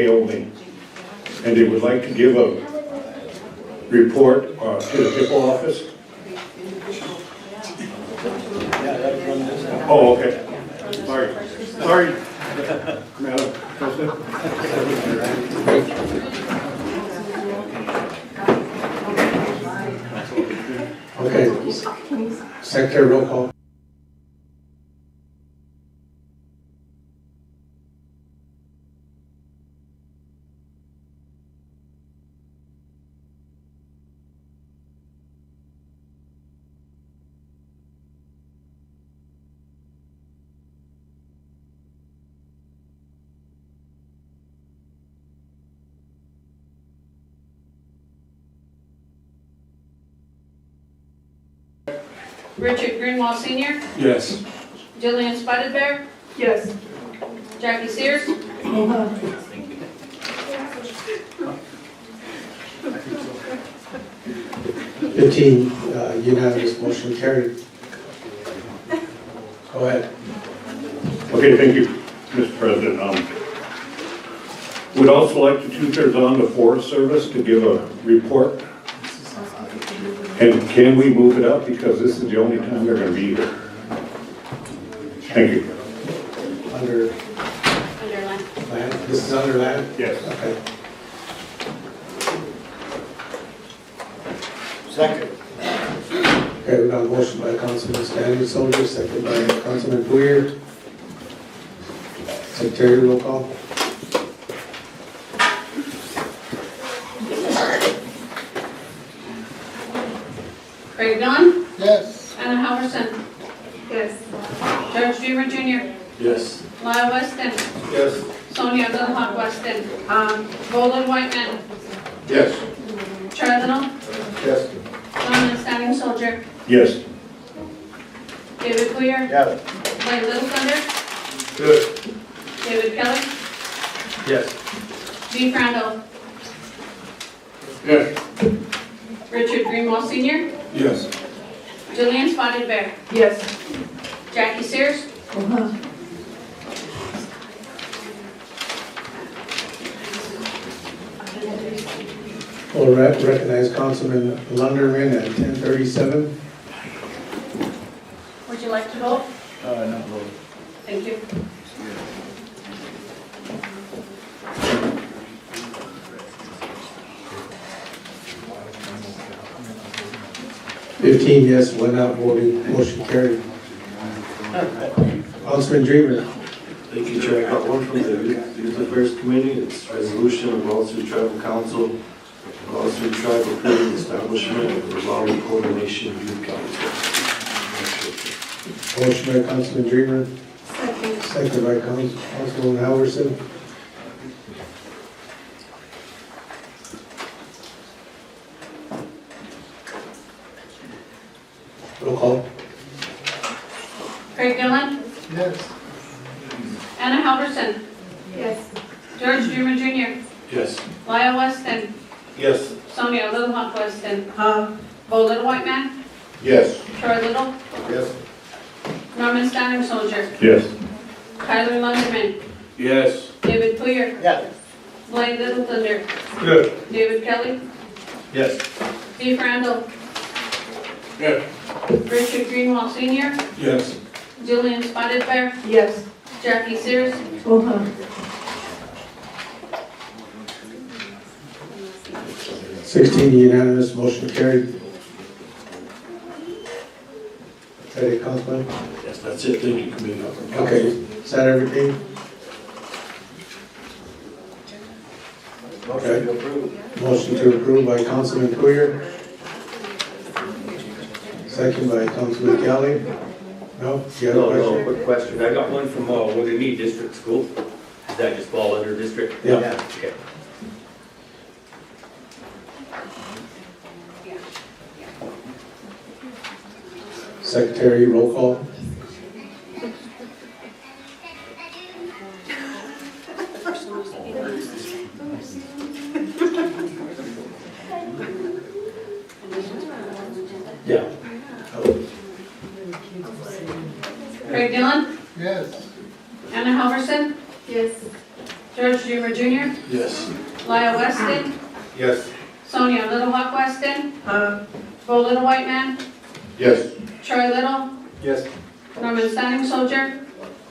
only, and they would like to give a report to the depot office. Oh, okay. Sorry, Madam President. Okay. Secretary, roll call. Richard Greenwald Sr., Yes. Jillian Spotted Bear, Yes. Jackie Sears, 15, unanimous, motion carried. Go ahead. Okay, thank you, Mr. President. Would also like to two-thirds on the Forest Service to give a report. And can we move it up because this is the only time they're going to be here? Thank you. Under Underline. land, this is under land? Yes. Okay. Second. Okay, we got a motion by Councilman Stanley Soldier, second by Councilman Bouyer. Secretary, roll call. Craig Dillon, Yes. Anna Halverson, Yes. George Dreamer Jr., Yes. Lyle Weston, Yes. Sonia Little Hawk Weston, Roland Whiteman, Yes. Charlie Little, Yes. Norman Standing Soldier, Yes. David Poyer, Yes. Blaine Little Thunder, Good. David Kelly, Yes. Dean Randall, Yes. Richard Greenwald Sr., Yes. Jillian Spotted Bear, Yes. Jackie Sears, We'll recognize Councilman Lunderman at 10:37. would you like to vote? Not voting. Thank you. Fifteen yes, one out voting, motion carried. Councilman Dreamer. Thank you, Chair. I got one from the Youth Affairs Committee. It's resolution of Oglala Sioux Tribal Council, Oglala Sioux Tribe approving the establishment of the Oglala Coordination Youth Council. Motion by Councilman Dreamer, Second. second by Councilman Halverson. Roll call. Craig Dillon, Yes. Anna Halverson, Yes. George Dreamer Jr., Yes. Lyle Weston, Yes. Sonia Little Hawk Weston, Bo Little White Man, Yes. Troy Little, Yes. Norman Standing Soldier, Yes. Tyler Lunderman, Yes. David Poyer, Yes. Blaine Little Thunder, Good. David Kelly, Yes. Steve Randall, Yes. Richard Greenwald Sr., Yes. Jillian Spotted Bear, Yes. Jackie Sears, 16 unanimous, motion carried. Is that it, Councilman? Yes, that's it. Thank you, Committee. Okay, is that everything? Motion to approve. Motion to approve by Councilman Poyer. Second by Councilman Kelly. No, you have a No, question? quick question. I got one from Woodinee District School. Does that just fall under district? Yeah. Okay. Secretary, roll call. Yeah. Craig Dillon, Yes. Anna Halverson, Yes. George Dreamer Jr., Yes. Lyle Weston, Yes. Sonia Little Hawk Weston, Bo Little White Man, Yes. Troy Little, Yes. Norman Standing Soldier,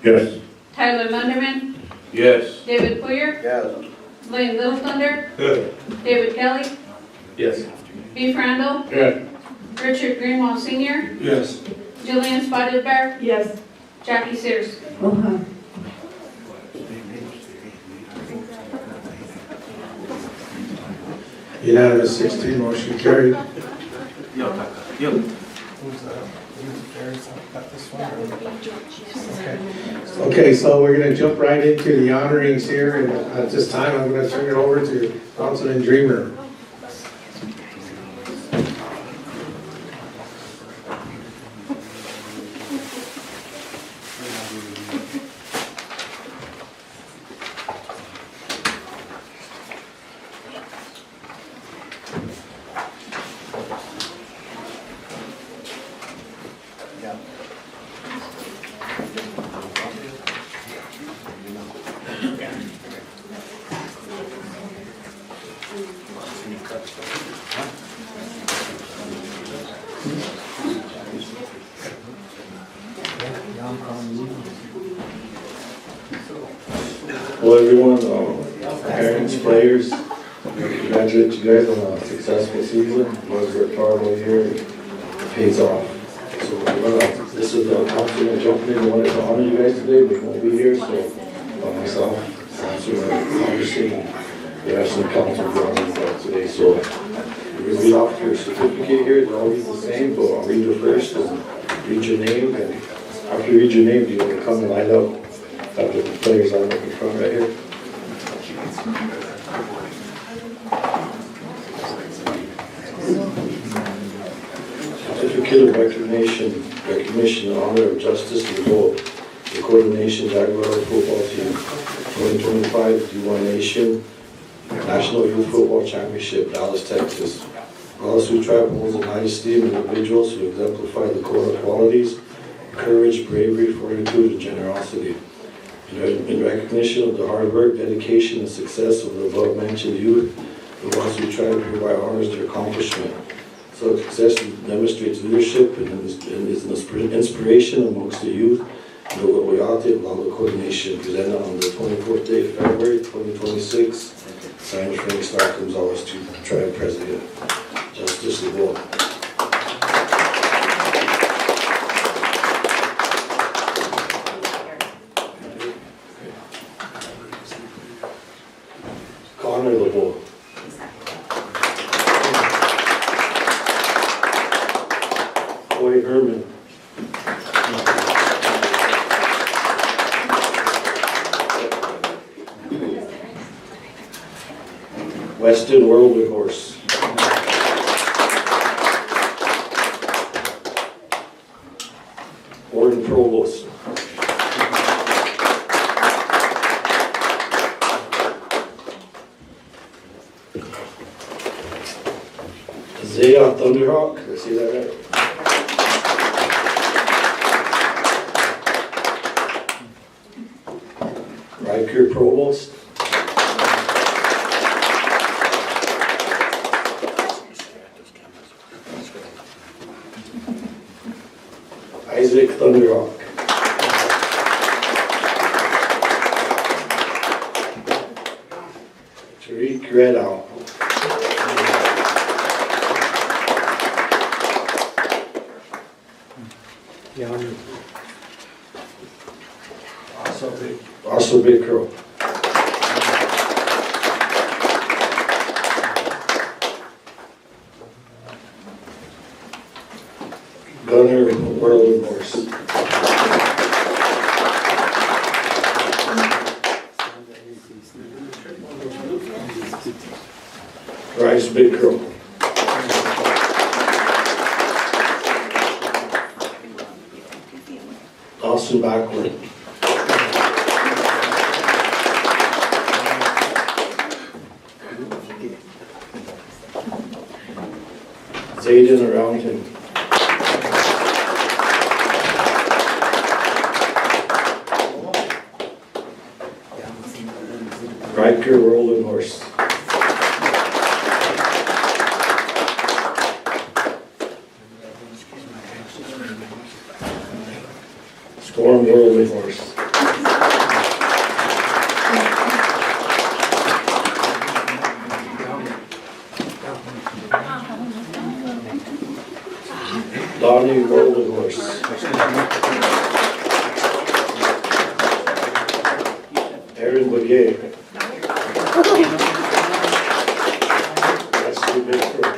Yes. Tyler Lunderman, Yes. David Poyer, Yes. Blaine Little Thunder, Good. David Kelly, Yes. Beef Randall, Yes. Richard Greenwald Senior, Yes. Jillian Spotted Bear, Yes. Jackie Sears. Unanimous 16, motion carried. Okay, so we're gonna jump right into the honorings here, and at this time, I'm gonna turn it over to Councilman Dreamer. Hello everyone, parents, players, congratulate you guys on a successful season. You guys worked hard all year, it pays off. So this is the councilman jumping in, wanted to honor you guys today, but won't be here, so myself, Councilman, obviously, we have some council to honor you guys today, so we're gonna read off your certificate here. They're always the same, but I'll read it first and read your name, and after you read your name, you want to come and line up after the players line up in front right here. Certificate of recognition, and honor of justice to both the Coordination Jaguar football team 2025 D1 Nation National Youth Football Championship, Dallas, Texas. Oglala Sioux Tribe holds in high esteem individuals who exemplify the code of qualities, courage, bravery, fortitude, and generosity. In recognition of the hard work, dedication, and success of the above-mentioned youth, the Oglala Sioux Tribe hereby honors their accomplishment. So success demonstrates leadership and is an inspiration amongst the youth. The Oglala Oglala Nation presented on the 24th day of February 2026. Signed Frank Stark Gonzalez, Tribe President. Justice of all. Connor LeBeau. Boy Herman. Weston Whirlwind Horse. Gordon Provost. Isaiah Thunderhawk, did I see that right? Riker Provost. Isaac Thunderhawk. Tariq Redow. Also Big Crow. Gunner Whirlwind Horse. Bryce Big Crow. Dawson Backward. Zayden around him. Riker Whirlwind Horse. Storm Whirlwind Horse. Donnie Whirlwind Horse. Aaron Begay. That's too big for her.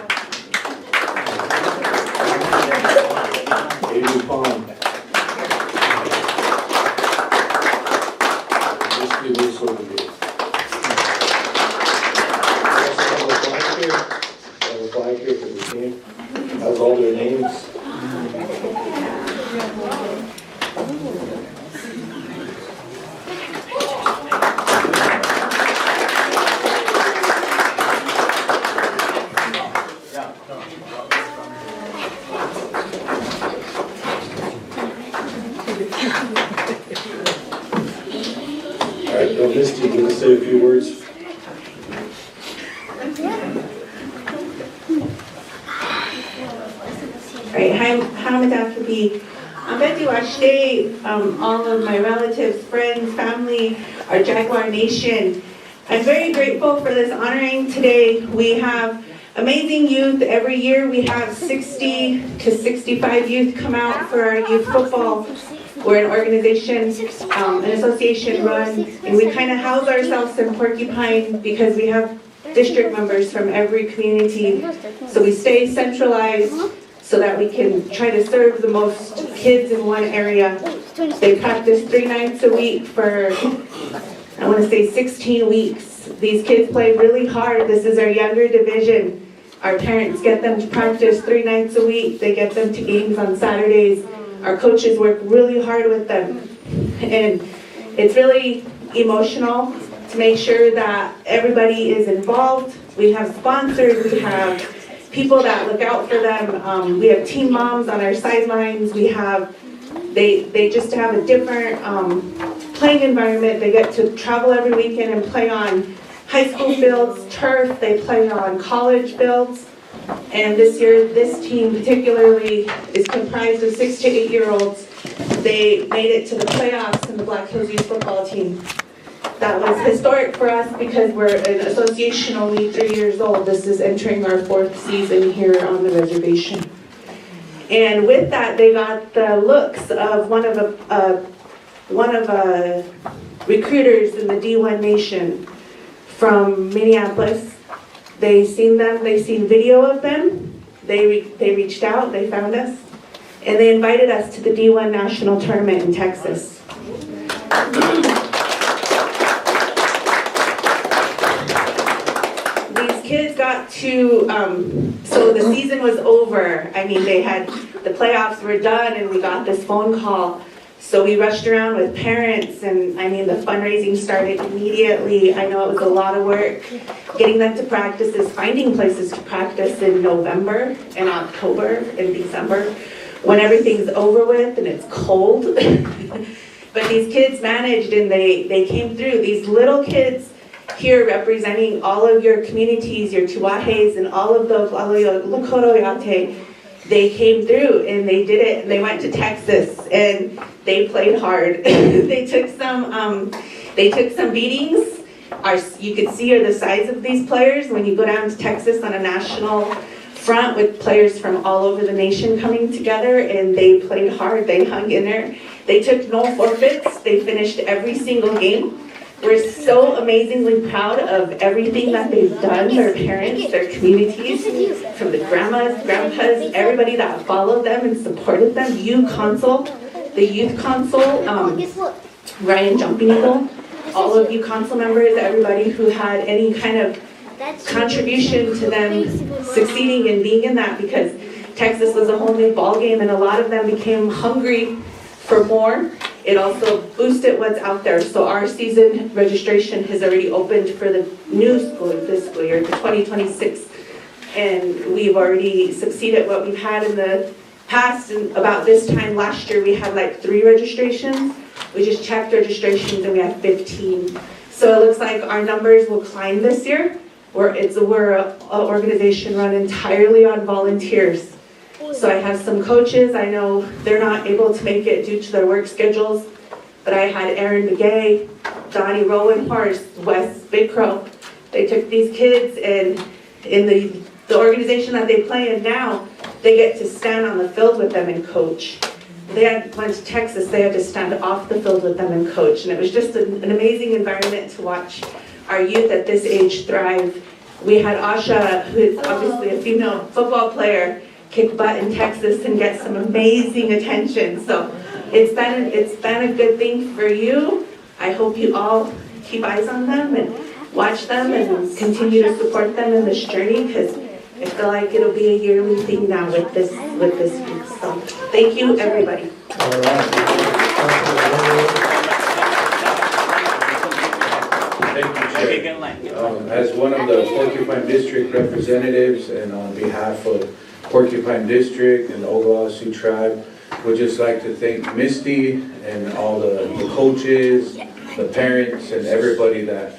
Amy Pond. Misty Russo Begay. I have a flag here for the team. Has all their names. All right, Misty, you want to say a few words? Right, hi, Hamadakabi. I'm Betty Washday, all of my relatives, friends, family, our Jaguar Nation. I'm very grateful for this honoring today. We have amazing youth. Every year we have 60 to 65 youth come out for our youth football. We're an organization, an association run, and we kind of house ourselves in Porcupine because we have district members from every community. So we stay centralized so that we can try to serve the most kids in one area. They practice 3 nights a week for, I want to say 16 weeks. These kids play really hard. This is our younger division. Our parents get them to practice 3 nights a week. They get them to games on Saturdays. Our coaches work really hard with them. And it's really emotional to make sure that everybody is involved. We have sponsors, we have people that look out for them. We have team moms on our sidelines. They just have a different playing environment. They get to travel every weekend and play on high school fields, turf. They play on college fields. And this year, this team particularly is comprised of 6 to 8-year-olds. They made it to the playoffs in the Black Hills Youth Football team. That was historic for us because we're an association only 3 years old. This is entering our 4th season here on the reservation. And with that, they got the looks of one of recruiters in the D1 Nation from Minneapolis. They seen video of them. They reached out, they found us, and they invited us to the D1 National Tournament in Texas. These kids got to, so the season was over. I mean, the playoffs were done and we got this phone call. So we rushed around with parents and I mean, the fundraising started immediately. I know it was a lot of work. Getting them to practices, finding places to practice in November and October and December when everything's over with and it's cold. But these kids managed and they came through. These little kids here representing all of your communities, your Tuajes and all of the Lakota Yate, they came through and they did it and they went to Texas and they played hard. They took some beatings. You could see the size of these players when you go down to Texas on a national front with players from all over the nation coming together, and they played hard. They hung in there. They took no forfeits. They finished every single game. We're so amazingly proud of everything that they've done, their parents, their communities, from the grandmas, grandpas, everybody that followed them and supported them. The youth council, Ryan Jumping Eagle, all of you council members, everybody who had any kind of contribution to them succeeding and being in that, because Texas was a whole new ball game and a lot of them became hungry for more. It also boosted what's out there. So our season registration has already opened for the new fiscal year, the 2026. And we've already succeeded what we've had in the past. And about this time last year, we had like 3 registrations. We just checked registrations and we had 15. So it looks like our numbers will climb this year. We're an organization run entirely on volunteers. So I have some coaches, I know they're not able to make it due to their work schedules, but I had Aaron Begay, Donnie Rowan Horse, Wes Big Crow. They took these kids and in the organization that they play in now, they get to stand on the field with them and coach. Went to Texas, they had to stand off the field with them and coach. And it was just an amazing environment to watch our youth at this age thrive. We had Asha, who is obviously a female football player, kick butt in Texas and get some amazing attention. So it's been a good thing for you. I hope you all keep eyes on them and watch them and continue to support them in this journey, because I feel like it'll be a yearly thing now with this week. So thank you, everybody. All right. Thank you, Chair. As one of the Porcupine District representatives and on behalf of Porcupine District and the Oglala Sioux tribe, we'd just like to thank Misty and all the coaches, the parents, and everybody that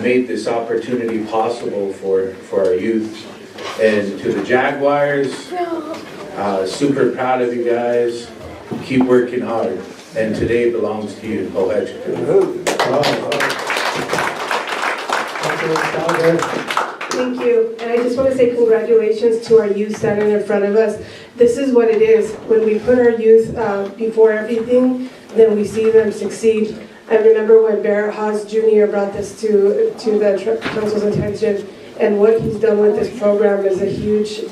made this opportunity possible for our youth. And to the Jaguars, super proud of you guys. Keep working hard. And today belongs to you. Thank you, and I just want to say congratulations to our youth standing in front of us. This is what it is. When we put our youth before everything, then we see them succeed. I remember when Barrett Haas Jr. brought this to the council's attention, and what he's done with this program is a huge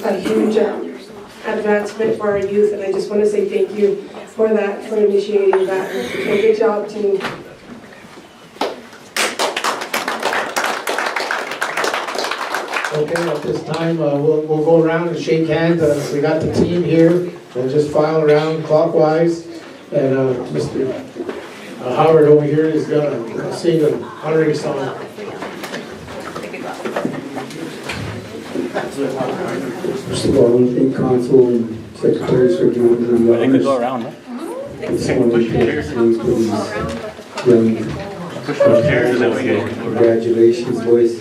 advancement for our youth, and I just want to say thank you for that, for initiating that. And good job, team. Okay, at this time, we'll go around and shake hands. We got the team here. We'll just file around clockwise. And Mr. Howard over here is gonna sing an honoring song. First of all, I want to thank Council and Secretaries for giving me the honors. go around, huh? It's one of the things for these young congratulations, boys.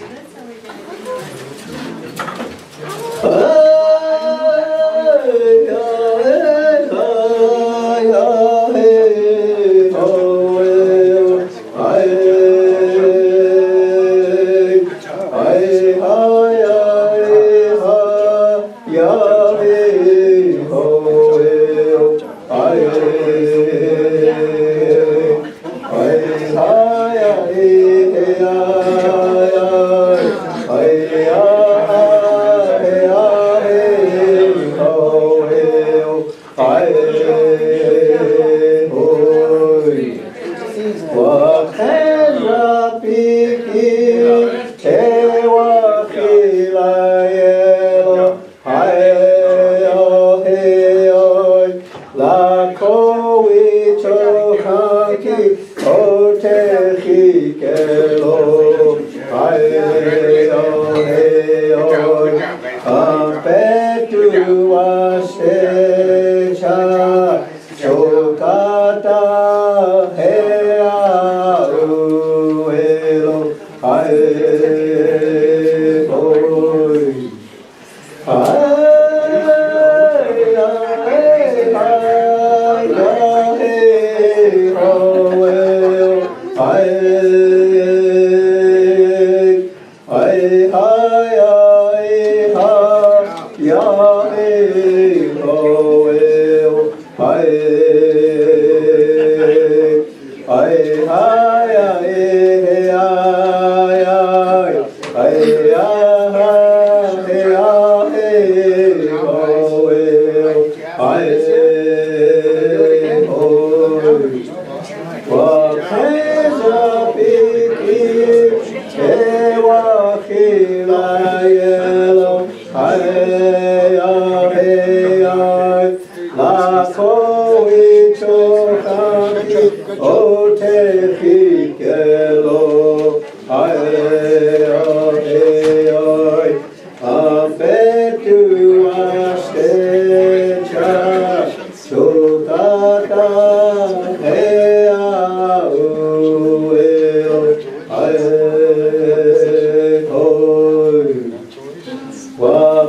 Wa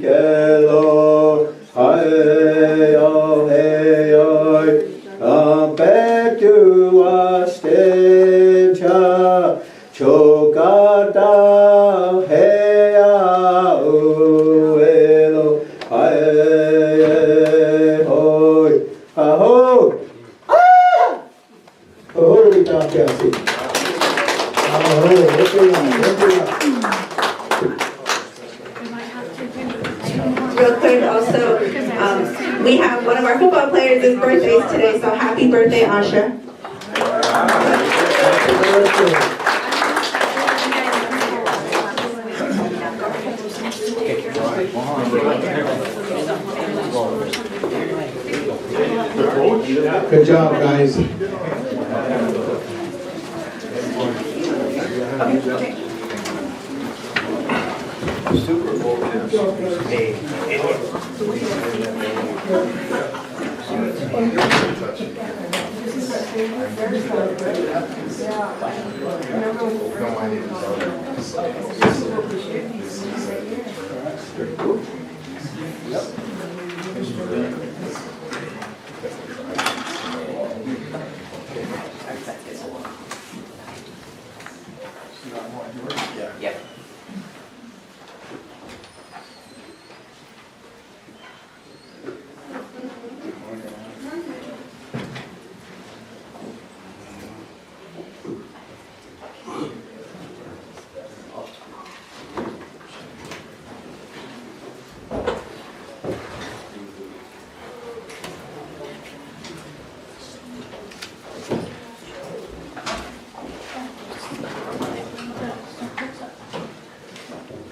Kelo, hey, oh, hey, oh, back to us, Chokada, hey, oh, hello, hey, hoy, ahoy, ahoy, Cassie. Real quick, also, we have one of our football players' birthdays today, so happy birthday, Asha. Good job, guys.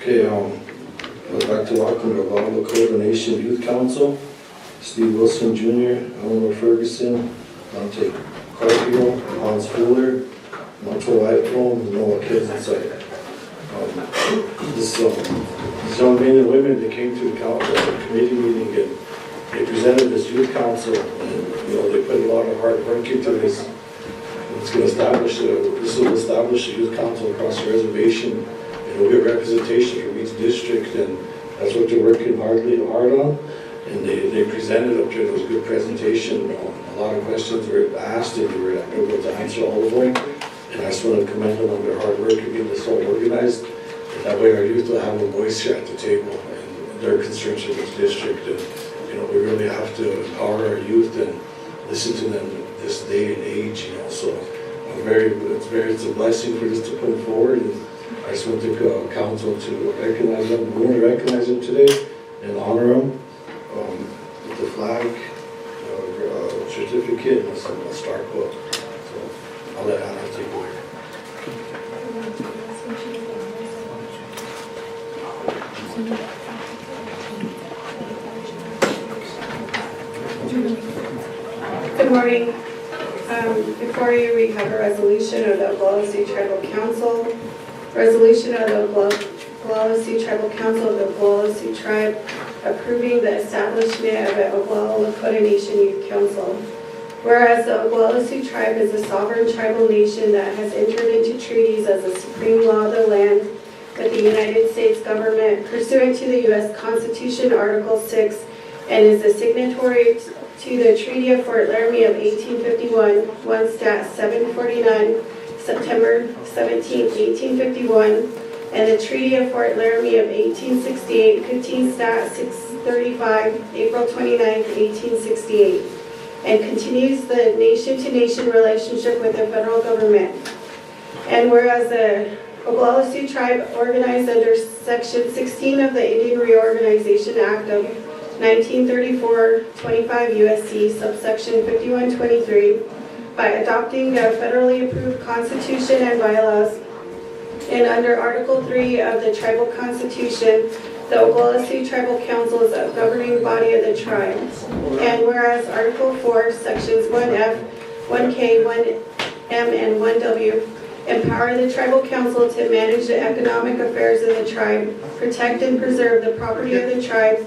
Okay, I'd like to welcome the Oglala Coordination Youth Council, Steve Wilson Jr., Eleanor Ferguson, Dante Carpio, Hans Fuller, Monto Whiteflow, and Noah Kizensite. These young men and women, they came to the committee meeting and they presented this youth council, and they put a lot of hard work into this. It's going to establish this will establish a youth council across the reservation. We'll get representation from each district, and that's what they're working hard on. And they presented up there. It was a good presentation. A lot of questions were asked, and they were able to answer all of them. And I just want to commend them on their hard work and getting this all organized. And that way our youth will have a voice here at the table and their concerns for this district. And we really have to empower our youth and listen to them this day and age. So it's a blessing for this to come forward. And I just want the council to recognize them. We want to recognize them today and honor them with the flag, certificate, and a star quote. So I'll let Anna take away. Good morning. Before you, we have a resolution of the Oglala Sioux Tribal Council. Resolution of the Oglala Sioux Tribal Council of the Oglala Sioux Tribe approving the establishment of an Oglala Coordination Youth Council. Whereas the Oglala Sioux Tribe is a sovereign tribal nation that has entered into treaties as a supreme law of the land with the United States government pursuant to the U.S. Constitution, Article 6, and is a signatory to the Treaty of Fort Laramie of 1851, 1 Stat 749, September 17, 1851, and the Treaty of Fort Laramie of 1868, 15 Stat 635, April 29, 1868, and continues the nation-to-nation relationship with the federal government. And whereas the Oglala Sioux Tribe organized under Section 16 of the Indian Reorganization Act of 1934, 25 USC, subsection 5123, by adopting the federally approved Constitution and bylaws, and under Article 3 of the Tribal Constitution, the Oglala Sioux Tribal Council is a governing body of the tribe. And whereas Article 4, Sections 1F, 1K, 1M, and 1W empower the Tribal Council to manage the economic affairs of the tribe, protect and preserve the property of the tribe,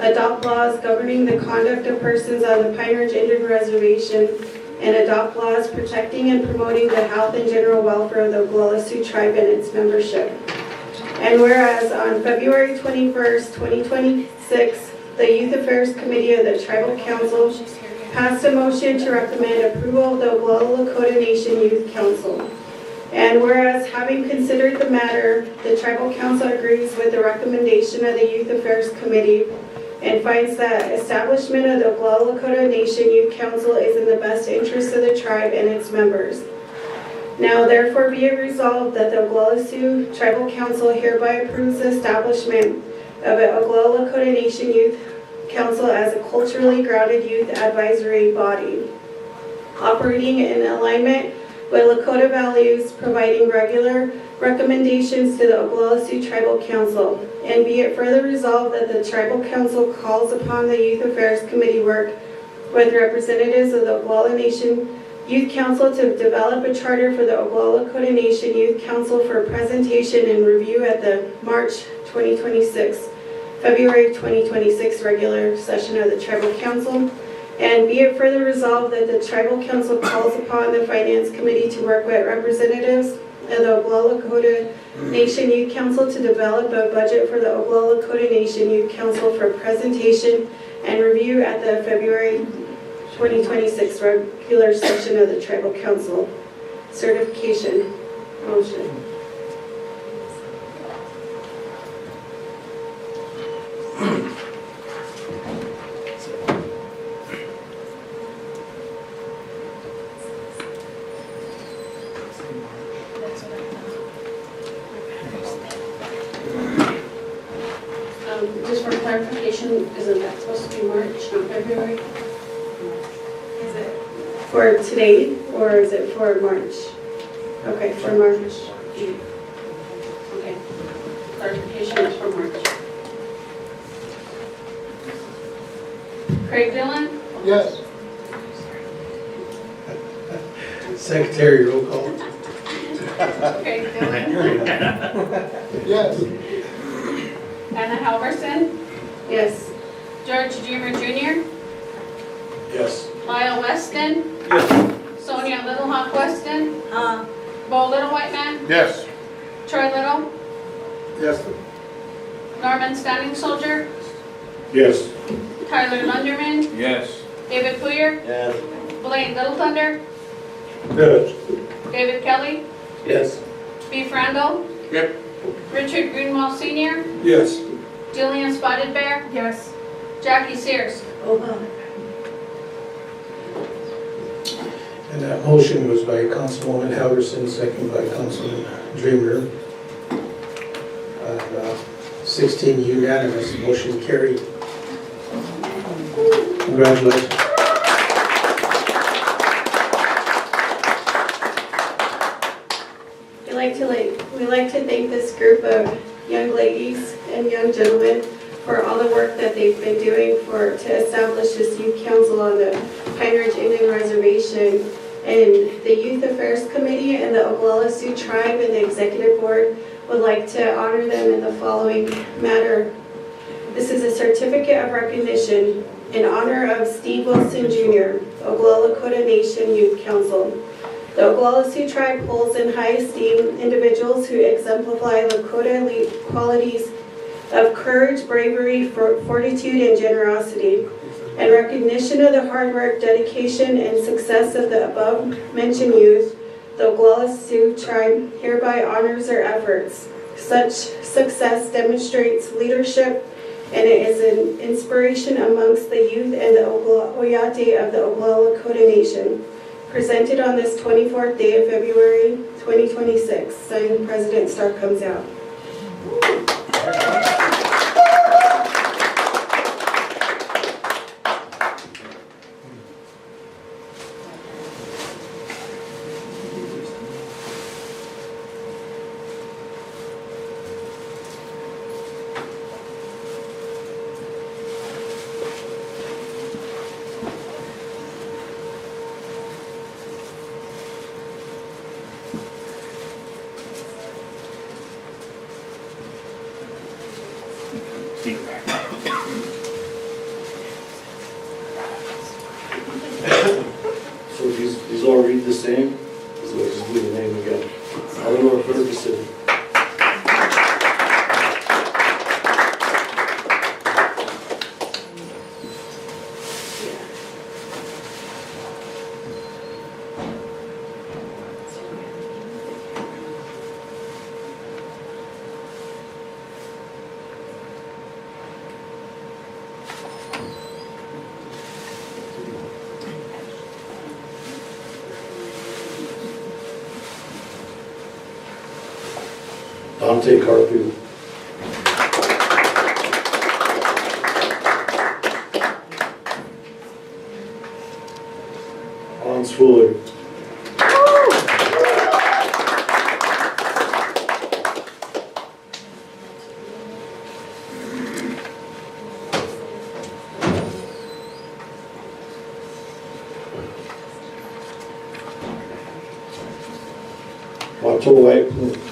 adopt laws governing the conduct of persons on the Pine Ridge Indian Reservation, and adopt laws protecting and promoting the health and general welfare of the Oglala Sioux Tribe and its membership. And whereas on February 21st, 2026, the Youth Affairs Committee of the Tribal Council passed a motion to recommend approval of the Oglala Lakota Nation Youth Council. And whereas having considered the matter, the Tribal Council agrees with the recommendation of the Youth Affairs Committee and finds that establishment of the Oglala Lakota Nation Youth Council is in the best interest of the tribe and its members. Now therefore be it resolved that the Oglala Sioux Tribal Council hereby approves the establishment of an Oglala Lakota Nation Youth Council as a culturally grounded youth advisory body, operating in alignment with Lakota values, providing regular recommendations to the Oglala Sioux Tribal Council. And be it further resolved that the Tribal Council calls upon the Youth Affairs Committee work with representatives of the Oglala Nation Youth Council to develop a charter for the Oglala Lakota Nation Youth Council for presentation and review at the March 2026, February 2026 regular session of the Tribal Council. And be it further resolved that the Tribal Council calls upon the Finance Committee to work with representatives of the Oglala Lakota Nation Youth Council to develop a budget for the Oglala Lakota Nation Youth Council for presentation and review at the February 2026 regular session of the Tribal Council. Certification motion. Just for clarification, isn't that supposed to be March, not February? Is it for today or is it for March? Okay, for March. Okay. Clarification is for March. Craig Dillon, Yes. Secretary, roll call. Craig Dillon, Yes. Anna Halverson, Yes. George Dreamer Jr., Yes. Lyle Weston, Sonia Little Hawk Weston, Bo Little White Man, Yes. Troy Little, Yes. Norman Standing Soldier, Yes. Tyler Lunderman, Yes. David Poyer, Yes. Blaine Little Thunder, Yes. David Kelly, Yes. Beef Randall, Yep. Richard Greenwald Sr., Yes. Jillian Spotted Bear, Yes. Jackie Sears. And that motion was by Councilwoman Halverson, second by Councilman Dreamer. 16 unanimous, motion carried. Congratulations. We like to thank this group of young ladies and young gentlemen for all the work that they've been doing to establish this youth council on the Pine Ridge Indian Reservation. And the Youth Affairs Committee and the Oglala Sioux Tribe and the Executive Board would like to honor them in the following manner. This is a certificate of recognition in honor of Steve Wilson Jr., Oglala Lakota Nation Youth Council. The Oglala Sioux Tribe holds in high esteem individuals who exemplify Lakota qualities of courage, bravery, fortitude, and generosity. In recognition of the hard work, dedication, and success of the above-mentioned youth, the Oglala Sioux Tribe hereby honors their efforts. Such success demonstrates leadership, and it is an inspiration amongst the youth and the Oyate of the Oglala Lakota Nation. Presented on this 24th day of February 2026. Signed, President Stark comes out. Monte Carpio. Hans Fuller. Macho White.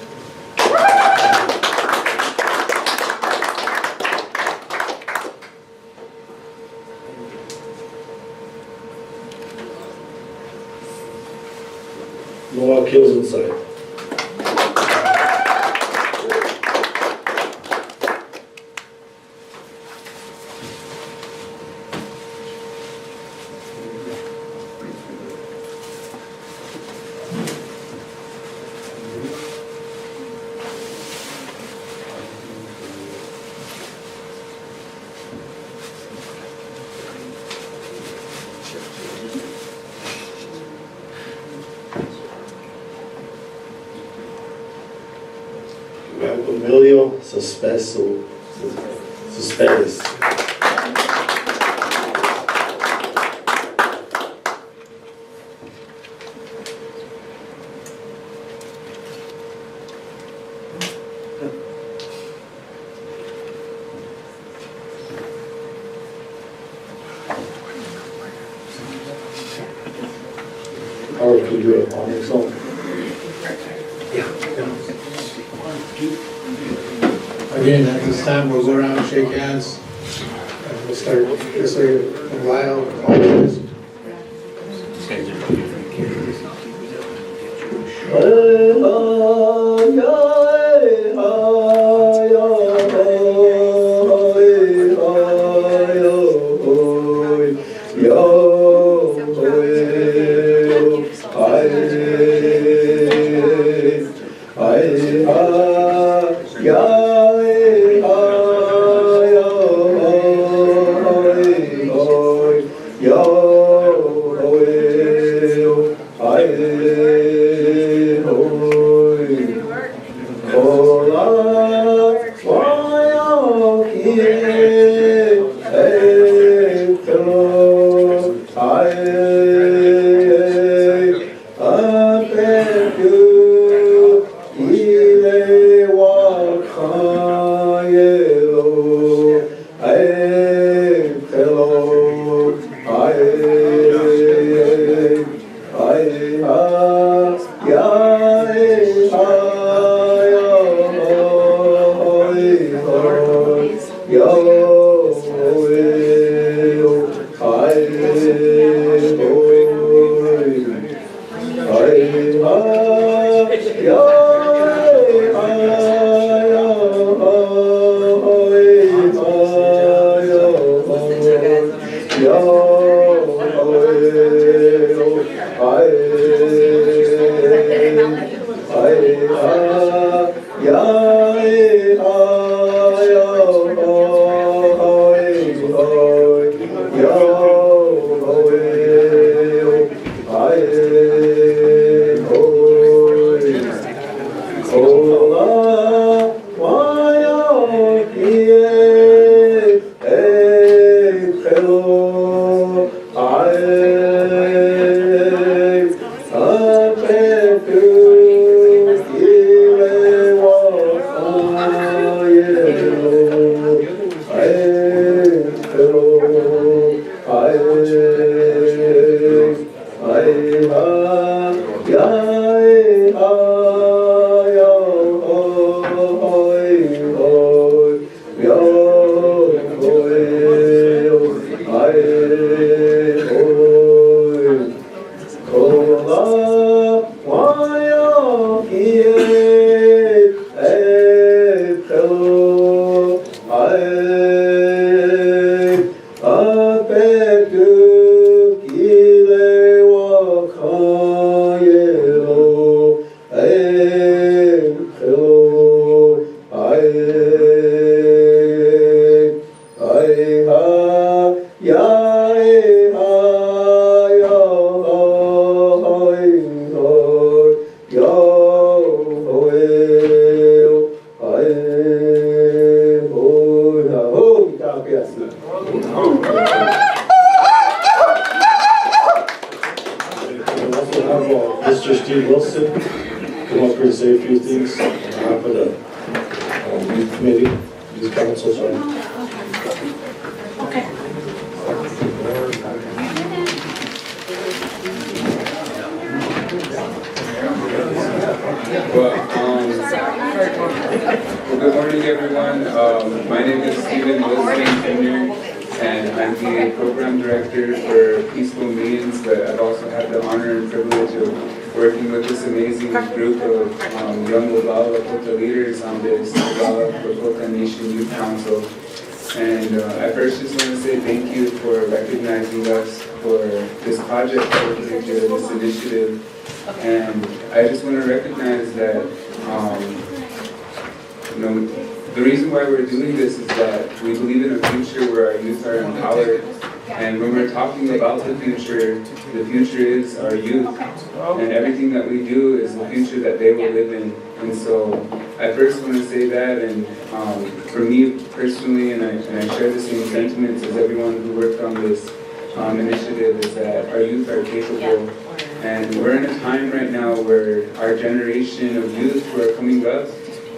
Noah kills inside. Emilio Suspeso. Suspes. Howard, could you do it on its own? Again, at this time, we'll go around and shake hands. And we'll start this way, Lyle, always. name's Junior, and I'm the program director for Peaceful Means, but I've also had the honor and privilege of working with this amazing group of young Oglala Sioux leaders on this Oglala Sioux Nation Youth Council. And I first just want to say thank you for recognizing us for this project, this initiative. And I just want to recognize that, the reason why we're doing this is that we believe in a future where our youth are empowered. And when we're talking about the future is our youth. And everything that we do is the future that they will live in. And so I first want to say that, and for me personally, and I share the same sentiments as everyone who worked on this initiative, is that our youth are capable. And we're in a time right now where our generation of youth who are coming up,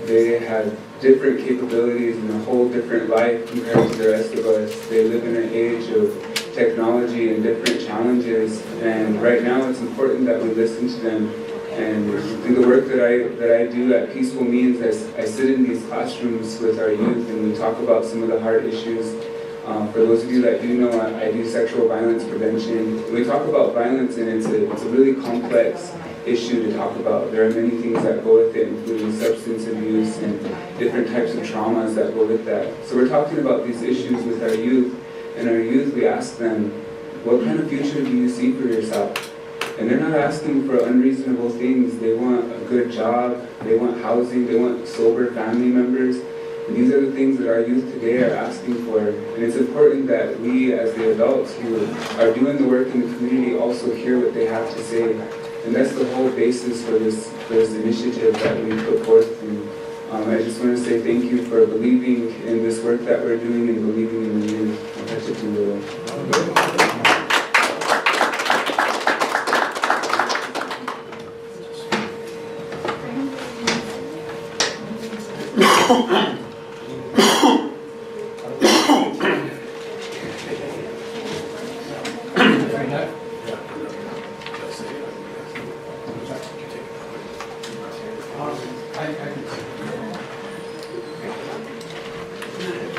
they have different capabilities and a whole different life compared to the rest of us. They live in an age of technology and different challenges, and right now it's important that we listen to them. And through the work that I do at Peaceful Means, I sit in these classrooms with our youth and we talk about some of the hard issues. For those of you that do know, I do sexual violence prevention. We talk about violence, and it's a really complex issue to talk about. There are many things that go with it, including substance abuse and different types of traumas that go with that. So we're talking about these issues with our youth, and our youth, we ask them, what kind of future do you see for yourself? And they're not asking for unreasonable things. They want a good job, they want housing, they want sober family members. And these are the things that our youth today are asking for. And it's important that we, as the adults who are doing the work in the community, also hear what they have to say. And that's the whole basis for this initiative that we put forth. And I just want to say thank you for believing in this work that we're doing and believing in the youth. That's what you will.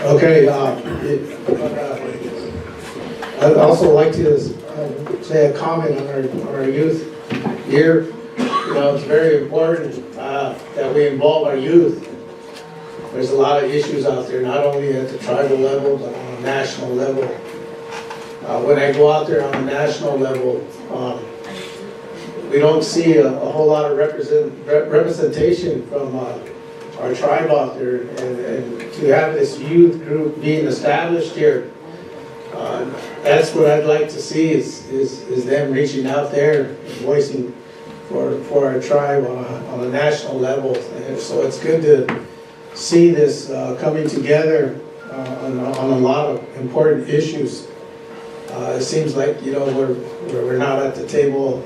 Okay, I'd also like to say a comment on our youth here. You know, it's very important that we involve our youth. There's a lot of issues out there, not only at the tribal level, but on a national level. When I go out there on a national level, we don't see a whole lot of representation from our tribe out there, and to have this youth group being established here, that's what I'd like to see is them reaching out there and voicing for our tribe on a national level. And so it's good to see this coming together on a lot of important issues. It seems like, you know, we're not at the table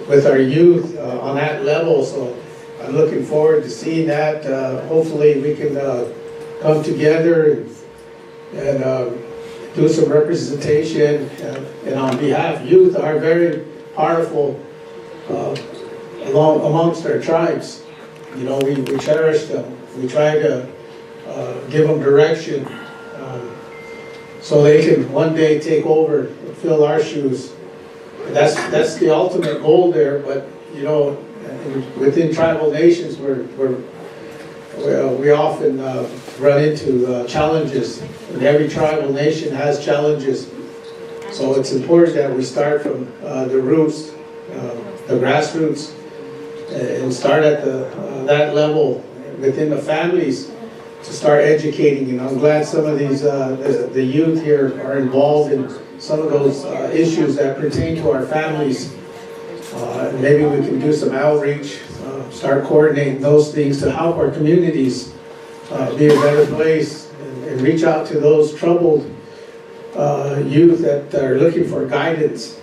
with our youth on that level, so I'm looking forward to seeing that. Hopefully we can come together and do some representation, and on behalf of youth are very powerful amongst our tribes. You know, we cherish them. We try to give them direction so they can one day take over and fill our shoes. That's the ultimate goal there, but you know, within tribal nations, we often run into challenges, and every tribal nation has challenges. So it's important that we start from the roots, the grassroots, and start at that level within the families to start educating. And I'm glad some of these the youth here are involved in some of those issues that pertain to our families. Maybe we can do some outreach, start coordinating those things to help our communities be a better place, and reach out to those troubled youth that are looking for guidance.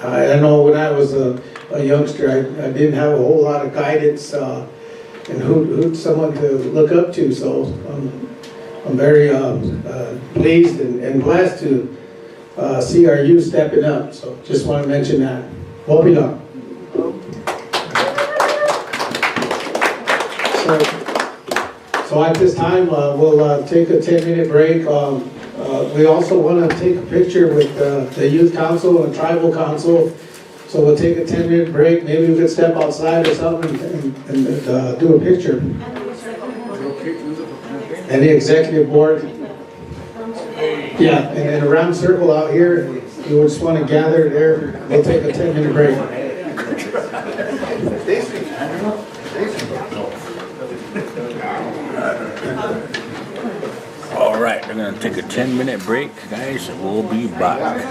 I know when I was a youngster, I didn't have a whole lot of guidance and who's someone to look up to. So I'm very pleased and blessed to see our youth stepping up. So just want to mention that. Wopila. So So at this time, we'll take a 10-minute break. We also want to take a picture with the youth council and tribal council. So we'll take a 10-minute break. Maybe we could step outside or something and do a picture. And the executive board. Yeah, and in a round circle out here, you just want to gather there. We'll take a 10-minute break. All right, we're gonna take a 10-minute break, guys, and we'll be back.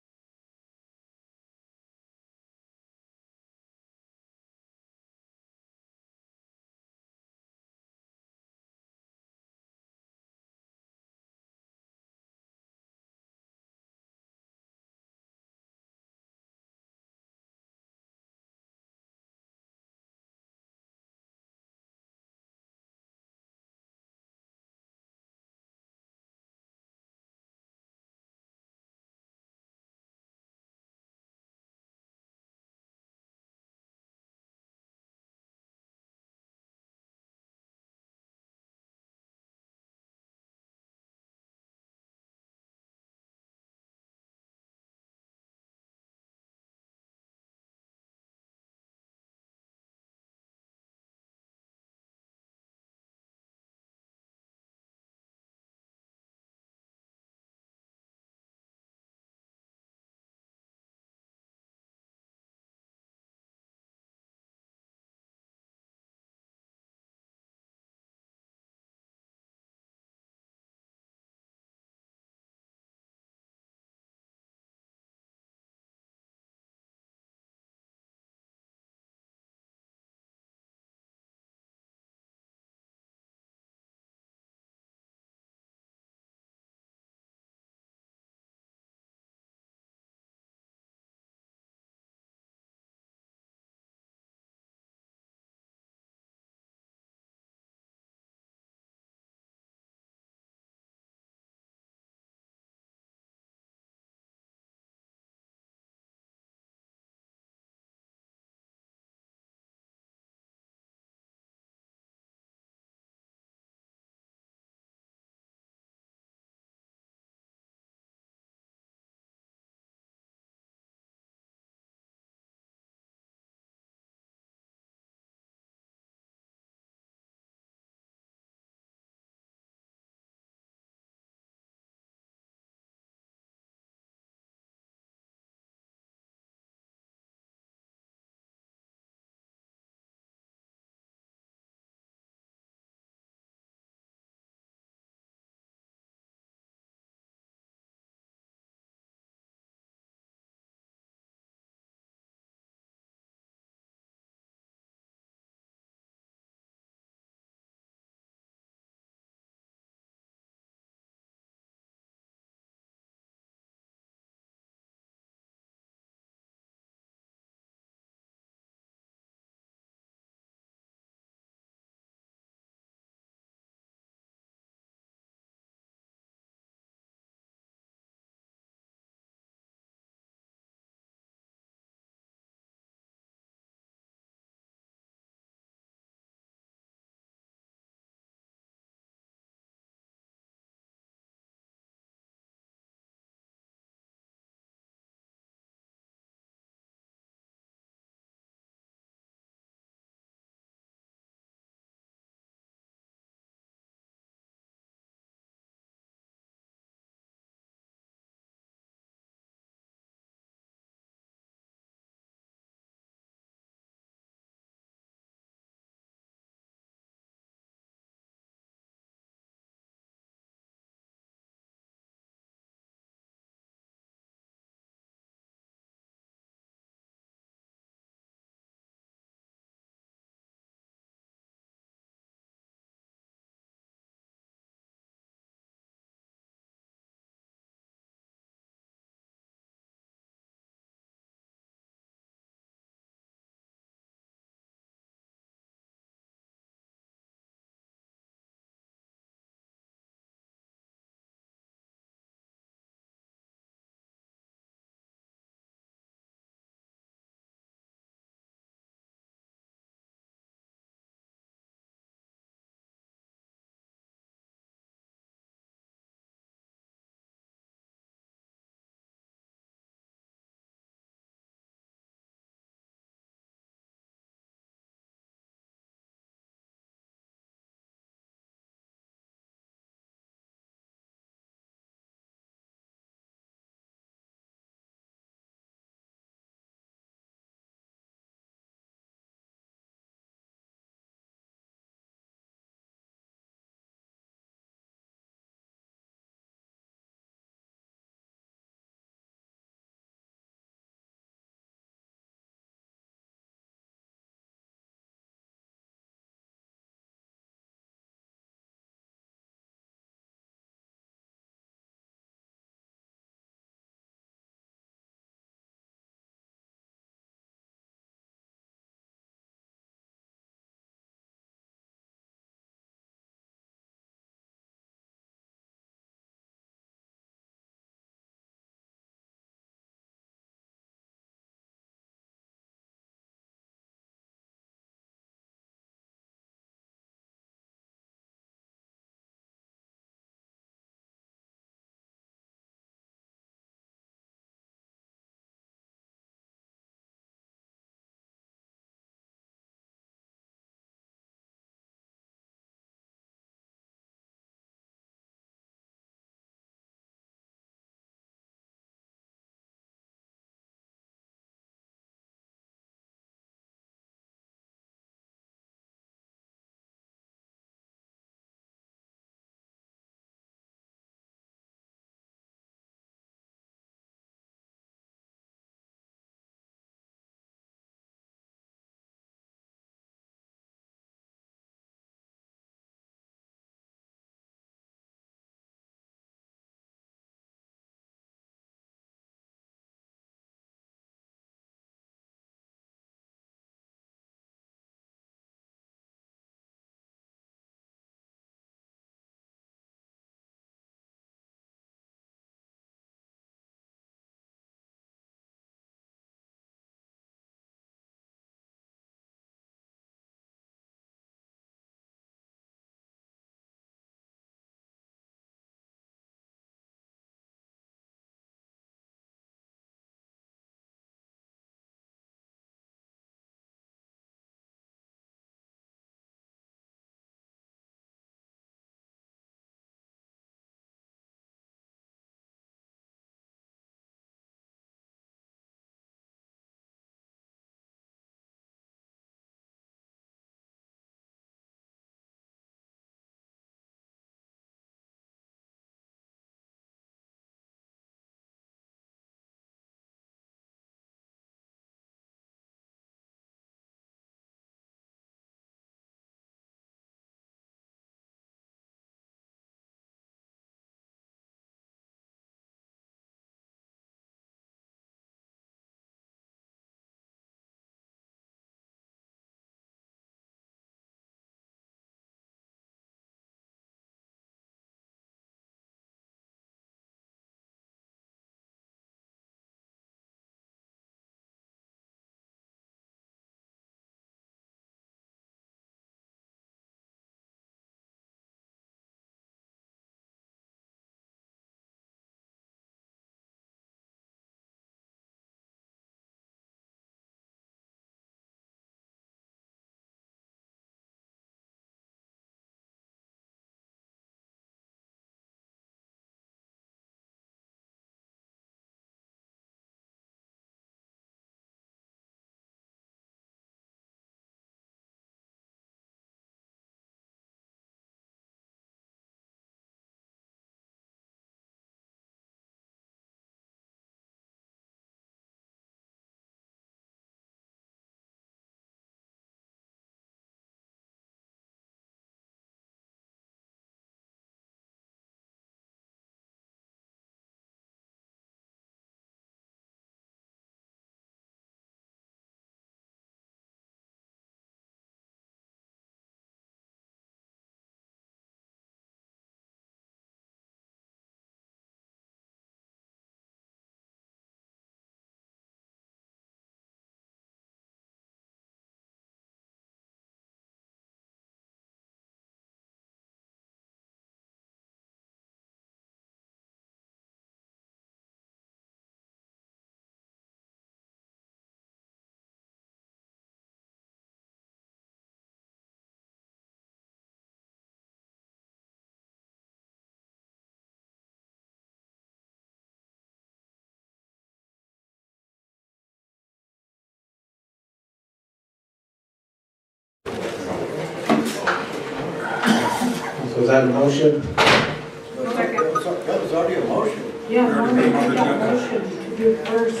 Was that a motion? That was already a motion. Yeah, motion to do first.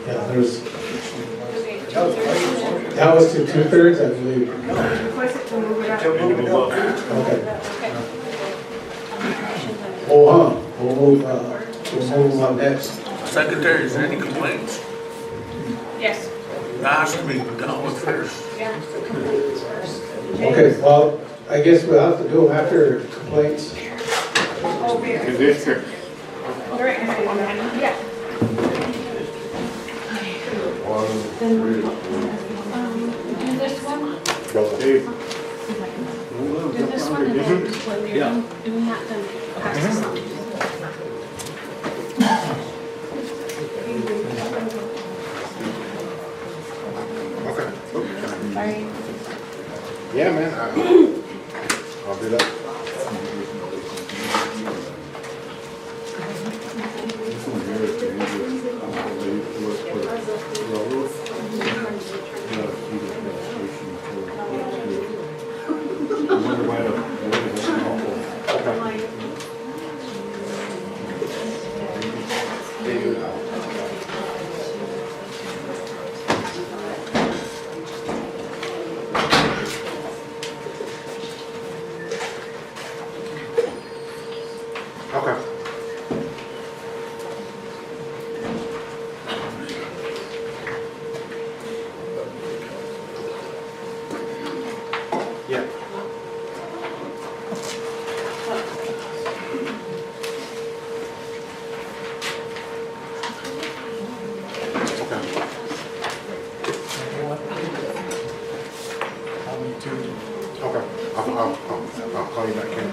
Yeah, there's, that was to 2/3, I believe. Request to move it up. Okay. Oh, we'll move on next. Secretary, is there any complaints? Yes. That has to be dealt with first. Yeah, the complaints first. Okay, well, I guess we'll have to do them after complaints. Oh, here. Is this here? Right, yeah. Do this one, Dave? do this one, and then when you're done doing that, then pass this on. Okay. Sorry. Yeah, man, I'll do that. Okay. Yeah. Okay, I'll call you back in.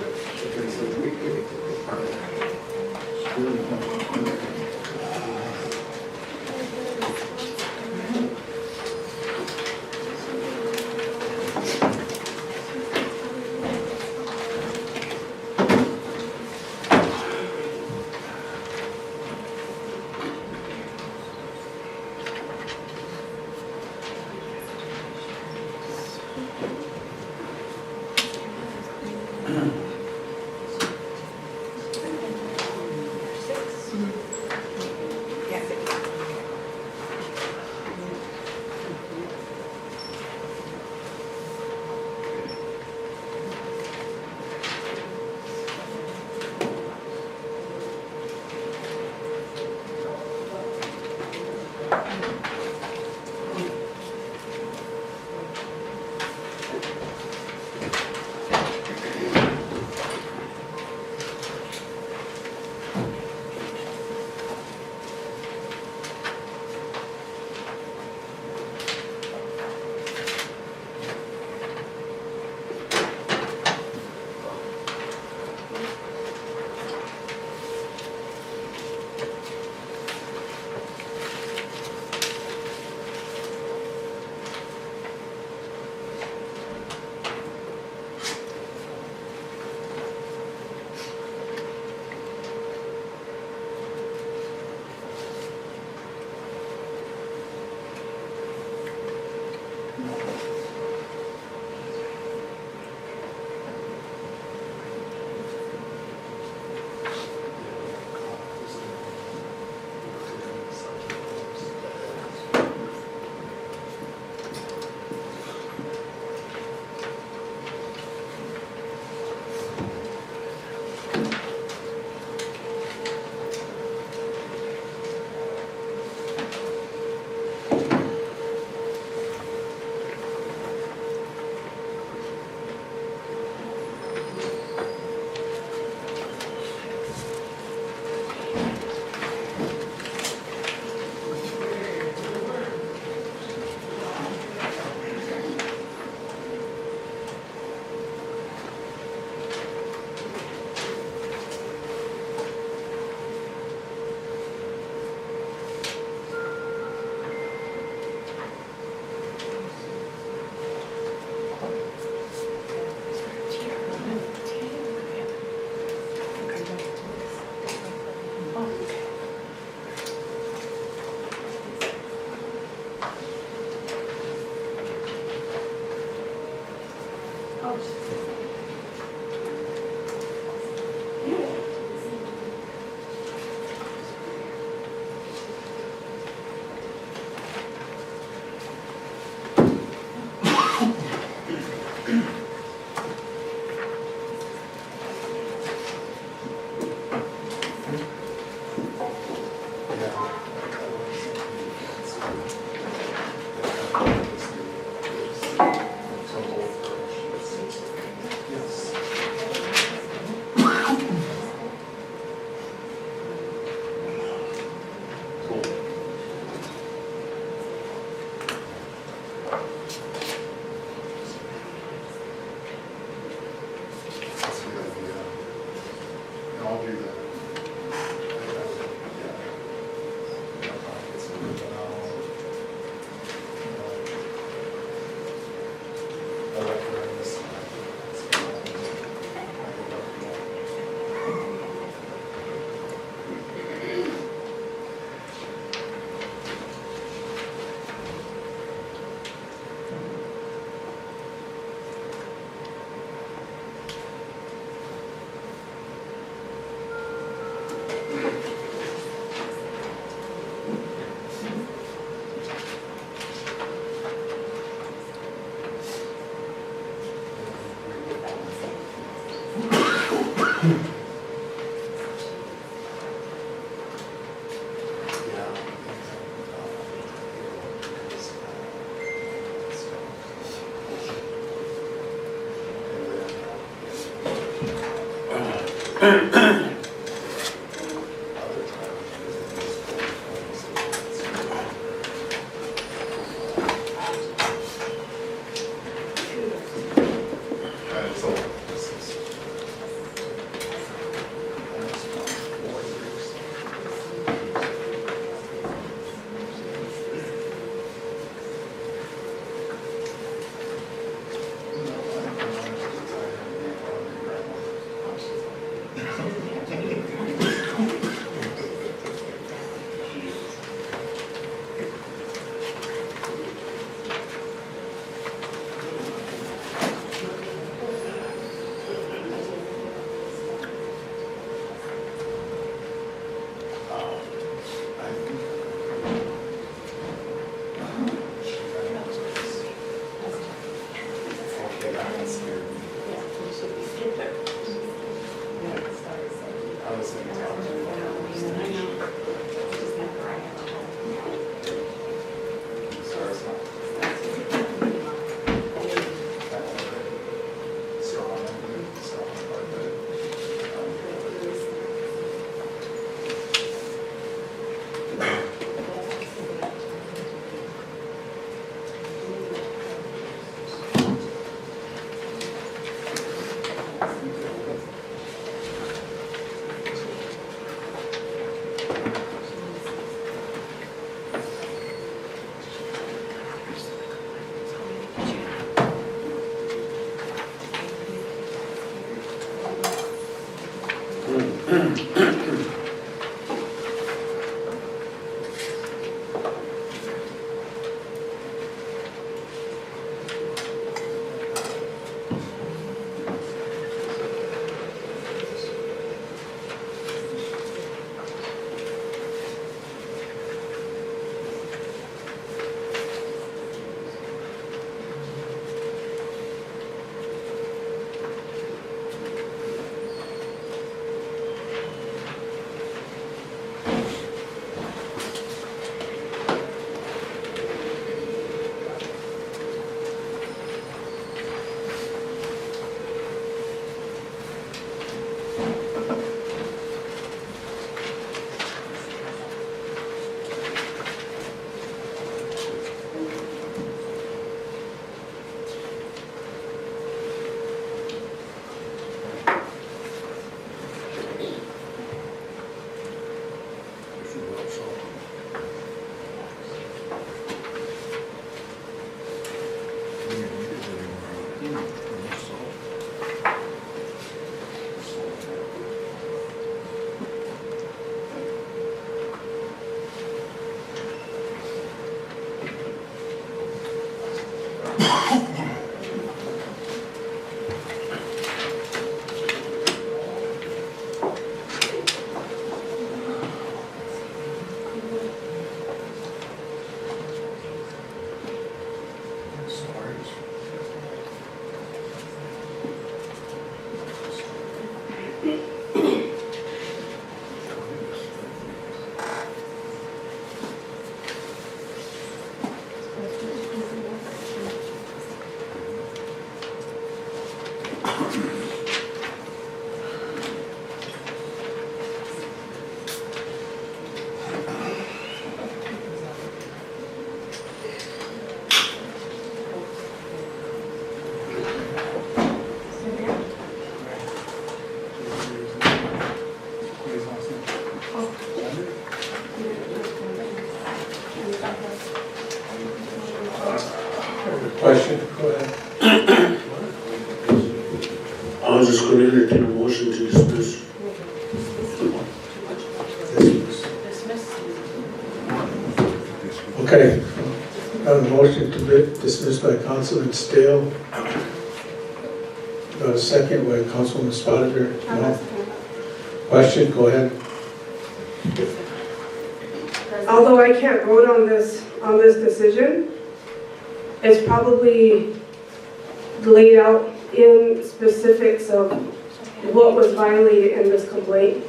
Question, go ahead. I was just going to entertain a motion to dismiss. Okay, got a motion to be dismissed by Councilman Stale. Got a second by Councilman Spotted. No? Question, go ahead. Although I can't vote on this decision, it's probably laid out in specifics of what was violated in this complaint.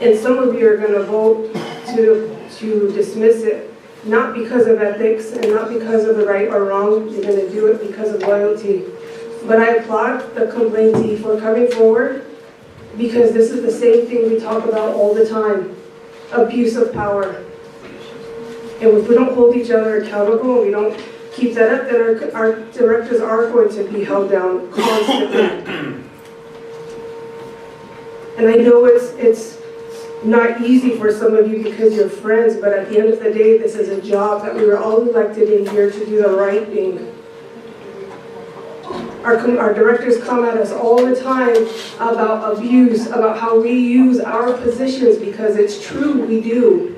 And some of you are going to vote to dismiss it, not because of ethics and not because of the right or wrong. You're going to do it because of loyalty. But I applaud the complaintee for coming forward because this is the same thing we talk about all the time, abuse of power. And if we don't hold each other accountable, and we don't keep that up, then our directors are going to be held down constantly. And I know it's not easy for some of you because you're friends, but at the end of the day, this is a job that we were all elected in here to do the right thing. Our directors come at us all the time about abuse, about how we use our positions, because it's true, we do.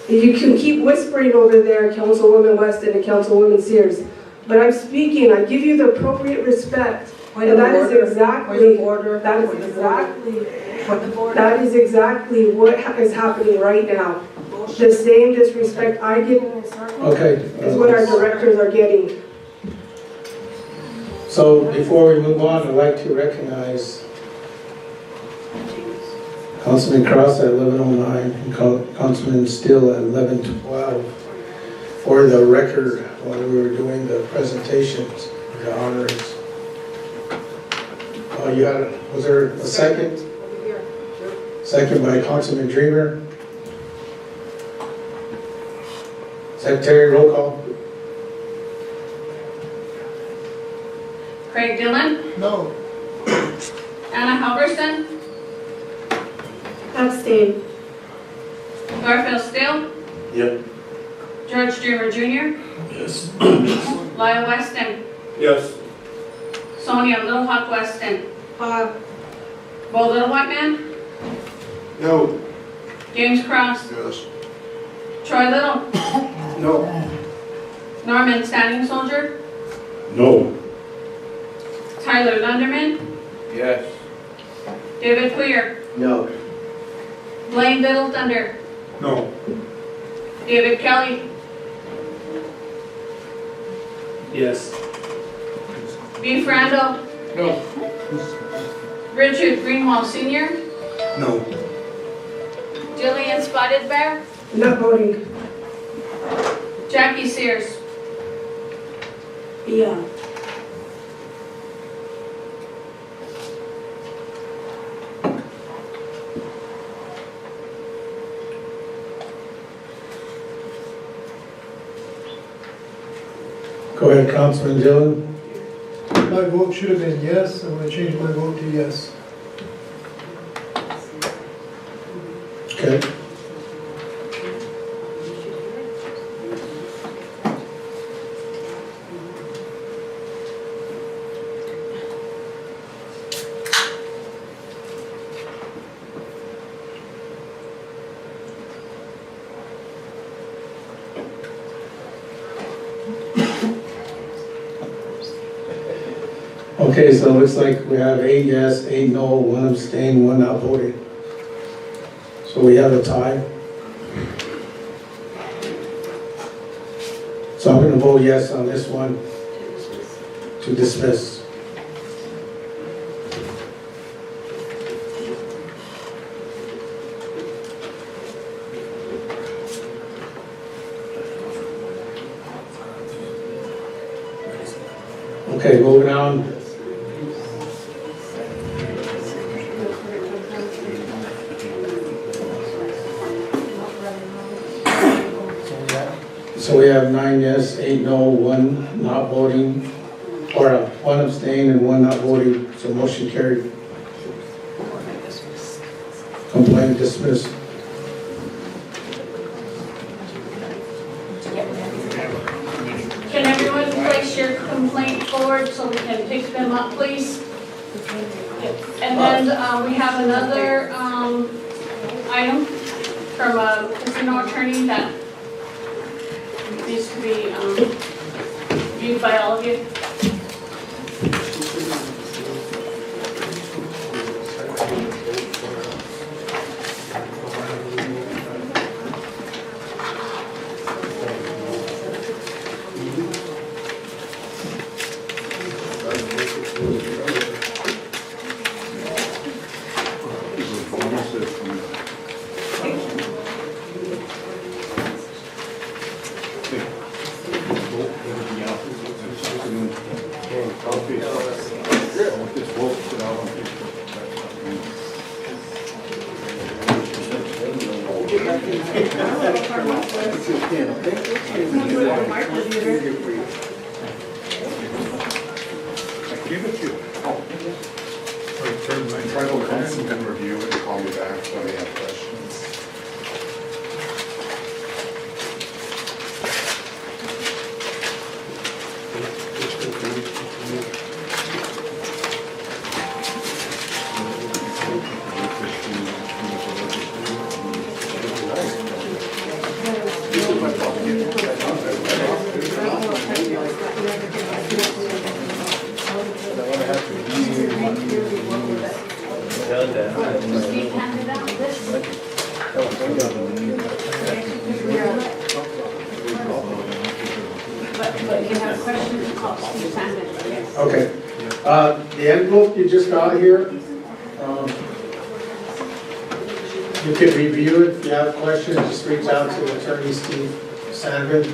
You can keep whispering over there, Councilwoman Weston and Councilwoman Sears, but I'm speaking, I give you the appropriate respect. And that is exactly what is happening right now. The same disrespect I get in this circle is what our directors are getting. So before we move on, I'd like to recognize Councilman Cross at 11:09 and Councilman Steele at 11:12 for the record while we were doing the presentations, the honors. Was there a second? Second by Councilman Dreamer. Secretary, roll call. Craig Dillon, No. Anna Halverson, Abstain. Garfield Still, Yep. George Dreamer Jr., Yes. Lyle Weston, Yes. Sonia Little Hawk Weston, Bo Little White Man, No. James Cross, Yes. Troy Little, No. Norman Standing Soldier, No. Tyler Lunderman, Yes. David Poyer, No. Blaine Little Thunder, No. David Kelly, Yes. Beef Randall, No. Richard Greenwald Sr., No. Jillian Spotted Bear, Not voting. Jackie Sears. Yeah. Go ahead, Councilman Dillon. My vote should have been yes. I'm going to change my vote to yes. Okay. Okay, so it looks like we have 8 yes, 8 no, 1 abstain, 1 not voting. So we have a tie. So I'm going to vote yes on this one to dismiss. Okay, moving on. So we have 9 yes, 8 no, 1 not voting, or 1 abstain and 1 not voting, so motion carried. Complaint dismissed. Can everyone place your complaint forward so we can pick them up, please? And then we have another item from a casino attorney that needs to be viewed by all of you. Tribal council can review it and call me back when they have questions. Steve handed out this. But you have questions, call Steve Sanders, yes. Okay. The envelope you just got here, you can review it. If you have questions, just reach out to Attorney Steve Sandman.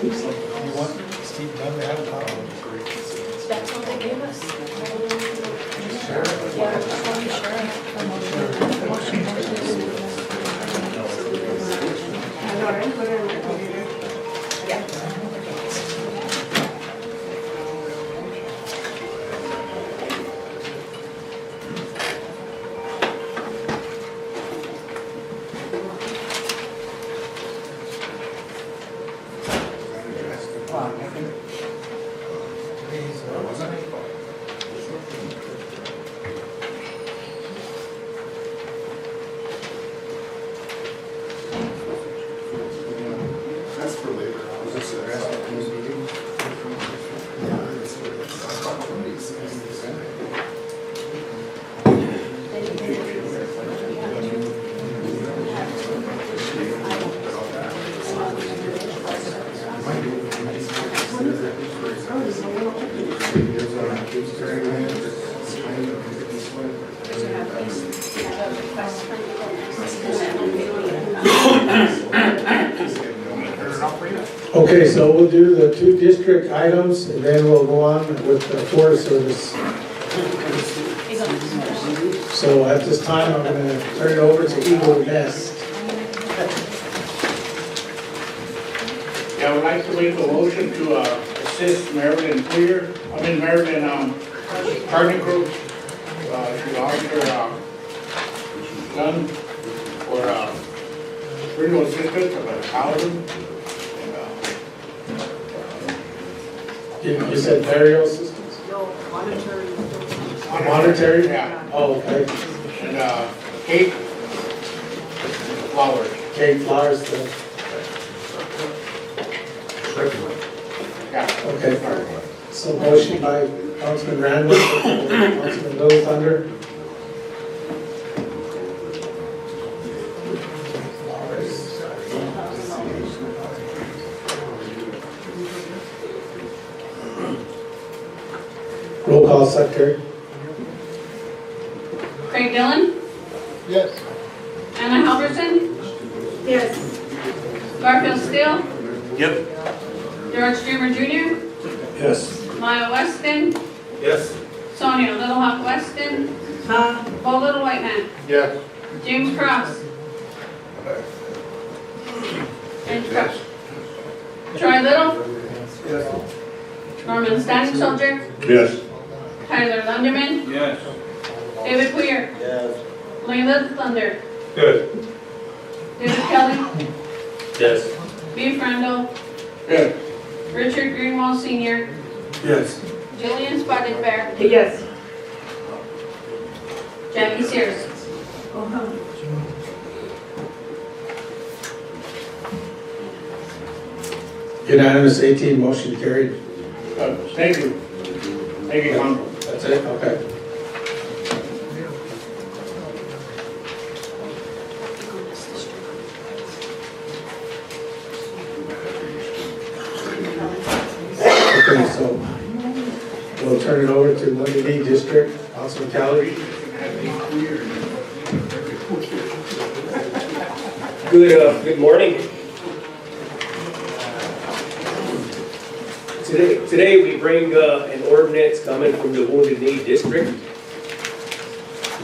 You want Steve Dunn to have a copy? That's what they gave us. That's for later. I was just Okay, so we'll do the 2 district items and then we'll go on with the Forest Service. So at this time, I'm going to turn it over to Eagle Nest. Yeah, I would like to make a motion to assist Marilyn Carnicrook, to offer gun for criminal assistance of 1,000. You said burial systems? No, monetary. Monetary? Yeah. Oh, okay. And cake, flowers. Cake, flowers, Yeah. okay. So motion by Councilman Randall, Councilman Little Thunder. Roll call, Secretary. Craig Dillon, Yes. Anna Halverson, Yes. Garfield Steele, Yep. George Dreamer Jr., Yes. Maya Weston, Yes. Sonia Little Hawk Weston, Bo Little White Man, Yes. James Cross. James Cross. Troy Little, Norman Standing Soldier, Yes. Tyler Lunderman, Yes. David Poyer, Yes. Layla Thunder, Good. David Kelly, Yes. Beef Randall, Yes. Richard Greenwald Sr., Yes. Jillian Spotted Bear, Yes. Jackie Sears. Unanimous 18, motion carried. Thank you. Thank you, Council. That's it? Okay. Okay, so we'll turn it over to Monday District, Councilman Kelly. Good morning. Today we bring an ordinance coming from the Wounded Knee District.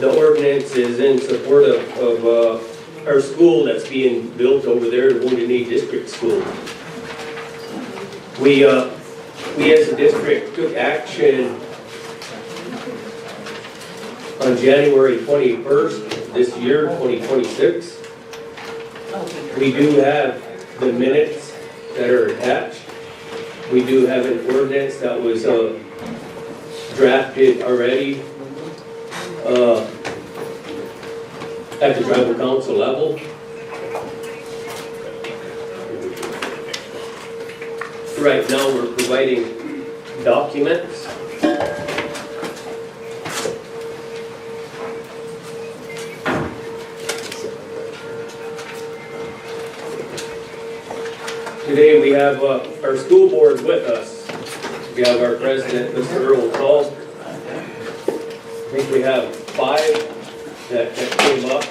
The ordinance is in support of our school that's being built over there, the Wounded Knee District School. We as a district took action on January 21st this year, 2026. We do have the minutes that are attached. We do have an ordinance that was drafted already at the tribal council level. Right now, we're providing documents. Today we have our school board with us. We have our president, Mr. Earl Call. I think we have 5 that came up.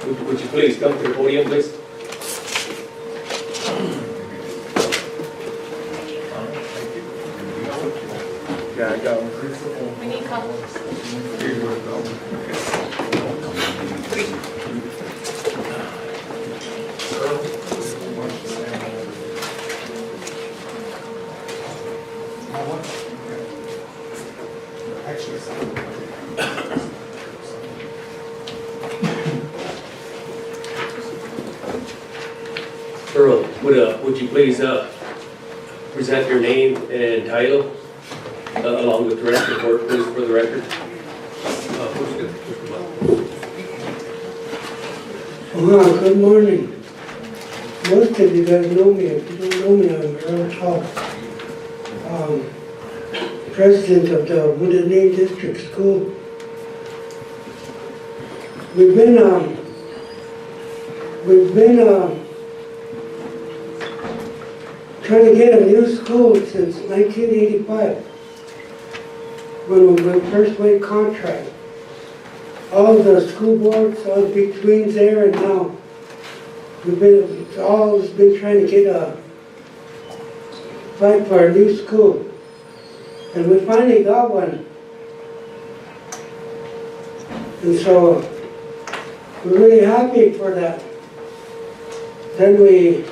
Would you please come to the podium, please? Yeah, I got one. We need copies. Earl, would you please present your name and title along with the rest of the board, please, for the record? Good morning. Most of you guys know me. If you don't know me, I'm Earl Tall, president of the Wounded Knee District School. We've been trying to get a new school since 1985, when we first made contract. All the school boards, all the betweens there and now, we've always been trying to get a fight for a new school. And we finally got one. And so we're really happy for that. Then we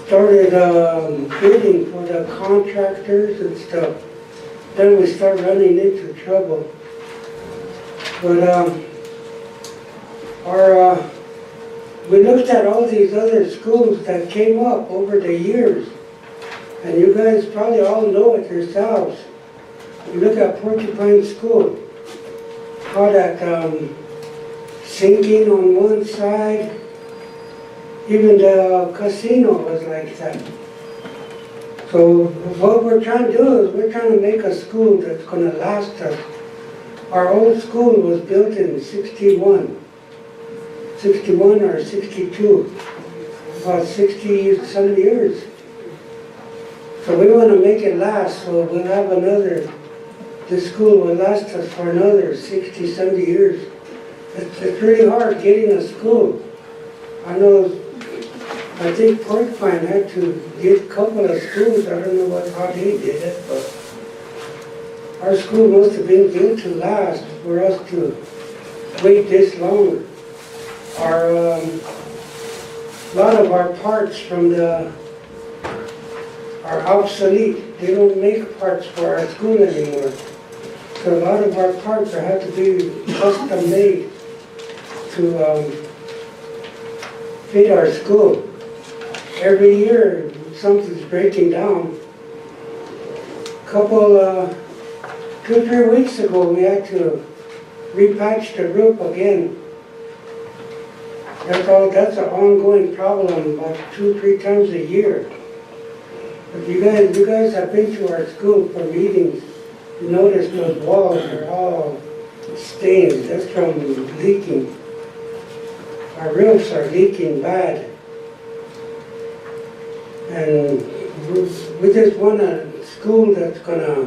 started bidding for the contractors and stuff. Then we started running into trouble. But we looked at all these other schools that came up over the years, and you guys probably all know it yourselves. You look at Porcupine School, how that sinking on one side, even the casino was like that. So what we're trying to do is we're trying to make a school that's going to last us. Our old school was built in 61 or 62, about 60-some years. So we want to make it last, so we'll have this school will last us for another 60, 70 years. It's really hard getting a school. I think Porcupine had to get a couple of schools. I don't know how they did it, but our school must have been built to last for us to wait this long. A lot of our parts are obsolete. They don't make parts for our school anymore. So a lot of our parts have to be custom made to fit our school. Every year something's breaking down. 2-3 weeks ago we had to repatch the roof again. That's an ongoing problem, about 2-3 times a year. If you guys have been to our school for meetings, you notice those walls are all stained. That's from leaking. Our roofs are leaking bad. And we just want a school that's gonna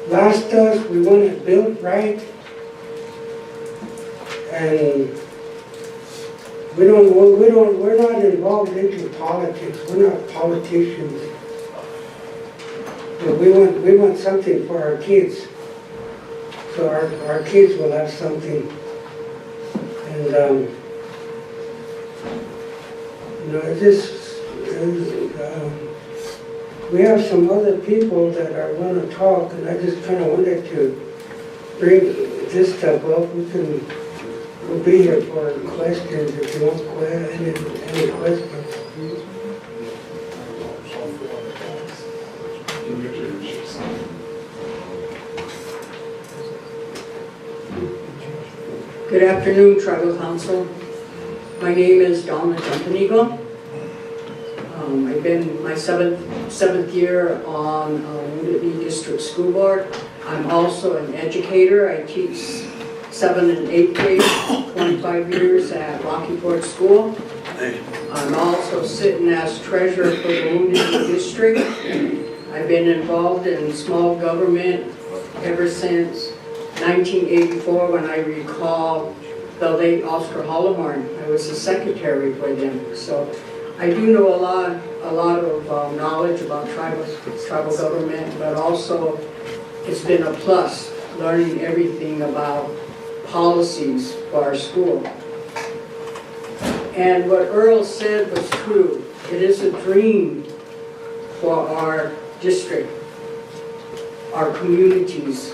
last us, we want it built right. And we're not involved into politics, we're not politicians. But we want something for our kids. So our kids will have something. And, it's just, we have some other people that are want to talk, and I just kind of wanted to bring this stuff up. We'll be here for questions if you want any questions. Good afternoon, Tribal Council. My name is Donna Jumpanigo. I've been my seventh year on Wounded District School Board. I'm also an educator. I teach 7th and 8th grade, 25 years at Rocky Ford School. I'm also sitting as treasurer for the Wounded District. I've been involved in small government ever since 1984, when I recall the late Oscar Hollomorn. I was the secretary for them. So I do know a lot of knowledge about tribal government, but also it's been a plus learning everything about policies for our school. And what Earl said was true. It is a dream for our district, our communities,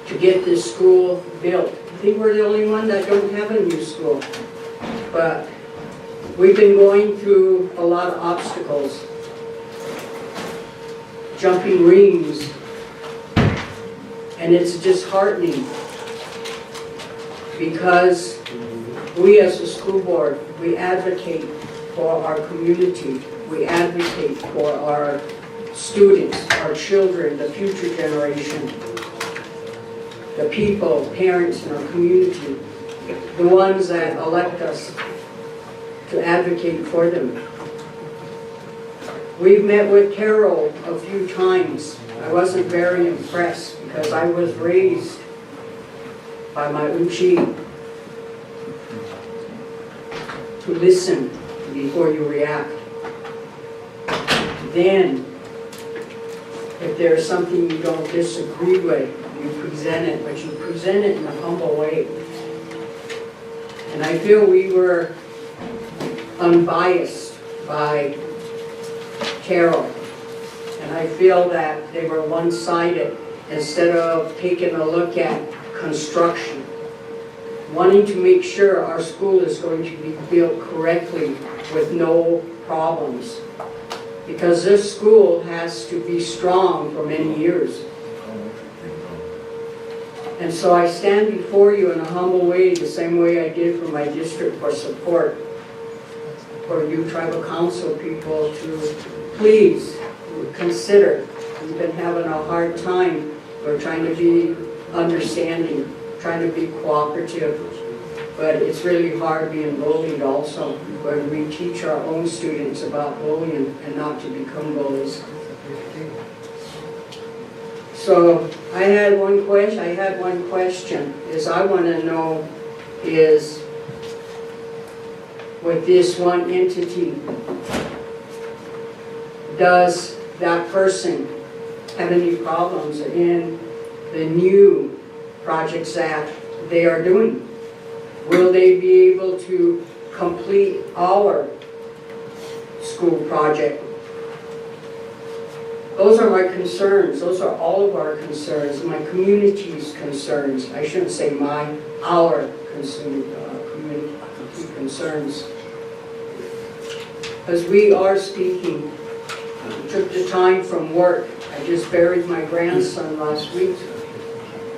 to get this school built. I think we're the only one that don't have a new school. But we've been going through a lot of obstacles, jumping rings, and it's disheartening because we as a school board, we advocate for our community. We advocate for our students, our children, the future generation, the people, parents in our community, the ones that elect us to advocate for them. We've met with Carol a few times. I wasn't very impressed because I was raised by my Uchi to listen before you react. Then, if there's something you don't disagree with, you present it, but you present it in a humble way. And I feel we were unbiased by Carol. And I feel that they were one-sided instead of taking a look at construction, wanting to make sure our school is going to be built correctly with no problems. Because this school has to be strong for many years. And so I stand before you in a humble way, the same way I did for my district, for support for you tribal council people to please consider. We've been having a hard time. We're trying to be understanding, trying to be cooperative, but it's really hard being bullied also when we teach our own students about bullying and not to become bullies. So I had one question, is I want to know is, with this one entity, does that person have any problems in the new projects that they are doing? Will they be able to complete our school project? Those are my concerns. Those are all of our concerns, my community's concerns. I shouldn't say our community concerns. Because we are speaking. I took the time from work. I just buried my grandson last week.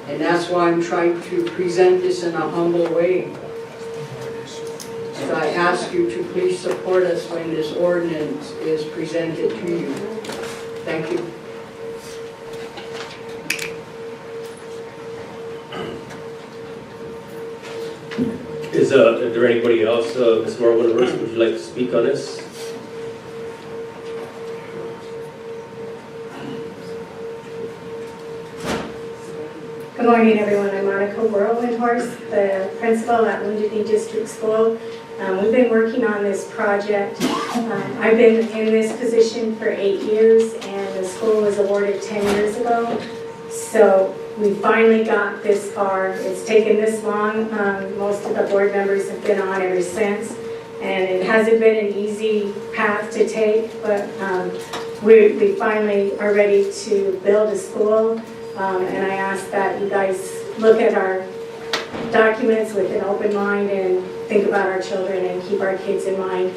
And that's why I'm trying to present this in a humble way. So I ask you to please support us when this ordinance is presented to you. Thank you. Is there anybody else, Ms. Marwin, would you like to speak on this? Good morning, everyone. I'm Monica Whirlwind-Horst, the principal at Wounded Knee District School. We've been working on this project. I've been in this position for 8 years, and the school was awarded 10 years ago. So we finally got this far. It's taken this long. Most of the board members have been on ever since, and it hasn't been an easy path to take, but we finally are ready to build a school. And I ask that you guys look at our documents with an open mind and think about our children and keep our kids in mind.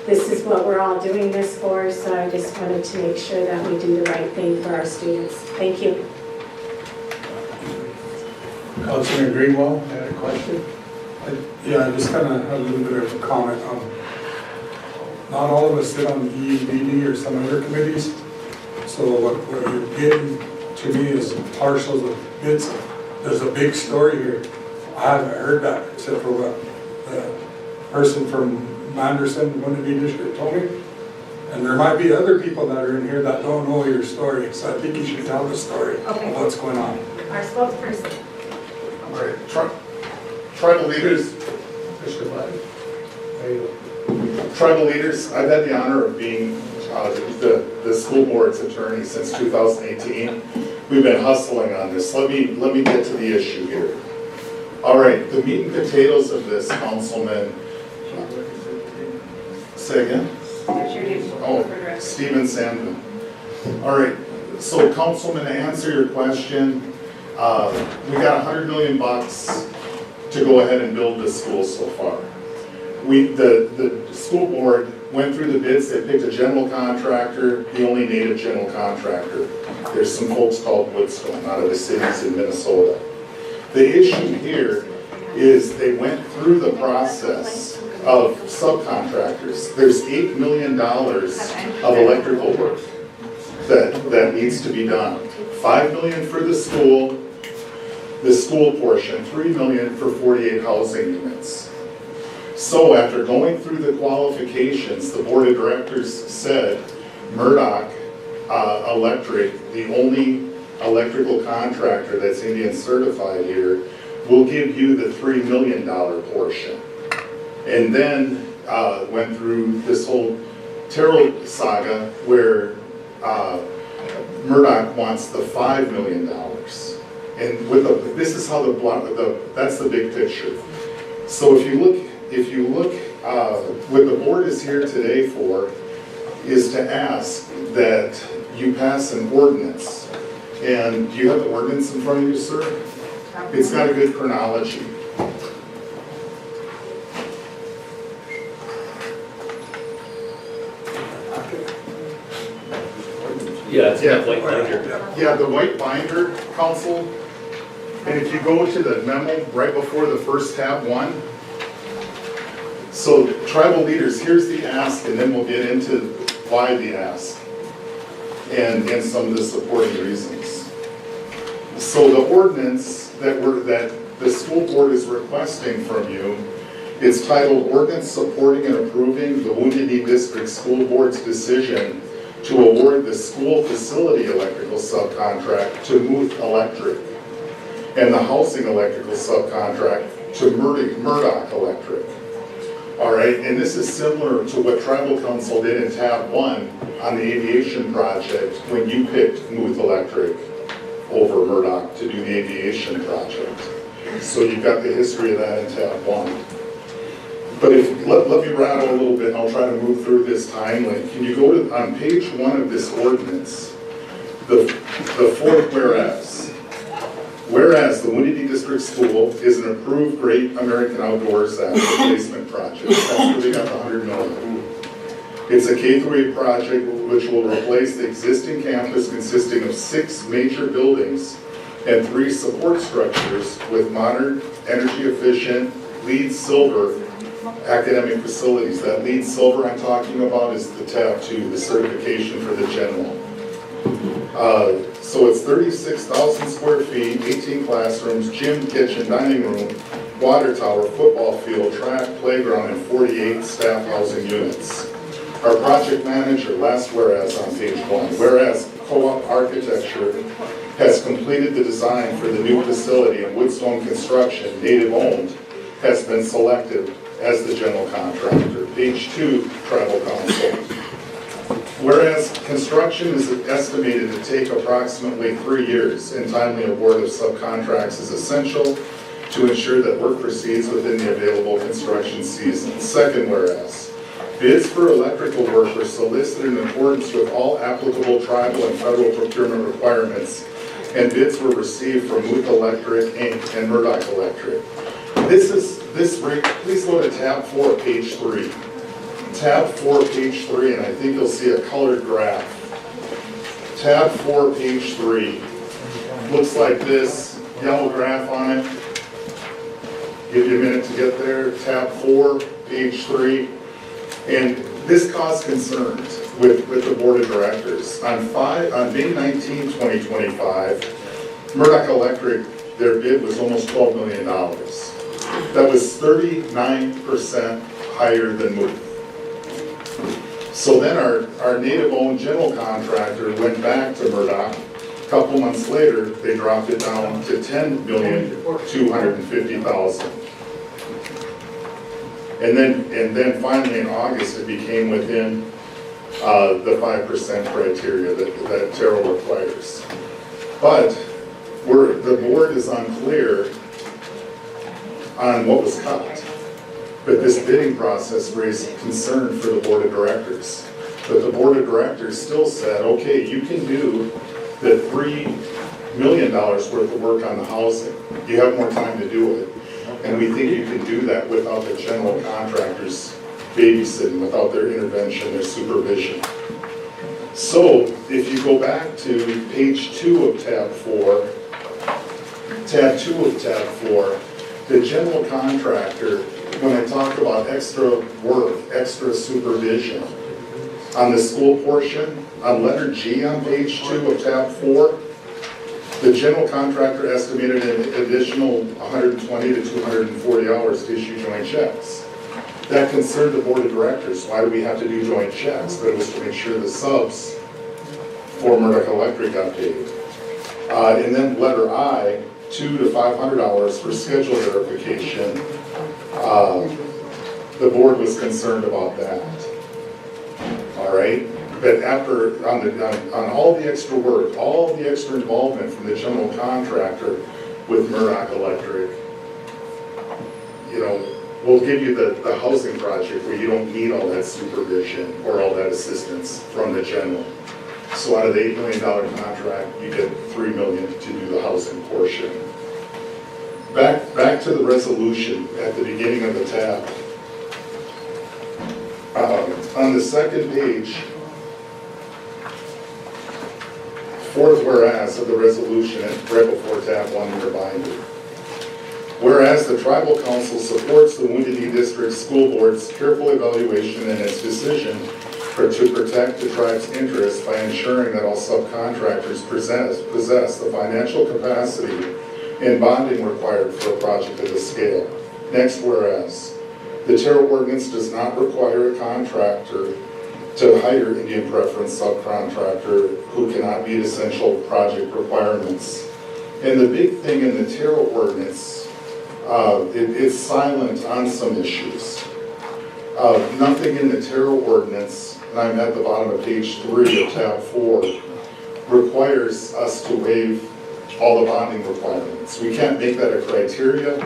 This is what we're all doing this for, so I just wanted to make sure that we do the right thing for our students. Thank you. Councilor Greenwald had a question? Yeah, I just kind of have a little bit of a comment. Not all of us sit on the EEBD or some other committees, so what you're getting to me is partials of bits. There's a big story here. I haven't heard that except for what the person from Manderson, Wounded Knee District, told me. And there might be other people that are in here that don't know your story, so I think you should tell the story of what's going on. Our spokesperson. All right, tribal leaders. Tribal leaders, I've had the honor of being the school board's attorney since 2018. We've been hustling on this. Let me get to the issue here. All right, the meat and potatoes of this, Councilman. Say again? Oh, Stephen Sandman. All right, so Councilman, to answer your question, we got $100 million to go ahead and build this school so far. The school board went through the bids. They picked a general contractor, the only native general contractor. There's some folks called Woodstone out of the cities in Minnesota. The issue here is they went through the process of subcontractors. There's $8 million of electrical work that needs to be done. $5 million for the school portion, $3 million for 48 housing units. So after going through the qualifications, the board of directors said Murdoch Electric, the only electrical contractor that's Indian certified here, will give you the $3 million portion. And then went through this whole Terrell saga where Murdoch wants the $5 million. And with this is how that's the big picture. So if you look, what the board is here today for is to ask that you pass an ordinance. And do you have the ordinance in front of you, sir? It's got a good chronology. Yeah, it's got white binder. Yeah, the white binder, council. And if you go to the memo right before the first tab 1. So tribal leaders, here's the ask, and then we'll get into why the ask and some of the supporting reasons. So the ordinance that the school board is requesting from you, it's titled Ordinance Supporting and Approving the Wounded Knee District School Board's Decision to award the school facility electrical subcontract to Muth Electric and the housing electrical subcontract to Murdoch Electric. All right, and this is similar to what Tribal Council did in tab 1 on the aviation project when you picked Muth Electric over Murdoch to do the aviation project. So you've got the history of that in tab 1. But let me rattle a little bit, and I'll try to move through this timely. Can you go to, on page 1 of this ordinance, the fourth whereas. Whereas the Wounded Knee District School is an approved Great American Outdoors Act replacement project. That's where they got the $100 million. It's a K-8 project which will replace the existing campus consisting of 6 major buildings and 3 support structures with modern, energy efficient, LEED Silver academic facilities. That LEED Silver I'm talking about is the tab 2, the certification for the general. So it's 36,000 square feet, 18 classrooms, gym, kitchen, dining room, water tower, football field, track, playground, and 48 staff housing units. Our project manager, last whereas on page 1, whereas co-op architecture has completed the design for the new facility and Woodstone Construction, native owned, has been selected as the general contractor. Page 2, Tribal Council. Whereas construction is estimated to take approximately 3 years, and timely award of subcontracts is essential to ensure that work proceeds within the available construction season. Second, whereas bids for electrical work were solicited in accordance with all applicable tribal and federal procurement requirements, and bids were received from Muth Electric Inc. and Murdoch Electric. Please go to tab 4, page 3. Tab 4, page 3, and I think you'll see a colored graph. Tab 4, page 3. Looks like this, yellow graph on it. Give you a minute to get there. Tab 4, page 3. And this caused concerns with the board of directors. On May 19, 2025, Murdoch Electric, their bid was almost $12 million. That was 39% higher than Muth. So then our native-owned general contractor went back to Murdoch. A couple months later, they dropped it down to $10,250,000. And then finally in August, it became within the 5% criteria that Terrell requires. But the board is unclear on what was cut. But this bidding process raised concern for the board of directors. But the board of directors still said, okay, you can do the $3 million worth of work on the housing. You have more time to do it. And we think you can do that without the general contractors babysitting, without their intervention, their supervision. So if you go back to page 2 of tab 4, tab 2 of tab 4, the general contractor, when I talk about extra work, extra supervision, on the school portion, on letter G on page 2 of tab 4, the general contractor estimated an additional 120 to 240 hours to issue joint checks. That concerned the board of directors. Why do we have to do joint checks? But it was to make sure the subs for Murdoch Electric got paid. And then letter I, 200 to 500 hours for schedule verification. The board was concerned about that. All right? But after, on all the extra work, all the extra involvement from the general contractor with Murdoch Electric, you know, we'll give you the housing project where you don't need all that supervision or all that assistance from the general. So out of the $8 million contract, you get $3 million to do the housing portion. Back to the resolution at the beginning of the tab. On the second page, fourth whereas of the resolution, right before tab 1 in your binder. Whereas the Tribal Council supports the Wounded Knee District School Board's careful evaluation and its decision to protect the tribe's interests by ensuring that all subcontractors possess the financial capacity and bonding required for a project of this scale. Next, whereas the Terrell Ordinance does not require a contractor to hire Indian preference subcontractor who cannot meet essential project requirements. And the big thing in the Terrell Ordinance, it's silent on some issues. Nothing in the Terrell Ordinance, and I'm at the bottom of page 3 of tab 4, requires us to waive all the bonding requirements. We can't make that a criteria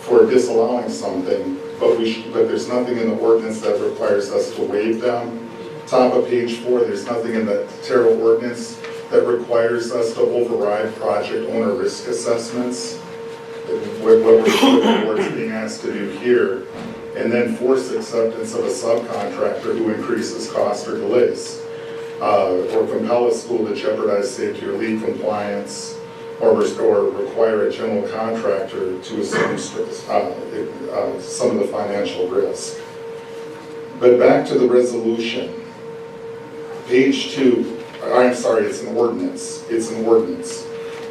for disallowing something, but there's nothing in the ordinance that requires us to waive them. Top of page 4, there's nothing in the Terrell Ordinance that requires us to override project owner risk assessments. What the board's being asked to do here, and then force acceptance of a subcontractor who increases cost or delays, or compel a school to jeopardize safety or lead compliance, or require a general contractor to assume some of the financial risk. But back to the resolution, page 2, I'm sorry, it's an ordinance. It's an ordinance.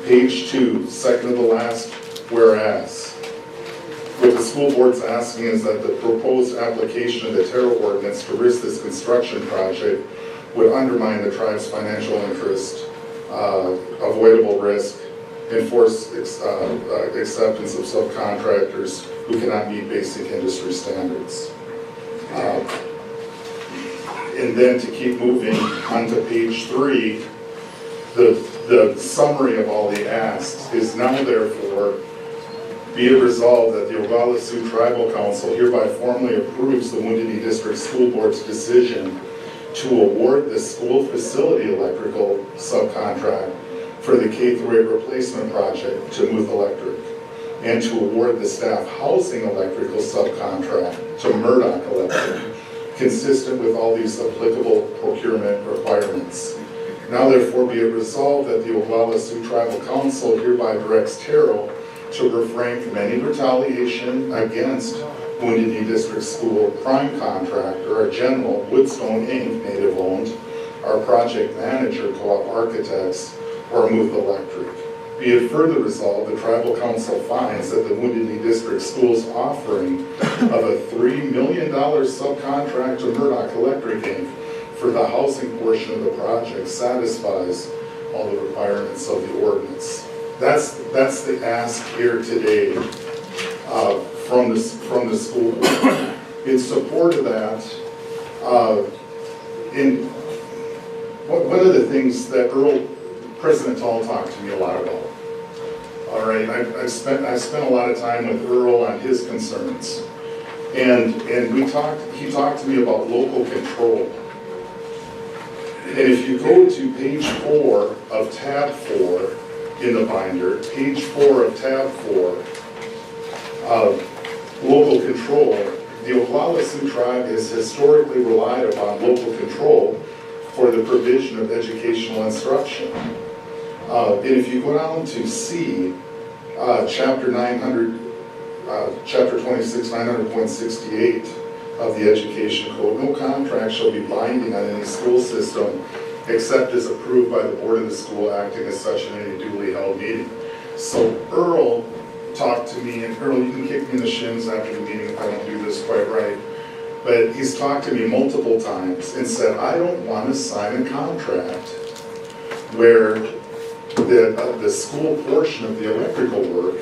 Page 2, second to the last, whereas. What the school board's asking is that the proposed application of the Terrell Ordinance to risk this construction project would undermine the tribe's financial interest avoidable risk, enforce acceptance of subcontractors who cannot meet basic industry standards. And then to keep moving onto page 3, the summary of all the asks is now therefore be it resolved that the Oglala Sioux Tribal Council hereby formally approves the Wounded Knee District School Board's decision to award the school facility electrical subcontract for the K-8 replacement project to Muth Electric, and to award the staff housing electrical subcontract to Murdoch Electric, consistent with all these applicable procurement requirements. Now therefore be it resolved that the Oglala Sioux Tribal Council hereby directs Terrell to refrain from any retaliation against Wounded Knee District School prime contractor, our general, Woodstone Inc., native owned, our project manager, Co-op Architects, or Muth Electric. Be it further resolved, the Tribal Council finds that the Wounded Knee District School's offering of a $3 million subcontract to Murdoch Electric Inc. for the housing portion of the project satisfies all the requirements of the ordinance. That's the ask here today from the school board. In support of that, one of the things that President Tall talked to me a lot about. All right, I spent a lot of time with Earl on his concerns, and he talked to me about local control. And if you go to page 4 of tab 4 in the binder, page 4 of tab 4, local control, the Oglala Sioux Tribe has historically relied upon local control for the provision of educational instruction. And if you go down to C, chapter 26, 900.68 of the Education Code, no contract shall be binding on any school system except as approved by the board of the school acting as such in any duly held meeting. So Earl talked to me, and Earl, you can kick me in the shins after the meeting if I don't do this quite right, but he's talked to me multiple times and said, I don't want to sign a contract where the school portion of the electrical work,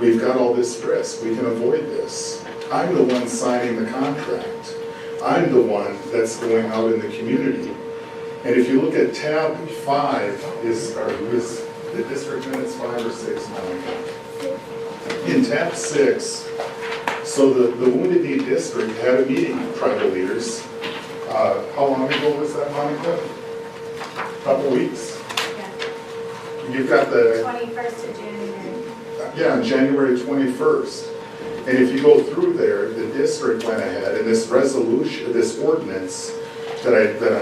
we've got all this risk, we can avoid this. I'm the one signing the contract. I'm the one that's going out in the community. And if you look at tab 5, is the district minutes 5 or 6 now? In tab 6, so the Wounded Knee District had a meeting with tribal leaders. How long ago was that, Monica? A couple weeks? You've got the 21st of January. Yeah, January 21st. And if you go through there, the district went ahead and this resolution, this ordinance that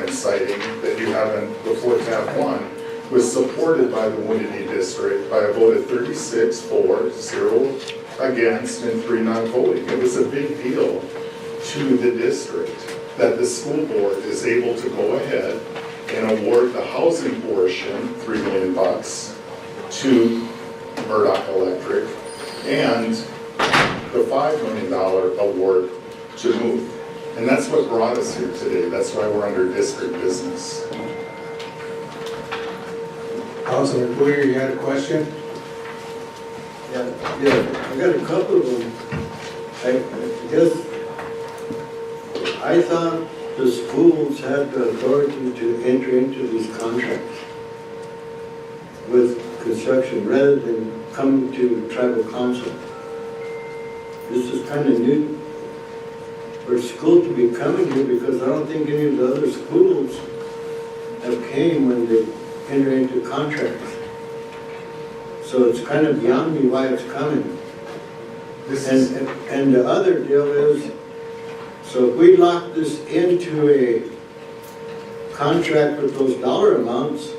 I'm citing, that you have before tab 1, was supported by the Wounded Knee District by a vote of 36 for, 0 against, and 3 not voting. It was a big deal to the district that the school board is able to go ahead and award the housing portion, $3 million, to Murdoch Electric, and the $5 million award to Muth. And that's what brought us here today. That's why we're under district business. Councilman Boyer, you had a question? Yeah, I got a couple of them. I guess I thought the schools had the authority to enter into these contracts with construction rather than coming to tribal council. This is kind of new for school to be coming here, because I don't think any of the other schools have came when they enter into contracts. So it's kind of beyond me why it's coming. And the other deal is, so if we lock this into a contract with those dollar amounts,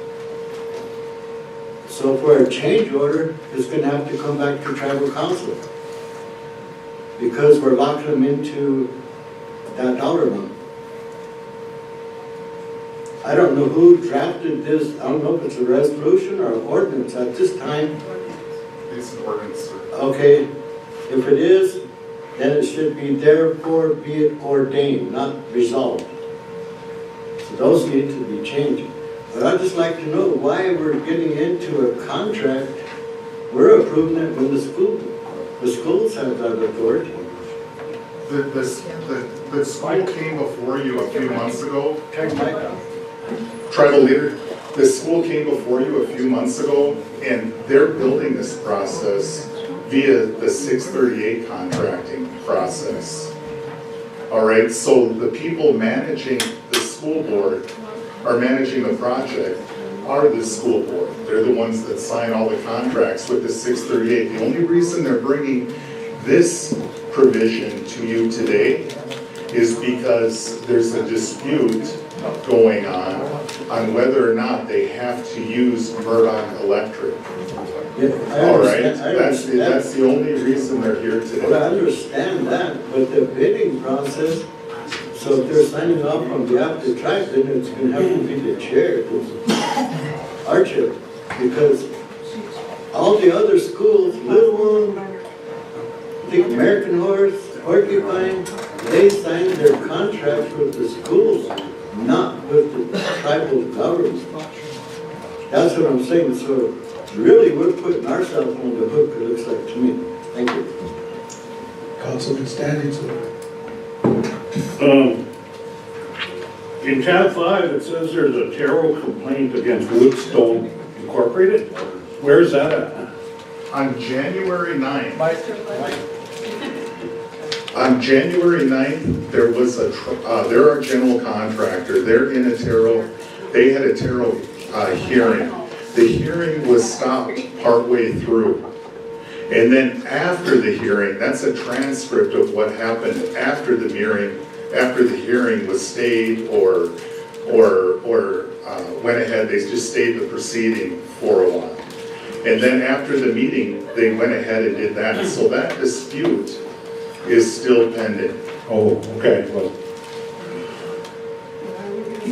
so for a change order, it's going to have to come back to tribal council, because we're locking them into that dollar amount. I don't know who drafted this. I don't know if it's a resolution or an ordinance at this time. It's an ordinance. Okay, if it is, then it should be therefore be it ordained, not resolved. So those need to be changed. But I'd just like to know why we're getting into a contract. We're approving it when the schools have that authority. The school came before you a few months ago. Turn the mic on. Tribal leader, the school came before you a few months ago, and they're building this process via the 638 contracting process. All right, so the people managing the school board are managing the project are the school board. They're the ones that sign all the contracts with the 638. The only reason they're bringing this provision to you today is because there's a dispute going on whether or not they have to use Murdoch Electric. Yeah, All right, I that's the only reason they're here Well, today. I understand that, but the bidding process, so if they're signing off on behalf of the tribe, then it's gonna have to be the chair, our chair, because all the other schools, Little One, I think American Horse, Porcupine, they signed their contracts with the schools, not with the tribal government. That's what I'm saying, so really we're putting ourselves on the hook, it looks like to me. Thank you. Councilman Standings. In tab 5, it says there's a Terrell complaint against Woodstone Incorporated. Where's that at? On January 9th, there was they're our general contractor. They're in a Terrell, they had a Terrell hearing. The hearing was stopped partway through. And then after the hearing, that's a transcript of what happened after the hearing was stayed or went ahead, they just stayed the proceeding for a while. And then after the meeting, they went ahead and did that. So that dispute is still pending. Oh, okay, well.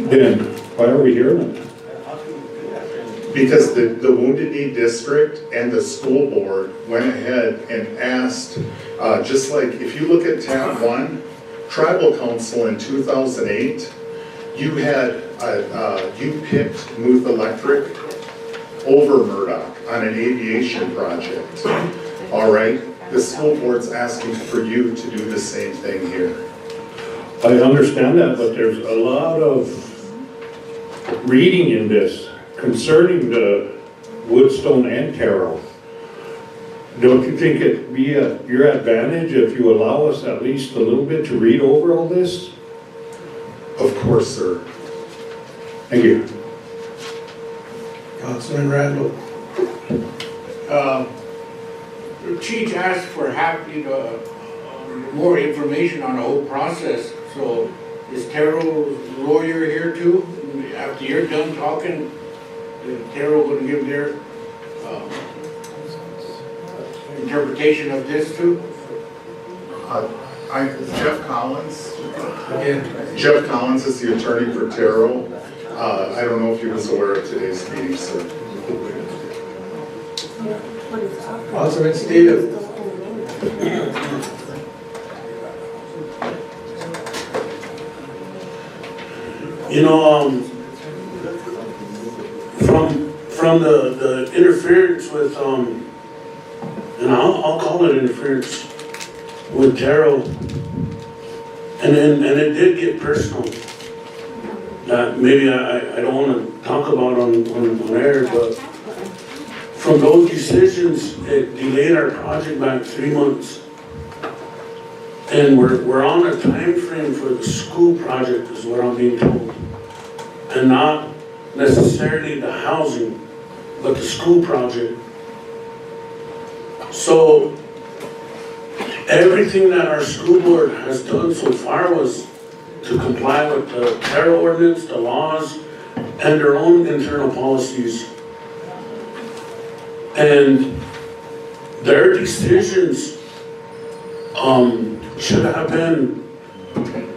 Then, why are we hearing it? Because the Wounded Knee District and the school board went ahead and asked, just like if you look at tab 1, Tribal Council in 2008, you had, you picked Muth Electric over Murdoch on an aviation project. All right, the school board's asking for you to do the same thing here. I understand that, but there's a lot of reading in this concerning the Woodstone and Terrell. Don't you think it'd be your advantage if you allow us at least a little bit to read over all this? Of course, sir. Thank you. Councilman Randall. The chief asked for more information on the whole process, so is Terrell's lawyer here too? After you're done talking, is Terrell gonna give their interpretation of this too? Jeff Collins. Again. Jeff Collins is the attorney for Terrell. I don't know if he was aware of today's meeting, sir. Councilman Steve. You know, from the interference with, and I'll call it interference with Terrell, and it did get personal. That maybe I don't want to talk about on air, but from those decisions, it delayed our project back 3 months. And we're on a time frame for the school project is what I'm being told. And not necessarily the housing, but the school project. So everything that our school board has done so far was to comply with the Terrell ordinance, the laws, and their own internal policies. And their decisions should have been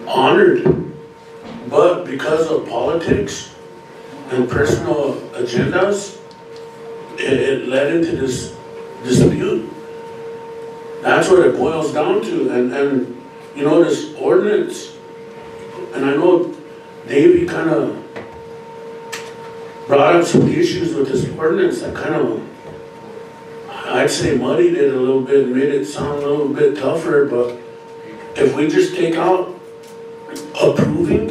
honored, but because of politics and personal agendas, it led into this dispute. That's what it boils down to. And you know, this ordinance, and I know Davey kind of brought up some issues with this ordinance that kind of, I'd say muddied it a little bit, made it sound a little bit tougher, but if we just take out approving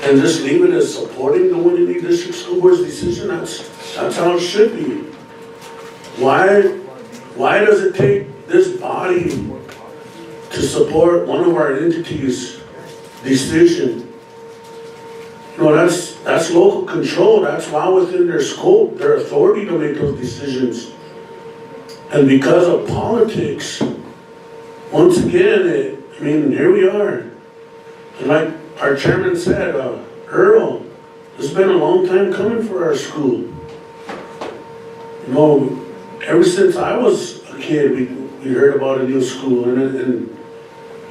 and just leave it as supporting the Winnie District School Board's decision, that's how it should be. Why does it take this body to support one of our entities' decision? You know, that's local control. That's well within their scope, their authority to make those decisions. And because of politics, once again, I mean, here we are. And like our chairman said, Earl, it's been a long time coming for our school. You know, ever since I was a kid, we heard about a new school, and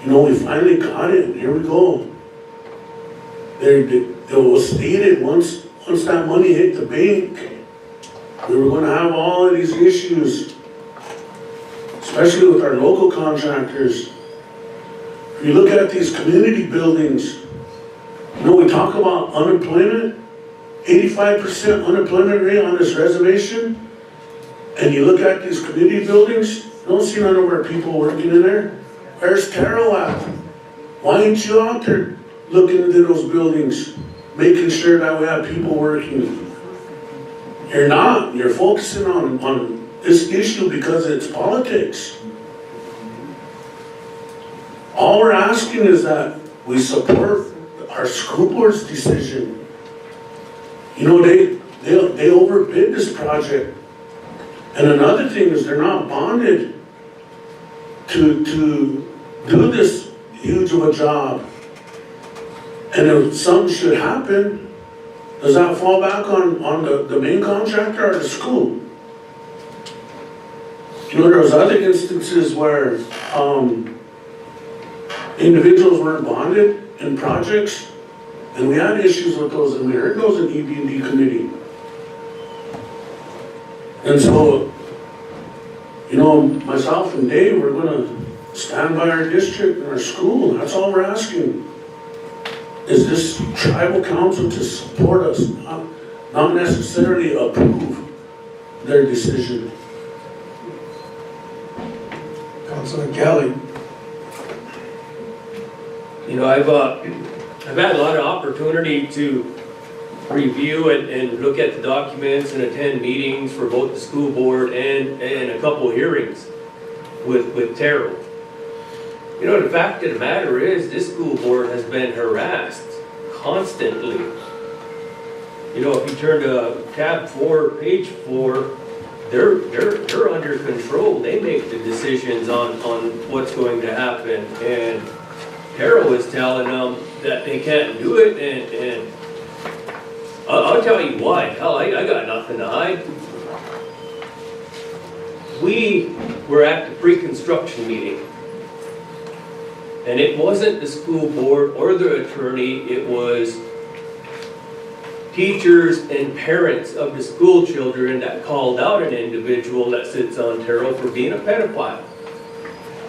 you know, we finally got it. Here we go. It was stated once that money hit the bank, we were going to have all of these issues, especially with our local contractors. If you look at these community buildings, you know, we talk about unemployment, 85% unemployment rate on this reservation, and you look at these community buildings, you don't see none of our people working in there. Where's Carol at? Why ain't you out there looking into those buildings, making sure that we have people working? You're not. You're focusing on this issue because it's politics. All we're asking is that we support our school board's decision. You know, they overbid this project. And another thing is they're not bonded to do this huge of a job. And if something should happen, does that fall back on the main contractor or the school? You know, there was other instances where individuals weren't bonded in projects, and we had issues with those, and we heard those in EB&D committee. And so, you know, myself and Dave, we're gonna stand by our district and our school. That's all we're asking. Is this tribal council to support us, not necessarily approve their decision. Councilor Kelly. You know, I've had a lot of opportunity to review and look at the documents and attend meetings for both the school board and a couple of hearings with Terrell. You know, the fact of the matter is this school board has been harassed constantly. You know, if you turn to tab 4, page 4, they're under control. They make the decisions on what's going to happen. And Terrell is telling them that they can't do it, and I'll tell you why. Hell, I got nothing to hide. We were at the pre-construction meeting, and it wasn't the school board or the attorney, it was teachers and parents of the school children that called out an individual that sits on Terrell for being a pedophile.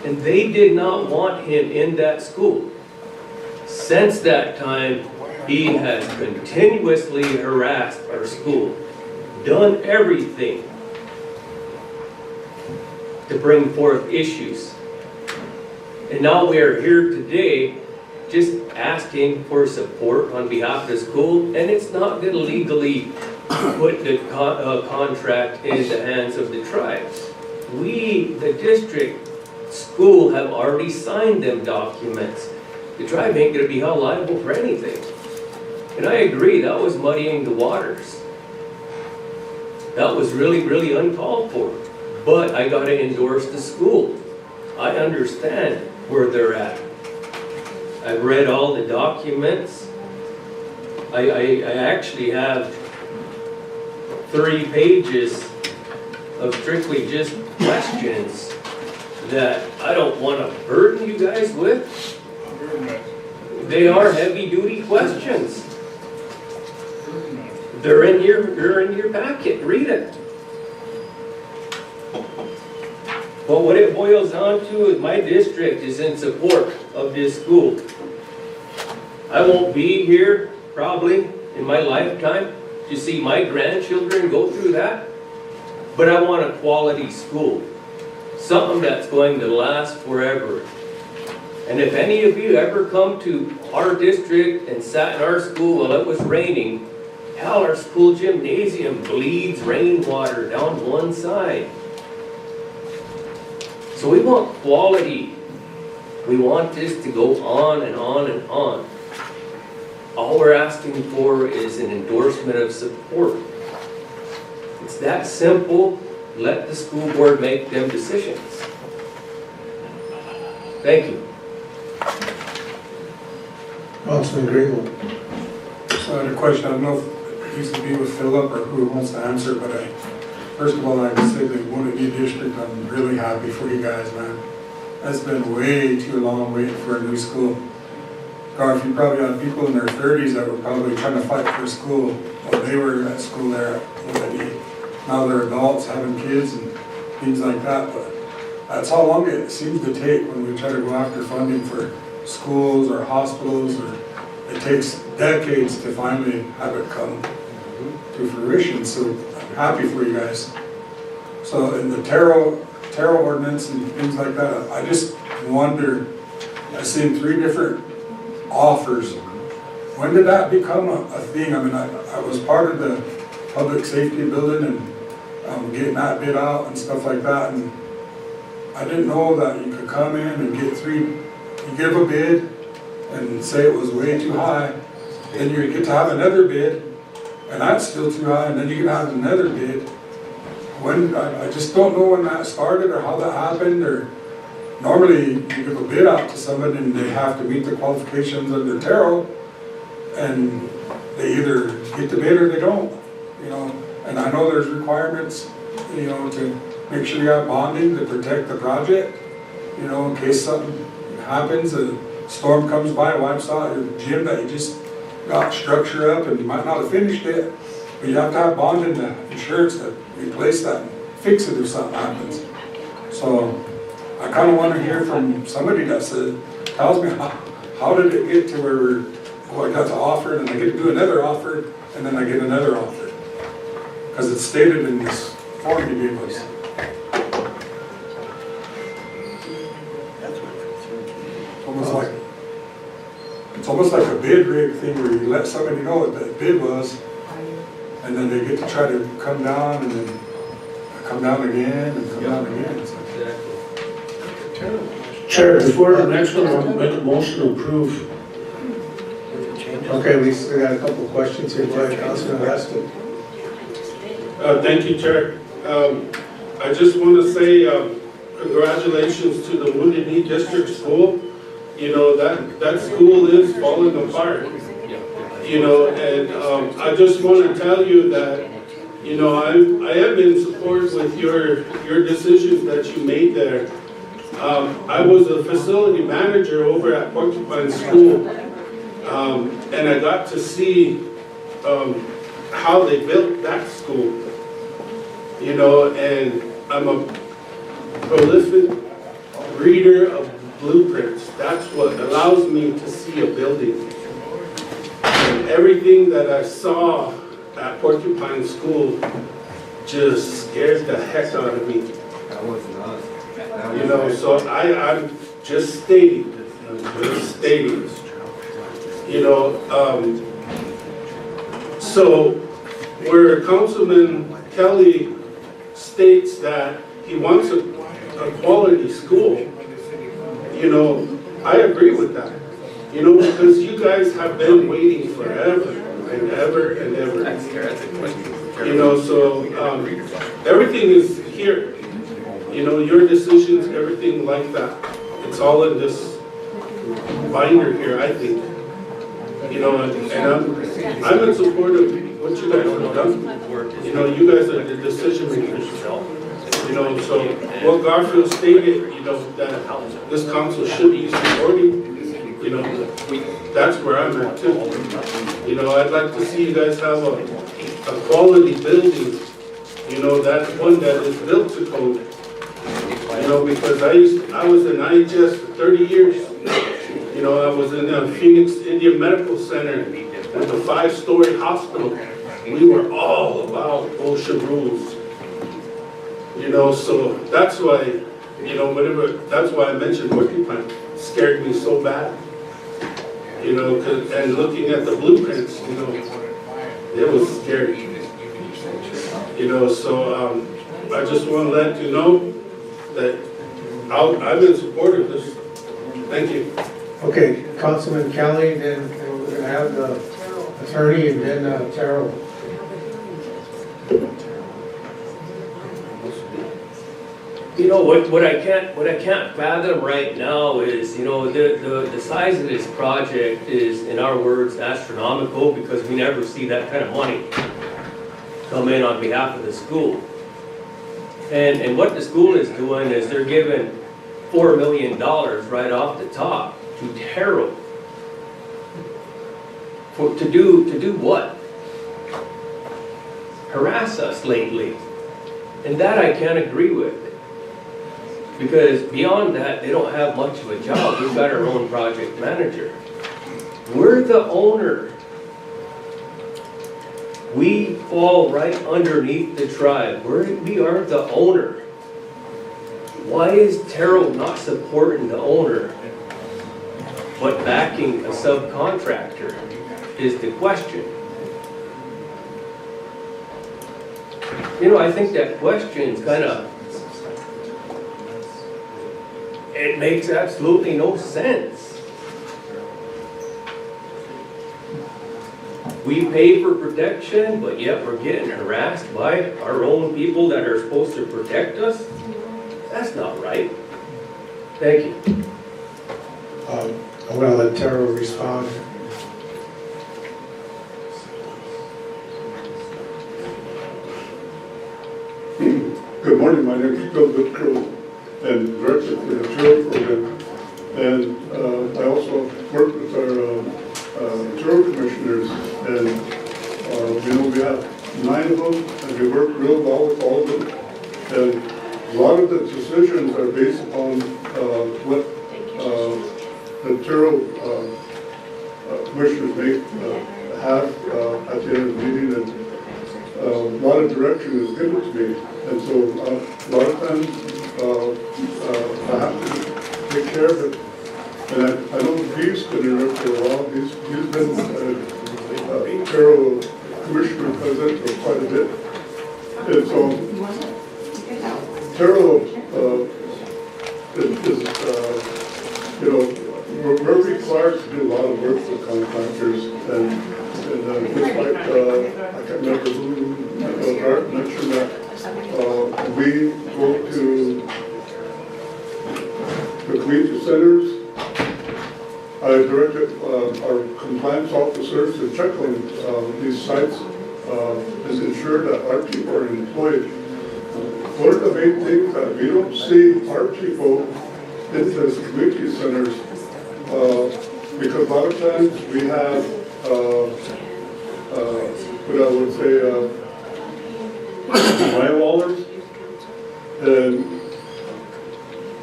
And they did not want him in that school. Since that time, he has continuously harassed our school, done everything to bring forth issues. And now we are here today just asking for support on behalf of the school, and it's not going to legally put the contract in the hands of the tribes. We, the district school, have already signed them documents. The tribe ain't going to be held liable for anything. And I agree, that was muddying the waters. That was really, really uncalled for. But I got to endorse the school. I understand where they're at. I've read all the documents. I actually have 3 pages of strictly just questions that I don't want to burden you guys with. They are heavy-duty questions. They're in your packet. Read it. But what it boils down to is my district is in support of this school. I won't be here probably in my lifetime, to see my grandchildren go through that, but I want a quality school. Something that's going to last forever. And if any of you ever come to our district and sat in our school while it was raining, hell, our school gymnasium bleeds rainwater down one side. So we want quality. We want this to go on and on and on. All we're asking for is an endorsement of support. It's that simple. Let the school board make them decisions. Thank you. Councilman Greenwood. So I had a question, I don't know if it needs to be with Philip or who wants to answer, but first of all, I can say that Wounded District, I'm really happy for you guys, man. That's been way too long waiting for a new school. Garth, you probably had people in their 30s that were probably trying to fight for school while they were at school there at Wounded. Now they're adults having kids and things like that, but that's how long it seems to take when we try to go after funding for schools or hospitals, or it takes decades to finally have it come to fruition. So I'm happy for you guys. So in the Taro ordinance and things like that, I just wonder, I've seen 3 different offers. When did that become a thing? I mean, I was part of the public safety building and getting that bid out and stuff like that, and I didn't know that you could come in and get 3, you give a bid and say it was way too high, then you get to have another bid, and that's still too high, and then you can have another bid. When, I just don't know when that started or how that happened, or normally you give a bid out to somebody and they have to meet the qualifications under Taro, and they either get the bid or they don't, you know. And I know there's requirements, you know, to make sure you have bonding to protect the project, you know, in case something happens, a storm comes by, wipes out your gym that you just got structure up and you might not have finished it, but you have to have bonding to insurance to replace that and fix it if something happens. So I kind of want to hear from somebody that tells me how did it get to where I got to offer, and then I get to do another offer, and then I get another offer. Because it's stated in this form you gave us. It's almost like a bid rig thing where you let somebody know what the bid was, and then they get to try to come down and then come down again and come down again. It's like, Chair, before the next one, I'll make a motion to approve. Okay, we got a couple of questions here. Go ahead, Councilman Weston. Thank you, Chair. I just want to say congratulations to the Wounded Knee District School. You know, that school is falling apart. You know, and I just want to tell you that, you know, I am in support with your decisions that you made there. I was a facility manager over at Porcupine School, and I got to see how they built that school. You know, and I'm a prolific reader of blueprints. That's what allows me to see a building. And everything that I saw at Porcupine School just scared the heck out of me. You know, so I'm just stating, you know, so where Councilman Kelly states that he wants a quality school, you know, I agree with that. You know, because you guys have been waiting forever and ever and ever. You know, so everything is here. You know, your decisions, everything like that. It's all in this binder here, I think. You know, and I'm in support of what you guys have done. You know, you guys are the decision makers. You know, so what Garfield stated, you know, that this council should be supporting, you know, that's where I'm at too. You know, I'd like to see you guys have a quality building, you know, that one that is built to code. You know, because I was in IHS for 30 years. You know, I was in the Phoenix Indian Medical Center with a 5-story hospital. we were all about OSHA rules. You know, so that's why, you know, that's why I mentioned working plan scared me so bad. You know, and looking at the blueprints, you know, it was scary. You know, so I just want to let you know that I've been supportive of this. Thank you. Okay, Councilman Kelly, then we're gonna have the attorney and then Terrell. You know, what I can't fathom right now is, you know, the size of this project is, in our words, astronomical, because we never see that kind of money come in on behalf of the school. And what the school is doing is they're giving $4 million right off the top to Terrell. To do what? Harass us lately. And that I can't agree with. Because beyond that, they don't have much of a job. We've got our own project manager. We're the owner. We fall right underneath the tribe. We are the owner. Why is Terrell not supporting the owner, but backing a subcontractor is the question. You know, I think that question's kind of, it makes absolutely no sense. We pay for protection, but yet we're getting harassed by our own people that are supposed to protect us? That's not right. Thank you. I'm gonna let Terrell respond. Good morning, my name is Bill Goodcrow, and director for the Material Program. And I also work with our Material Commissioners, and we know we have 9 of them, and we work real well with all of them. And a lot of the decisions are based upon what the Material Commissioners have at the end of the meeting, and a lot of direction is given to me. And so a lot of times I have to take care of it. And I know G's been in there for a while. He's been Carroll Commissioner President for quite a bit. And so Carroll is you know, we're required to do a lot of work for contractors. And just like, I can't remember who, Bart mentioned that, we go to the community centers. I directed our compliance officers to check on these sites and ensure that our people are employed. One of the main things that we don't see our people in these community centers, because a lot of times we have what I would say drywallers, and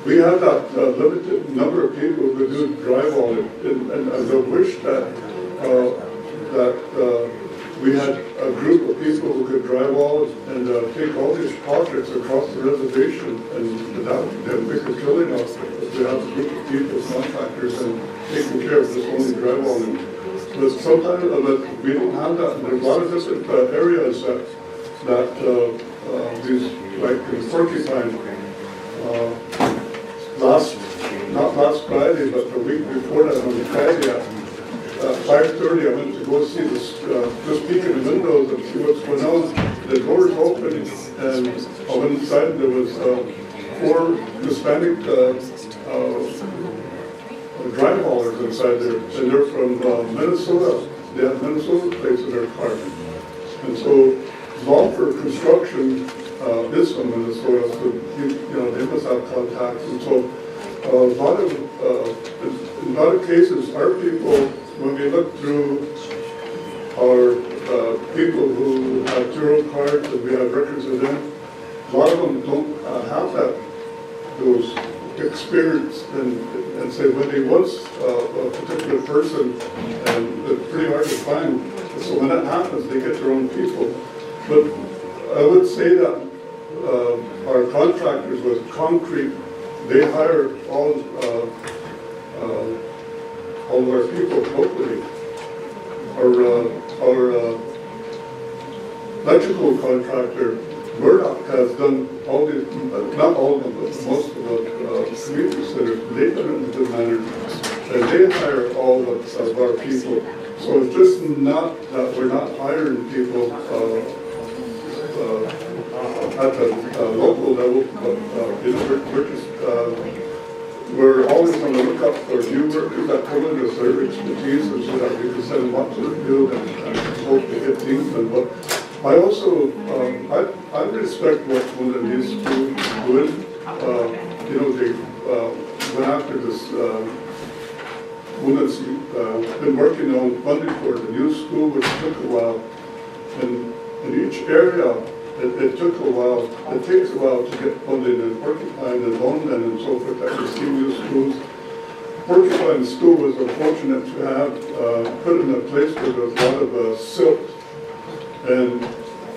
we have that limited number of people who do drywalling, and I wish that we had a group of people who could drywall and take all these projects across the reservation, and that would make a killing off it. We have a group of people, contractors, and taking care of this only drywalling. But sometimes we don't have that, and there's a lot of different areas that these, like in Porcupine, not last Friday, but the week before that on Friday at 5:30, I went to go see this, just peek in the windows and see what's going on. The doors open, and I went inside, and there was 4 Hispanic drywallers inside there, and they're from Minnesota. They have Minnesota plates in their car. And so Lawford Construction is from Minnesota, so you know they must have contacts. And so in a lot of cases, our people, when we look through our people who have zero cards and we have records of them, a lot of them don't have those experience, and say when they once a particular person, and it's pretty hard to find So when that happens, they get their own people. But I would say that our contractors with concrete, they hire all of our people locally. Our electrical contractor, Murdoch, has done all the, not all of them, but most of the community centers. They've done it in a good manner, and they hire all of our people. So it's just not that we're not hiring people at the local level, but you know, we're always on the lookout for new workers that come in with their expertise, and so that we can send them up to the field and hope to get things done. But I also, I respect what one of these schools doing. You know, they went after this one that's been working on funding for the new school, which took a while. And in each area, it took a while. It takes a while to get funding in Porcupine and Longland and so forth that receive new schools. Porcupine School was unfortunate to have put in a place where there was a lot of silt. And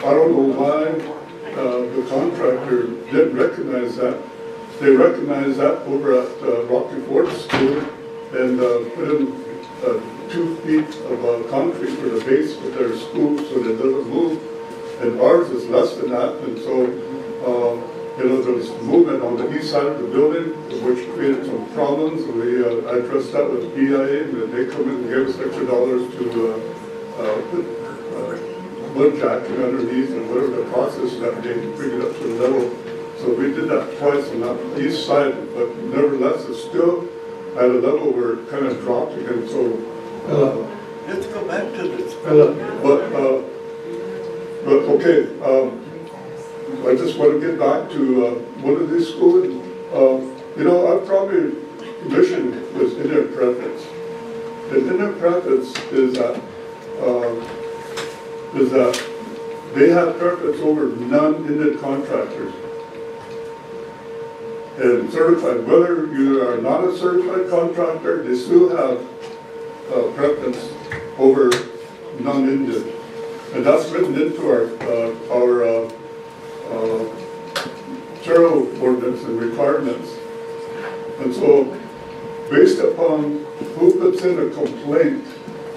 I don't know why the contractor didn't recognize that. They recognized that over at Rocky Ford School and put in 2 feet of concrete for the base of their school so that it doesn't move. And ours is less than that, and so, you know, there was movement on the east side of the building, which created some problems. We addressed that with BIA, and they come in and gave us extra dollars to put wood jacking underneath and whatever the process that they bring it up to the level. So we did that twice on that east side, but nevertheless, it's still at a level where it kind of dropped again, so. Let's go back to this. But okay, I just want to get back to one of these schools. You know, I probably mission was in their preference. And in their preference is that they have preference over non-independent contractors. And certified, whether you are not a certified contractor, they still have preference over non-independent. And that's written into our Terrell ordinance and requirements. And so, based upon who puts in a complaint,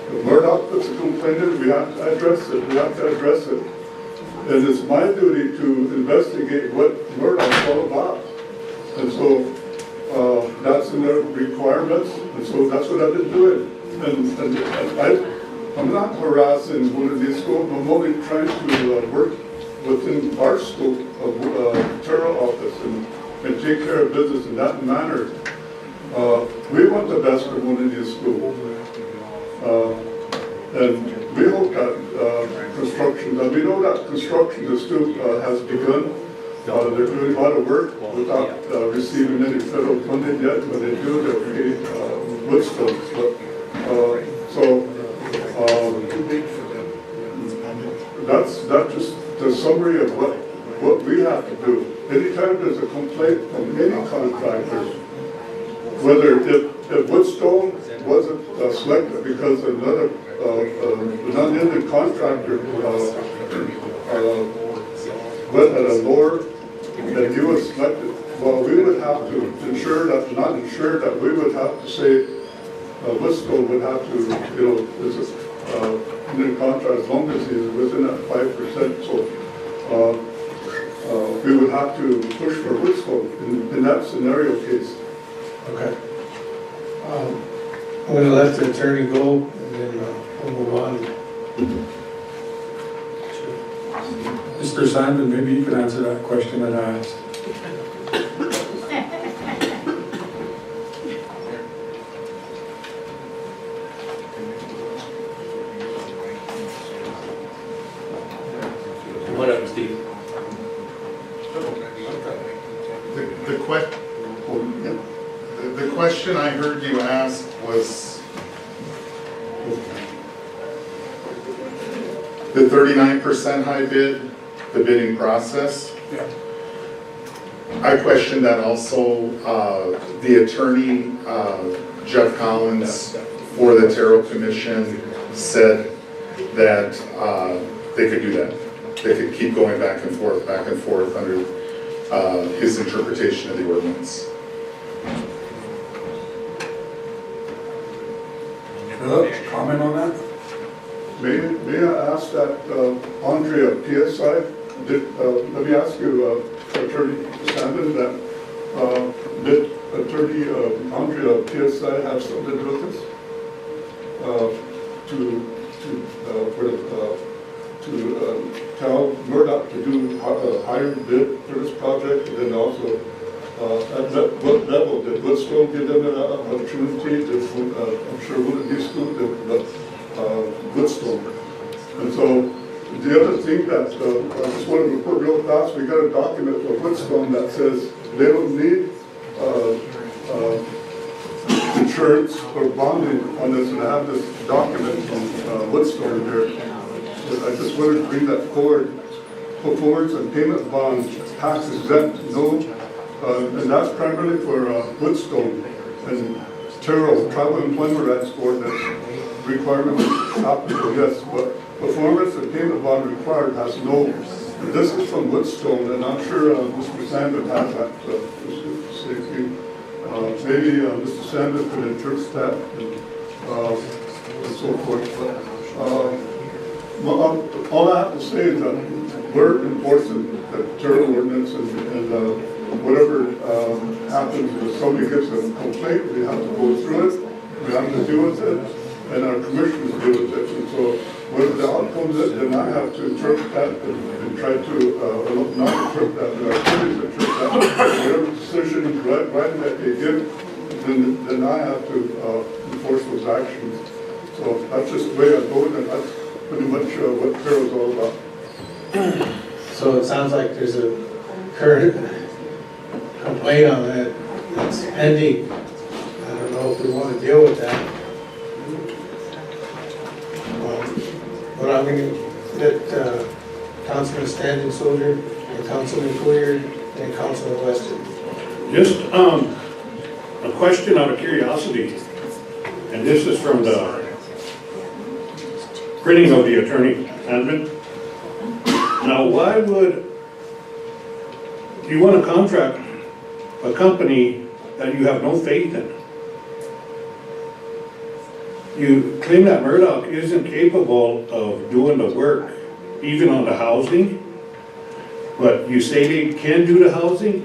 if Murdoch puts a complaint in, we have to address it. We have to address it. And it's my duty to investigate what Murdoch's all about. And so, that's in their requirements. And so that's what I've been doing. And I'm not harassing one of these schools. I'm only trying to work within our school, Terrell office, and take care of business in that manner. We want the best for one of these schools. And we hope that construction, and we know that construction is still has begun. They're doing a lot of work without receiving any federal funding yet. When they do, they'll pay Woodstones. That's just the summary of what we have to do. Anytime there's a complaint from any contractor, whether if Woodstone wasn't selected because another non-independent contractor went at a lower than he was selected, well, we would have to ensure that we would have to say Woodstone would have to, you know, is in the contract as long as he's within that 5%. So we would have to push for Woodstone in that scenario case. Okay. I'm going to let the attorney go, and then we'll move on. Mr. Simon, maybe you can answer that question that I asked. What up, Steve? The question I heard you ask was the 39% high bid, the bidding process. Yeah. I questioned that also. The attorney, Jeff Collins, for the Terrell Commission said that they could do that. They could keep going back and forth under his interpretation of the ordinance. Comment on that? May I ask that Andre of PSI, let me ask you, Attorney Sandin, that did Attorney Andre of PSI have something to do with this? To tell Murdoch to do a higher bid for this project, and then also at what level did Woodstone give them an opportunity? I'm sure Woodland School did, but Woodstone. And so the other thing that I just wanted to report real fast, we got a document from Woodstone that says they don't need insurance or bonding on this, and I have this document from Woodstone here. But I just wanted to bring that forward. Performance and payment bonds, tax exempt, no, and that's primarily for Woodstone and Terrell, Tribal Employment Rights Board, that requirement is applicable, yes, but performance and payment bond required has no. This is from Woodstone, and I'm sure Mr. Sanders has that. Maybe Mr. Sanders could interpret that and so forth. But all I have to say is that we're enforcing the terror ordinance, and whatever happens, if somebody gets a complaint, we have to go through it, we have to deal with it, and our commissioners deal with it. And so whatever the outcome is, then I have to interpret that and try to not interpret that, but our attorneys interpret that. Whatever decision is right that they give, then I have to enforce those actions. So that's just the way I go, and that's pretty much what Carol's all about. So it sounds like there's a current complaint on that that's pending. I don't know if we want to deal with that. But I'm going to let Councilman Standing Soldier and Councilman Clear and Councilman Weston. Just a question out of curiosity, and this is from the printing of the Attorney Sandman. Now, why would you want to contract a company that you have no faith in? You claim that Murdoch isn't capable of doing the work, even on the housing, but you say they can do the housing.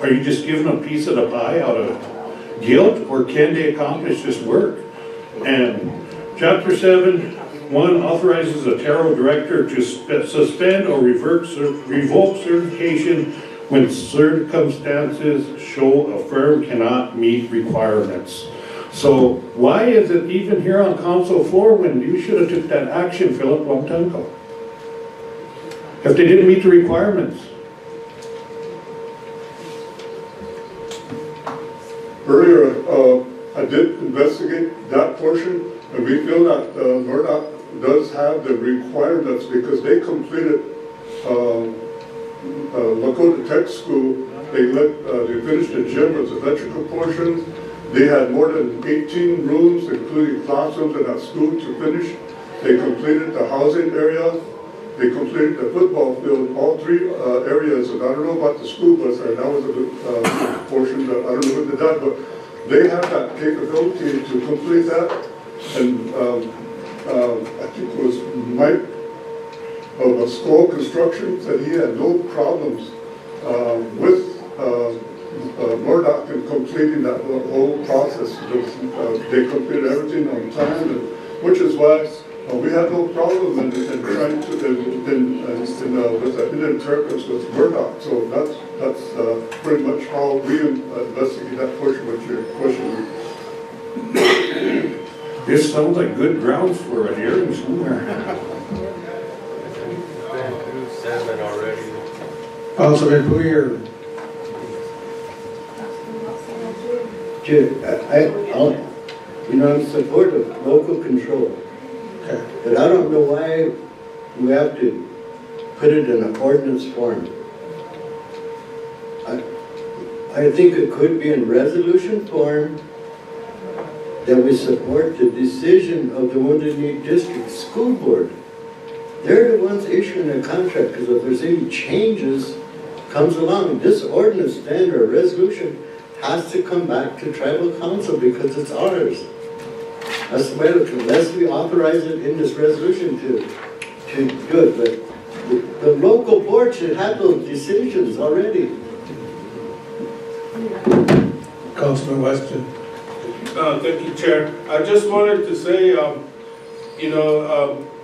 Are you just giving them a piece of the pie out of guilt, or can they accomplish this work? And Chapter 7:1 authorizes the TARO director to suspend or revoke certification when circumstances show a firm cannot meet requirements. So why is it even here on council floor when you should have took that action, Philip, a long time ago? If they didn't meet the requirements. Earlier, I did investigate that portion, and we feel that Murdoch does have the requirements because they completed Lakota Tech School. They finished the gym with electrical portions. They had more than 18 rooms, including classrooms in that school to finish. They completed the housing area. They completed the football field, all three areas. And I don't know about the school bus, and that was a good portion that I don't know who did that, but they have that capability to complete that. And I think it was Mike of Skull Construction said he had no problems with Murdoch in completing that whole process. They completed everything on time, which is why we had no problem in trying to with the interference with Murdoch. So that's pretty much how we investigate that portion of your question. This sounds like good grounds for a hearing somewhere. Councilman Clear. I'm in support of local control. Okay. But I don't know why we have to put it in an ordinance form. I think it could be in resolution form, that we support the decision of the Wounded Knee District School Board. They're the ones issuing a contract, because if there's any changes comes along, this ordinance then, or resolution, has to come back to tribal council because it's ours. That's the way it looks, unless we authorize it in this resolution to do it, but the local board should have those decisions already. Councilman Weston. Thank you, Chair. I just wanted to say,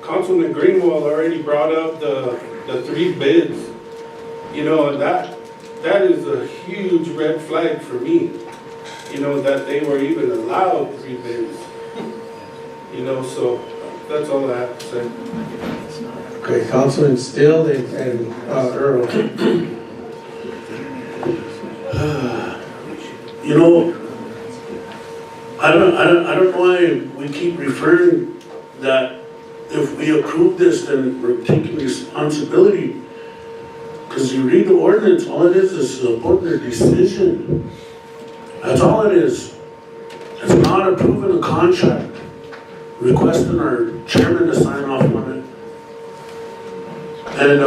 Councilman Greenwald already brought up the 3 bids. And that is a huge red flag for me, that they were even allowed 3 bids. So that's all I have to say. Okay, Councilman Still and Earl. I don't know why we keep referring that if we approve this, then we're taking responsibility. Because you read the ordinance, all it is supporting their decision. That's all it is. It's not approving a contract, requesting our chairman to sign off on it. And,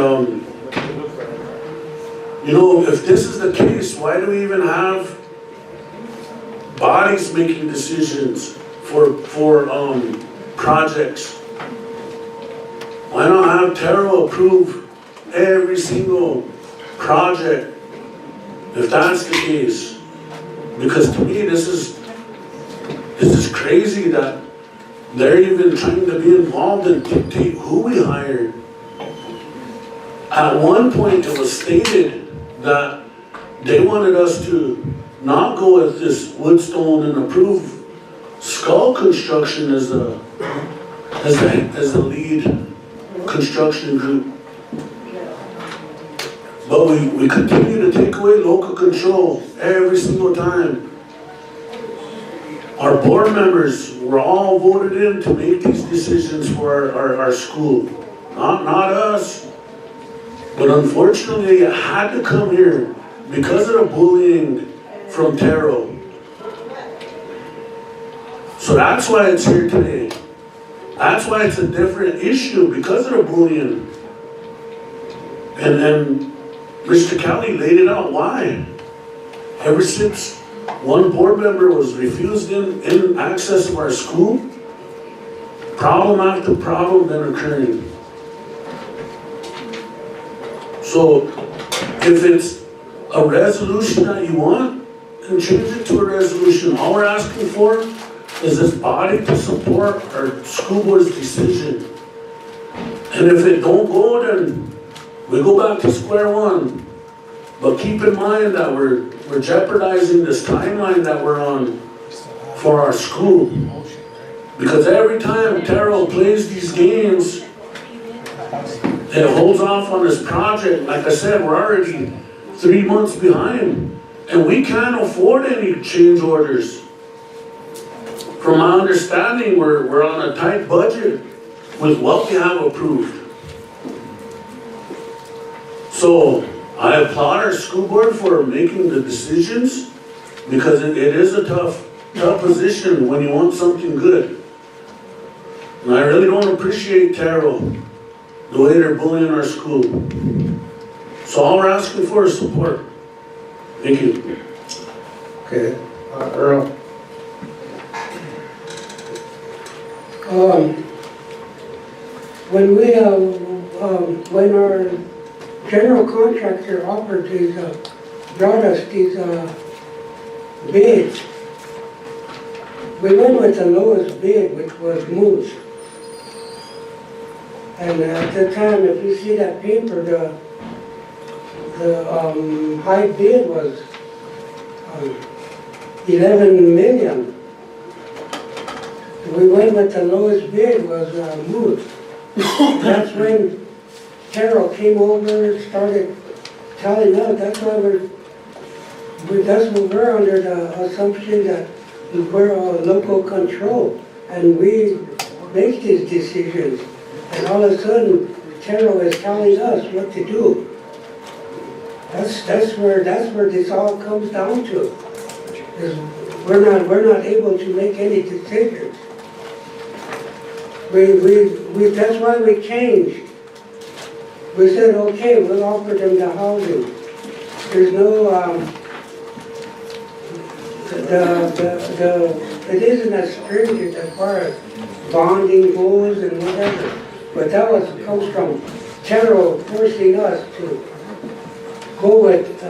if this is the case, why do we even have bodies making decisions for projects? Why not have Terrell approve every single project if that's the case? Because to me, this is crazy that they're even trying to be involved and dictate who we hire. At one point, it was stated that they wanted us to not go with this woodstone and approve Skull Construction as the lead construction group. But we continue to take away local control every single time. Our board members were all voted in to make these decisions for our school, not us. But unfortunately, it had to come here because of the bullying from Terrell. So that's why it's here today. That's why it's a different issue, because of the bullying. And Mr. Kelly laid it out why. Ever since one board member was refused in access of our school, problem after problem been occurring. So if it's a resolution that you want, then change it to a resolution. All we're asking for is this body to support our school board's decision. And if it don't go, then we go back to square one. But keep in mind that we're jeopardizing this timeline that we're on for our school. Because every time Terrell plays these games, it holds off on this project. Like I said, we're already 3 months behind. And we can't afford any change orders. From my understanding, we're on a tight budget with what we have approved. So I applaud our school board for making the decisions, because it is a tough position when you want something good. And I really don't appreciate Terrell, the way they're bullying our school. So all we're asking for is support. Thank you. Okay, Earl. When our general contractor brought us these bids, we went with the lowest bid, which was Moose. And at the time, if you see that paper, the high bid was 11 million. We went with the lowest bid was Moose. That's when Terrell came over and started telling us. That's why we're under the assumption that we're local control and we make these decisions. And all of a sudden, Terrell is telling us what to do. That's where this all comes down to. Is we're not able to make any decisions. That's why we changed. We said, okay, we'll offer them the housing. There's no, it isn't as stringent as far as bonding goes and whatever. But that comes from Terrell forcing us to go with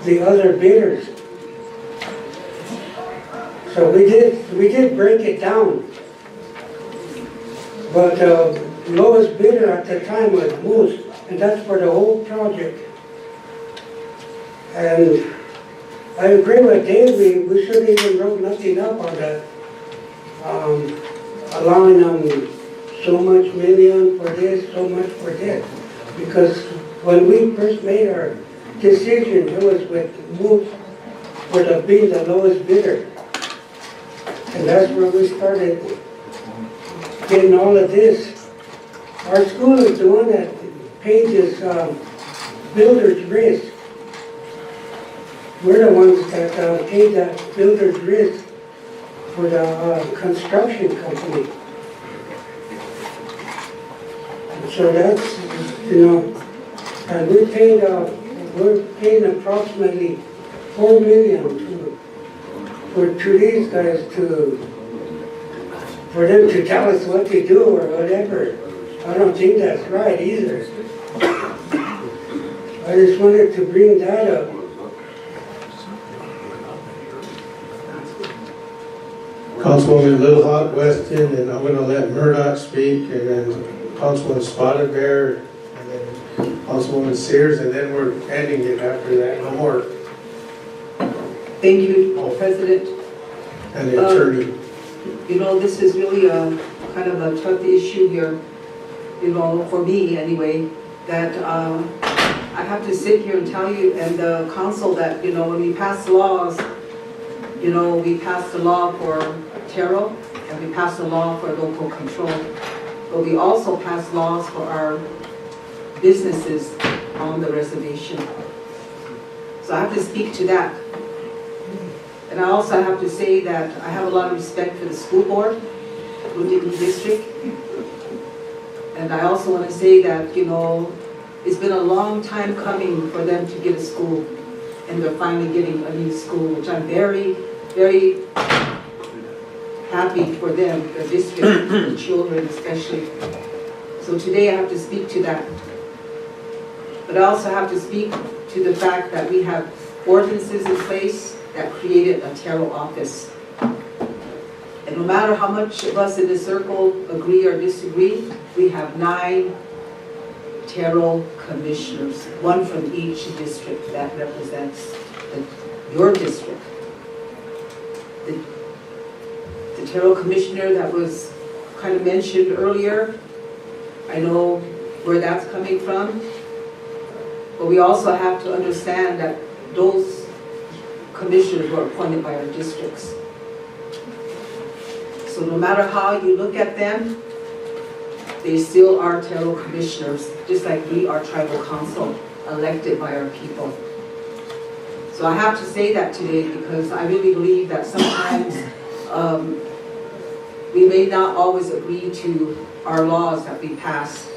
the other bidders. So we did break it down. But lowest bidder at the time was Moose, and that's for the whole project. And I agree with Dave, we shouldn't even wrote nothing up on that. Allowing them so much million for this, so much for this. Because when we first made our decision, it was with Moose for being the lowest bidder. And that's where we started getting all of this. Our school is the one that paid this builder's risk. We're the ones that paid that builder's risk for the construction company. And so that's, and we're paying approximately $4 million to these guys for them to tell us what to do or whatever. I don't think that's right either. I just wanted to bring that up. Councilwoman Little Hawk Weston, and I'm gonna let Murdoch speak, and then Councilwoman Spotted Bear, and then Councilwoman Sears, and then we're ending it after that, no more. Thank you, President. And the attorney. This is really a kind of a tough issue here, for me anyway, that I have to sit here and tell you and the council that, when we pass laws, we passed the law for Terrell and we passed the law for local control, but we also passed laws for our businesses on the reservation. So I have to speak to that. And I also have to say that I have a lot of respect for the school board, Wounded District. And I also want to say that, it's been a long time coming for them to get a school. And they're finally getting a new school, which I'm very, very happy for them, the district, the children especially. So today I have to speak to that. But I also have to speak to the fact that we have ordinances in place that created a Terrell office. And no matter how much of us in the circle agree or disagree, we have 9 Terrell commissioners, one from each district that represents your district. The Terrell commissioner that was kind of mentioned earlier, I know where that's coming from, but we also have to understand that those commissioners were appointed by our districts. So no matter how you look at them, they still are Terrell commissioners, just like we are tribal council, elected by our people. So I have to say that today because I really believe that sometimes we may not always agree to our laws that we pass,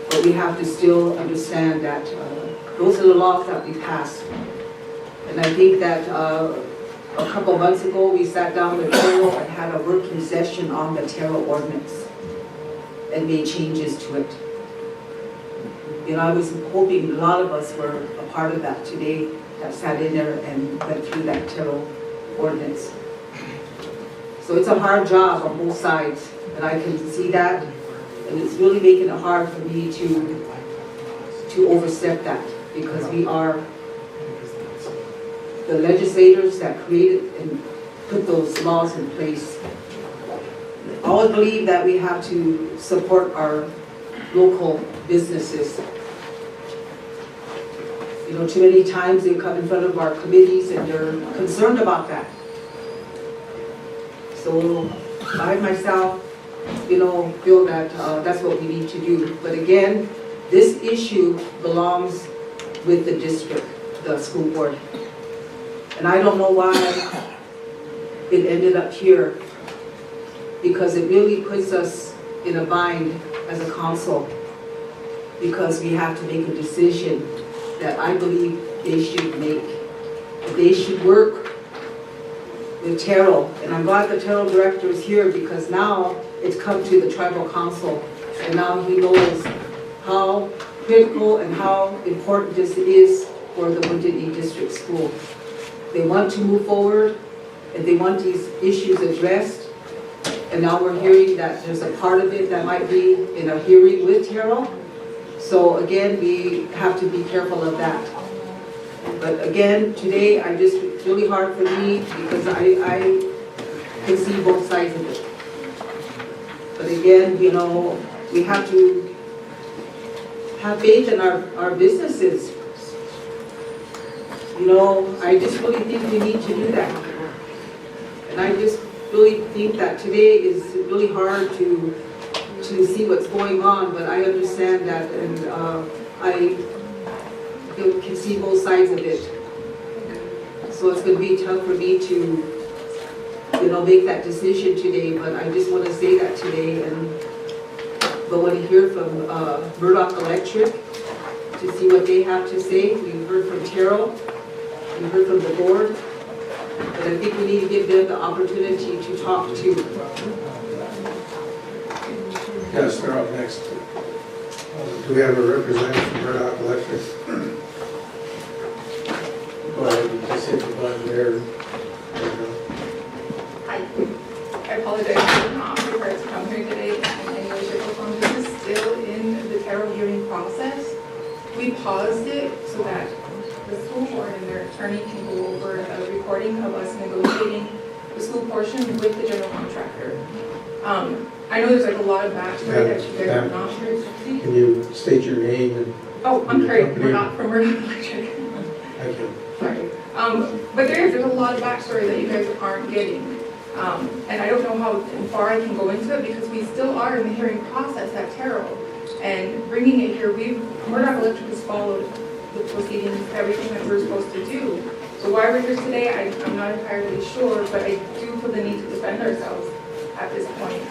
but we have to still understand that those are the laws that we pass. And I think that a couple months ago, we sat down with Terrell and had a working session on the Terrell ordinance and made changes to it. I was hoping a lot of us were a part of that today, that sat in there and went through that Terrell ordinance. So it's a hard job on both sides, and I can see that, and it's really making it hard for me to overstep that, because we are the legislators that created and put those laws in place. I always believe that we have to support our local businesses. Too many times they come in front of our committees and they're concerned about that. So I myself, feel that that's what we need to do. But again, this issue belongs with the district, the school board. And I don't know why it ended up here, because it really puts us in a bind as a council, because we have to make a decision that I believe they should make. They should work with Terrell, and I'm glad the Terrell director is here, because now it's come to the tribal council, and now he knows how critical and how important this is for the Wounded Knee District School. They want to move forward, and they want these issues addressed, and now we're hearing that there's a part of it that might be in a hearing with Terrell. So again, we have to be careful of that. But again, today, it's really hard for me, because I can see both sides of it. But again, you know, we have to have faith in our businesses. You know, I just really think we need to do that. And I just really think that today is really hard to see what's going on, but I understand that, and I can see both sides of it. So it's going to be tough for me to, you know, make that decision today, but I just want to say that today, but want to hear from Murdoch Electric to see what they have to say. We've heard from Terrell, we've heard from the board, but I think we need to give them the opportunity to talk to. Yes, they're up next. Do we have a representative from Murdoch Electric? Go ahead and just hit the button there. I apologize for not prepared to come here today in any way, shape, or form. This is still in the Terrell hearing process. We paused it so that the school board and their attorney can go over a recording of us negotiating the school portion with the general contractor. I know there's like a lot of backstory that you guys are not sure. Can you state your name and? Oh, I'm your sorry, company? we're not from Murdoch Electric. Thank you. Sorry. But there's a lot of backstory that you guys aren't getting. And I don't know how far I can go into it, because we still are in the hearing process at Terrell. And bringing it here, Murdoch Electric has followed the proceedings, everything that we're supposed to do. So why we're here today, I'm not entirely sure, but I do feel the need to defend ourselves at this point.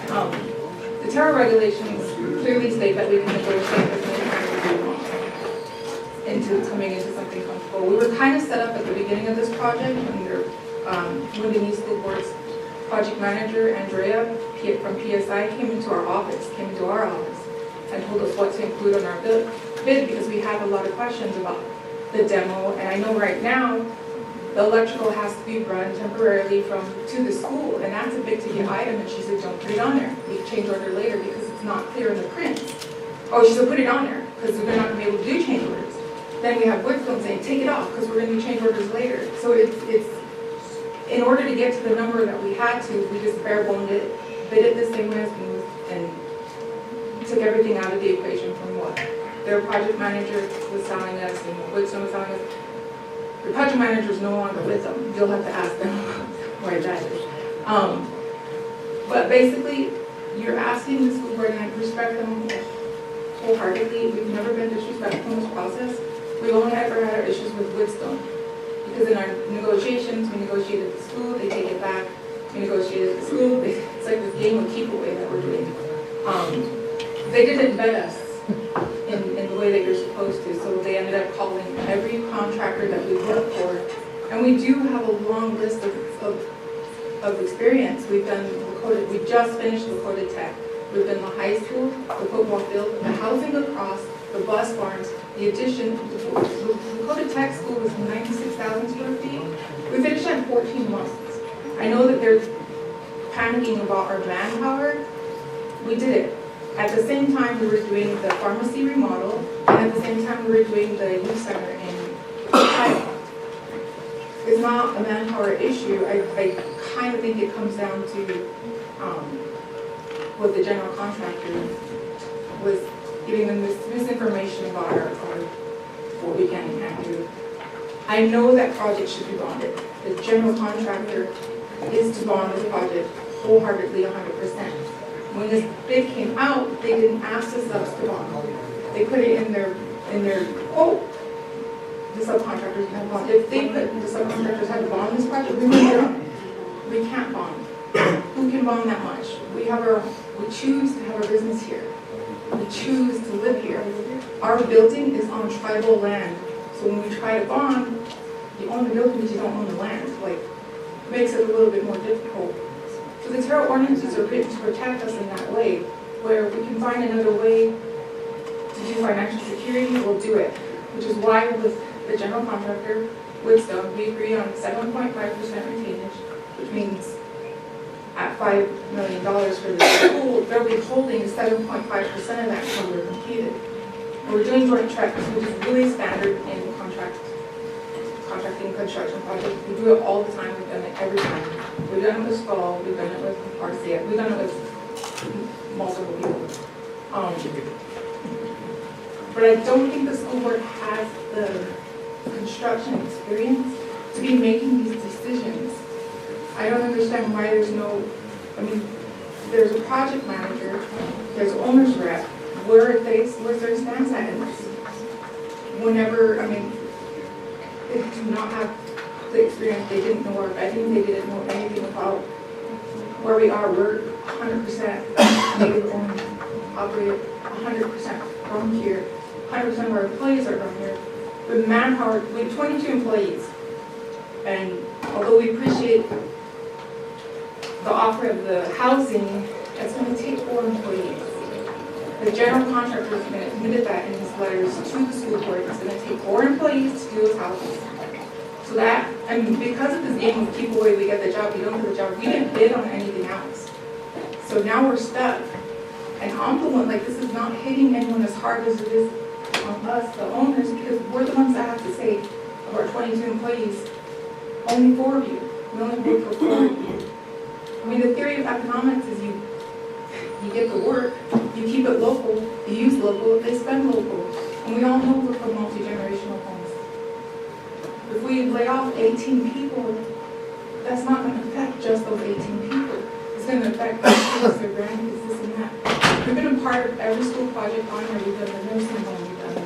The Terrell regulations clearly state that we can negotiate as many times as we want into coming into something comfortable. We were kind of set up at the beginning of this project when the Knee School Board's project manager, Andrea from PSI, came into our office, and told us what to include on our bid, because we had a lot of questions about the demo. And I know right now, the electrical has to be run temporarily to the school, and that's a big ticket item, and she said, don't put it on there. We change order later because it's not clear in the print. Oh, she said, put it on there, because we're not going to be able to do change orders. Then we have Woodstone saying, take it off, because we're going to do change orders later. So it's in order to get to the number that we had to, we just bare-boned it, bid it the same way as Smooth, and took everything out of the equation from what their project manager was telling us and Woodstone was telling us. The project manager is no longer with them. You'll have to ask them where that is. But basically, you're asking the school board, and I respect them wholeheartedly. We've never been disrespectful in this process. We've only ever had our issues with Woodstone. Because in our negotiations, we negotiated at the school, they take it back. We negotiated at the school, it's like this game of keep away that we're doing. They didn't vet us in the way that you're supposed to, so they ended up calling every contractor that we work for. And we do have a long list of experience. We've done Lakota, we just finished Lakota Tech. We've done the high school, the football field, the housing across, the bus barns, the addition. The Lakota Tech School was 96,000 square feet. We finished that in 14 months. I know that they're panicking about our manpower. We did it. At the same time, we were doing the pharmacy remodel, and at the same time, we were doing the youth center in Ohio. It's not a manpower issue. I kind of think it comes down to what the general contractor was giving them this misinformation about what we can and can't do. I know that project should be bonded. The general contractor is to bond this project wholeheartedly 100%. When this bid came out, they didn't ask the subs to bond. They put it in their quote. the subcontractors can bond. If they put the subcontractors had to bond this project, we wouldn't get on it. We can't bond. Who can bond that much? We choose to have our business here. We choose to live here. Our building is on tribal land. So when we try to bond, you own the building, but you don't own the land. Like, makes it a little bit more difficult. So the Terrell ordinances are written to protect us in that way, where we can find another way to do financial security, we'll do it. Which is why with the general contractor, Woodstone, we agree on 7.5% retainage, which means at $5 million for the school, they'll be holding 7.5% of that until we're completed. And we're doing joint checks, which is really standard in contracting construction projects. We do it all the time, we've done it every time. We've done it with Skull, we've done it with RCF, we've done it with multiple people. But I don't think the school board has the construction experience to be making these decisions. I don't understand why there's no, there's a project manager, there's an owner's rep, where's their stance at in this? Whenever, they do not have the experience, they didn't know our vetting, they didn't know anything about where we are. We're 100% native owned, operated 100% from here. 100% of our employees are from here. With manpower, we have 22 employees. And although we appreciate the offer of the housing, it's going to take 4 employees. The general contractor has been admitted that in his letters to the school board. It's going to take 4 employees to do his housing. So that, because of this game of keep away, we get the job, we don't get the job, we didn't bid on anything else. So now we're stuck. And I'm the one, this is not hitting anyone as hard as it is on us, the owners, because we're the ones that have to say, of our 22 employees, only 4 of you. We only work for 4 of you. The theory of economics is you get the work, you keep it local, you use local, they spend local. And we all know we're from multi-generational homes. If we lay off 18 people, that's not going to affect just those 18 people. It's going to affect their kids, their grandkids, this and that. We've been a part of every school project on here. We've done the nursing home, we've done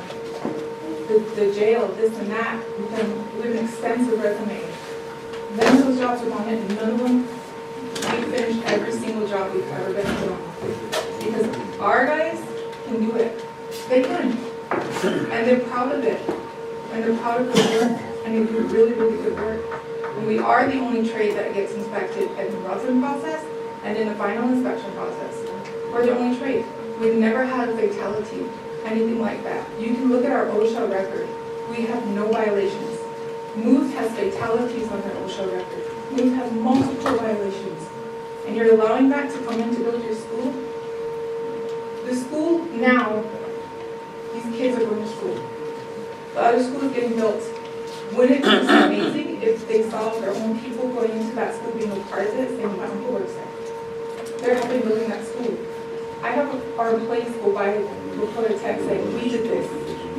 the jail, this and that. We have an extensive resume. None of those jobs are on it, and none of them, we finished every single job we've ever been put on. Because our guys can do it. They can. And they're proud of it. And they're proud of their work. And they do really, really good work. And we are the only trade that gets inspected in the roughing process and in the final inspection process. We're the only trade. We've never had a fatality, anything like that. You can look at our OSHA record. We have no violations. Moose has fatalities on their OSHA record. Moose has multiple violations. And you're allowing that to come in to build your school? The school now, these kids are going to school. The other school is getting built. Wouldn't it be amazing if they saw their own people going into that school being a part of it, saying, my uncle works there. They're helping building that school. I have our employees go by, will put a text saying, we did this.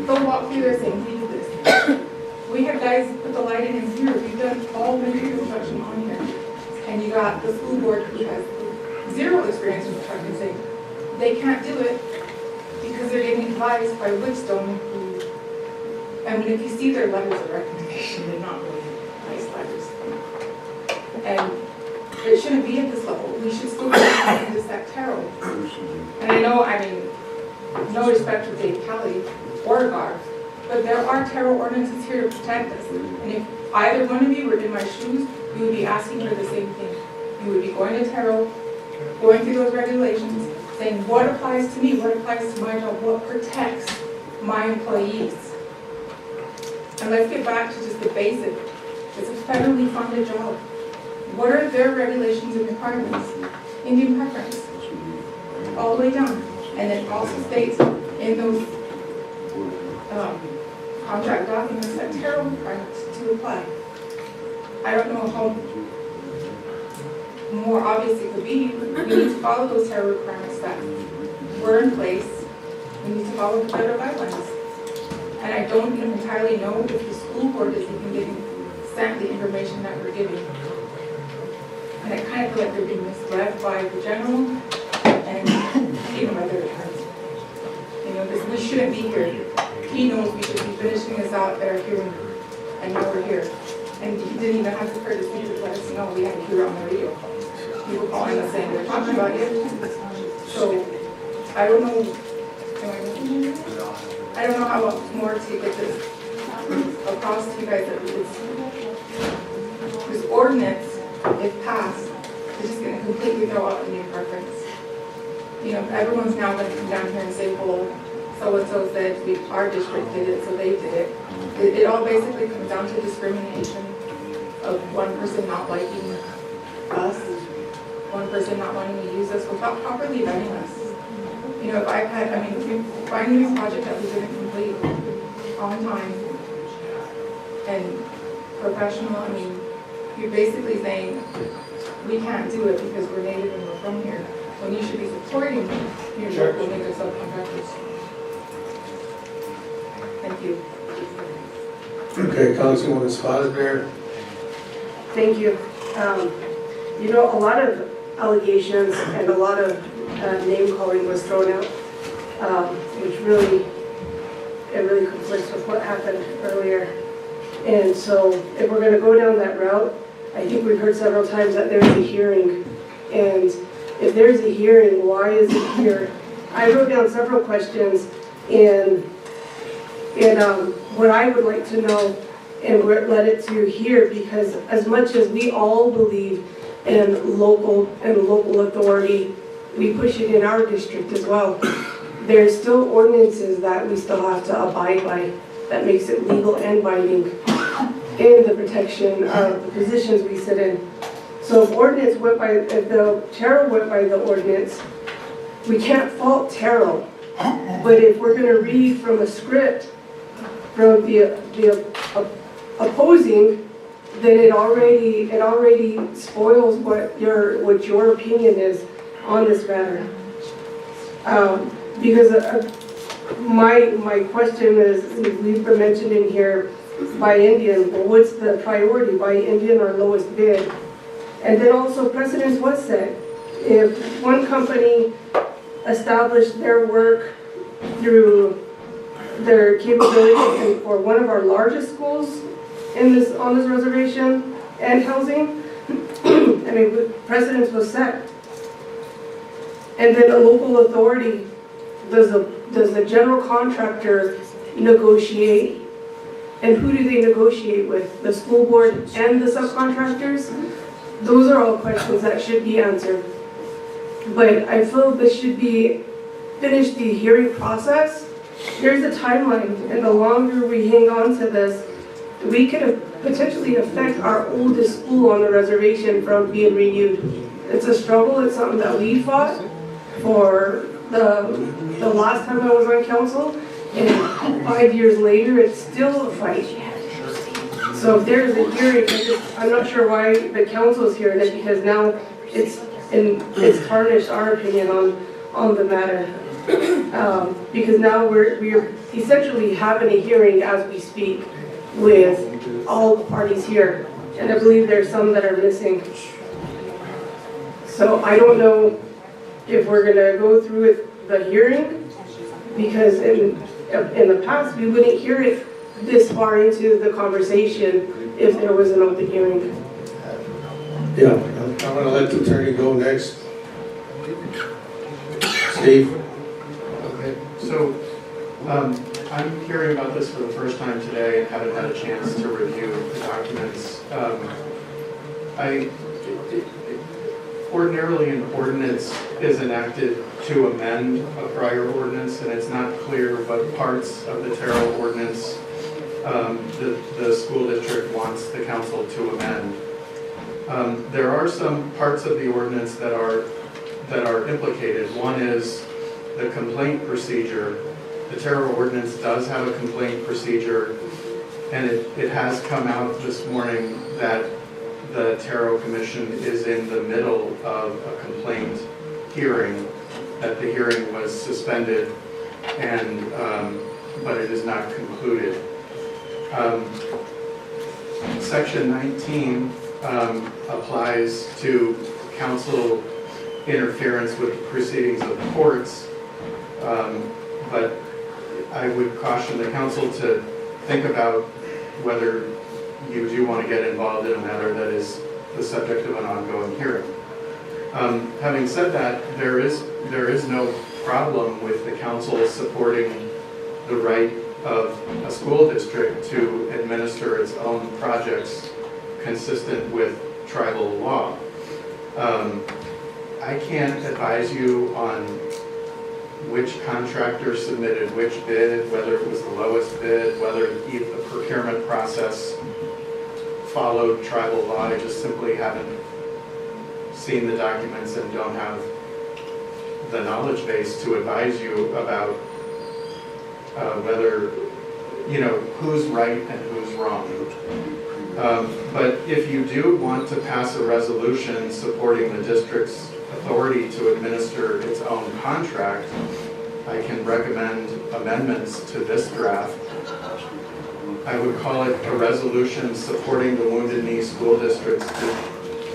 They'll walk through there saying, we did this. We have guys put the lighting in here. We've done all winter construction on here. And you got the school board who has 0 experience in construction saying, they can't do it because they're getting advised by Woodstone, who, if you see their letters of recommendation, they're not really nice letters. And it shouldn't be at this level. We should still be trying to set Terrell. And I know, no respect to Dave Kelly or Garth, but there are Terrell ordinances here to protect us. And if either one of you were in my shoes, you would be asking for the same thing. You would be going to Terrell, going through those regulations, saying what applies to me, what applies to my job, what protects my employees. And let's get back to just the basic. It's a federally funded job. What are their regulations and requirements? Indian preference, all the way down. And it also states in those contract documents that Terrell requirements to apply. I don't know how more obvious it could be. We need to follow those Terrell requirements that were in place. We need to follow the federal guidelines. And I don't even entirely know if the school board is even getting sent the information that we're giving. And I kind of feel like they're being misled by the general and even by their attorneys. We shouldn't be here. He knows we should be finishing this out at our hearing, and now we're here. And he didn't even have the courtesy to let us know we had to hear on the radio. People calling us saying they're talking about you. So, I don't know, I don't know how more to get this across to you guys that this ordinance, if passed, is just gonna completely throw out the new preference. You know, everyone's now gonna come down here and say, well, so-and-so said our district did it, so they did it. It all basically comes down to discrimination of one person not liking us, one person not wanting to use us without properly vetting us. You know, if I mean, finding a project that we didn't complete on time and professional, I mean, you're basically saying we can't do it because we're native and we're from here, when you should be supporting your local native subcontractors. Thank you. Okay, Councilwoman Spotted. Thank you. You know, a lot of allegations and a lot of name calling was thrown out, which really conflicts with what happened earlier. And so if we're going to go down that route, I think we've heard several times that there's a hearing. And if there's a hearing, why is it here? I wrote down several questions, and what I would like to know, and we're led it to here, because as much as we all believe in local authority, we push it in our district as well. There's still ordinances that we still have to abide by that makes it legal and binding in the protection of the positions we sit in. So if the Terrell went by the ordinance, we can't fault Terrell. But if we're going to read from a script from the opposing, then it already spoils what your opinion is on this matter. Because my question is, we've been mentioned in here by Indian. Well, what's the priority, by Indian or lowest bid? And then also precedence was set. If one company established their work through their capability for one of our largest schools on this reservation and housing, I mean, precedence was set. And then a local authority, does the general contractor negotiate? And who do they negotiate with? The school board and the subcontractors? Those are all questions that should be answered. But I feel this should be finished the hearing process. There's a timeline, and the longer we hang on to this, we could potentially affect our oldest school on the reservation from being renewed. It's a struggle. It's something that we fought for the last time I was on council, and 5 years later, it's still a fight. So if there's a hearing, I'm not sure why the council is hearing it, because now it's tarnished our opinion on the matter. Because now we're essentially having a hearing as we speak with all the parties here, and I believe there's some that are missing. So I don't know if we're gonna go through with the hearing, because in the past we wouldn't hear it this far into the conversation if there was an open hearing. Yeah, I'm gonna let the attorney go next. Steve? Okay, so I'm hearing about this for the first time today and haven't had a chance to review the documents. Ordinarily, an ordinance is enacted to amend a prior ordinance, and it's not clear what parts of the Terrell ordinance the school district wants the council to amend. There are some parts of the ordinance that are implicated. One is the complaint procedure. The Terrell ordinance does have a complaint procedure, and it has come out this morning that the Terrell Commission is in the middle of a complaint hearing, that the hearing was suspended, and but it is not concluded. Section 19 applies to council interference with the proceedings of the courts, but I would caution the council to think about whether you do want to get involved in a matter that is the subject of an ongoing hearing. Having said that, there is no problem with the council supporting the right of a school district to administer its own projects consistent with tribal law. I can't advise you on which contractor submitted which bid, whether it was the lowest bid, whether the procurement process followed tribal law. I just simply haven't seen the documents and don't have the knowledge base to advise you about whether, who's right and who's wrong. But if you do want to pass a resolution supporting the district's authority to administer its own contract, I can recommend amendments to this draft. I would call it a resolution supporting the Wounded Knee School District's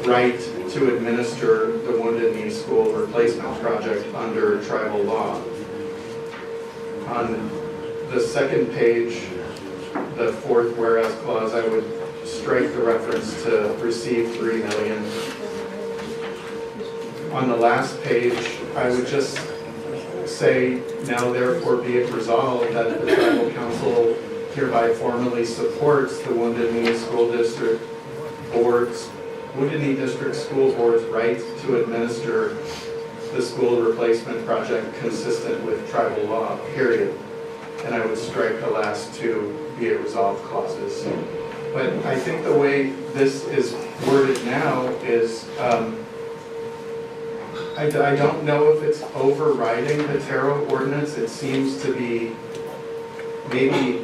right to administer the Wounded Knee School Replacement Project under tribal law. On the second page, the fourth whereas clause, I would strike the reference to receive $3 million. On the last page, I would just say, now therefore be it resolved that the tribal council hereby formally supports the Wounded Knee School District Board's, Wounded Knee District School Board's right to administer the school replacement project consistent with tribal law, period. And I would strike the last two be it resolved clauses. But I think the way this is worded now is, I don't know if it's overriding the Terrell ordinance. It seems to be maybe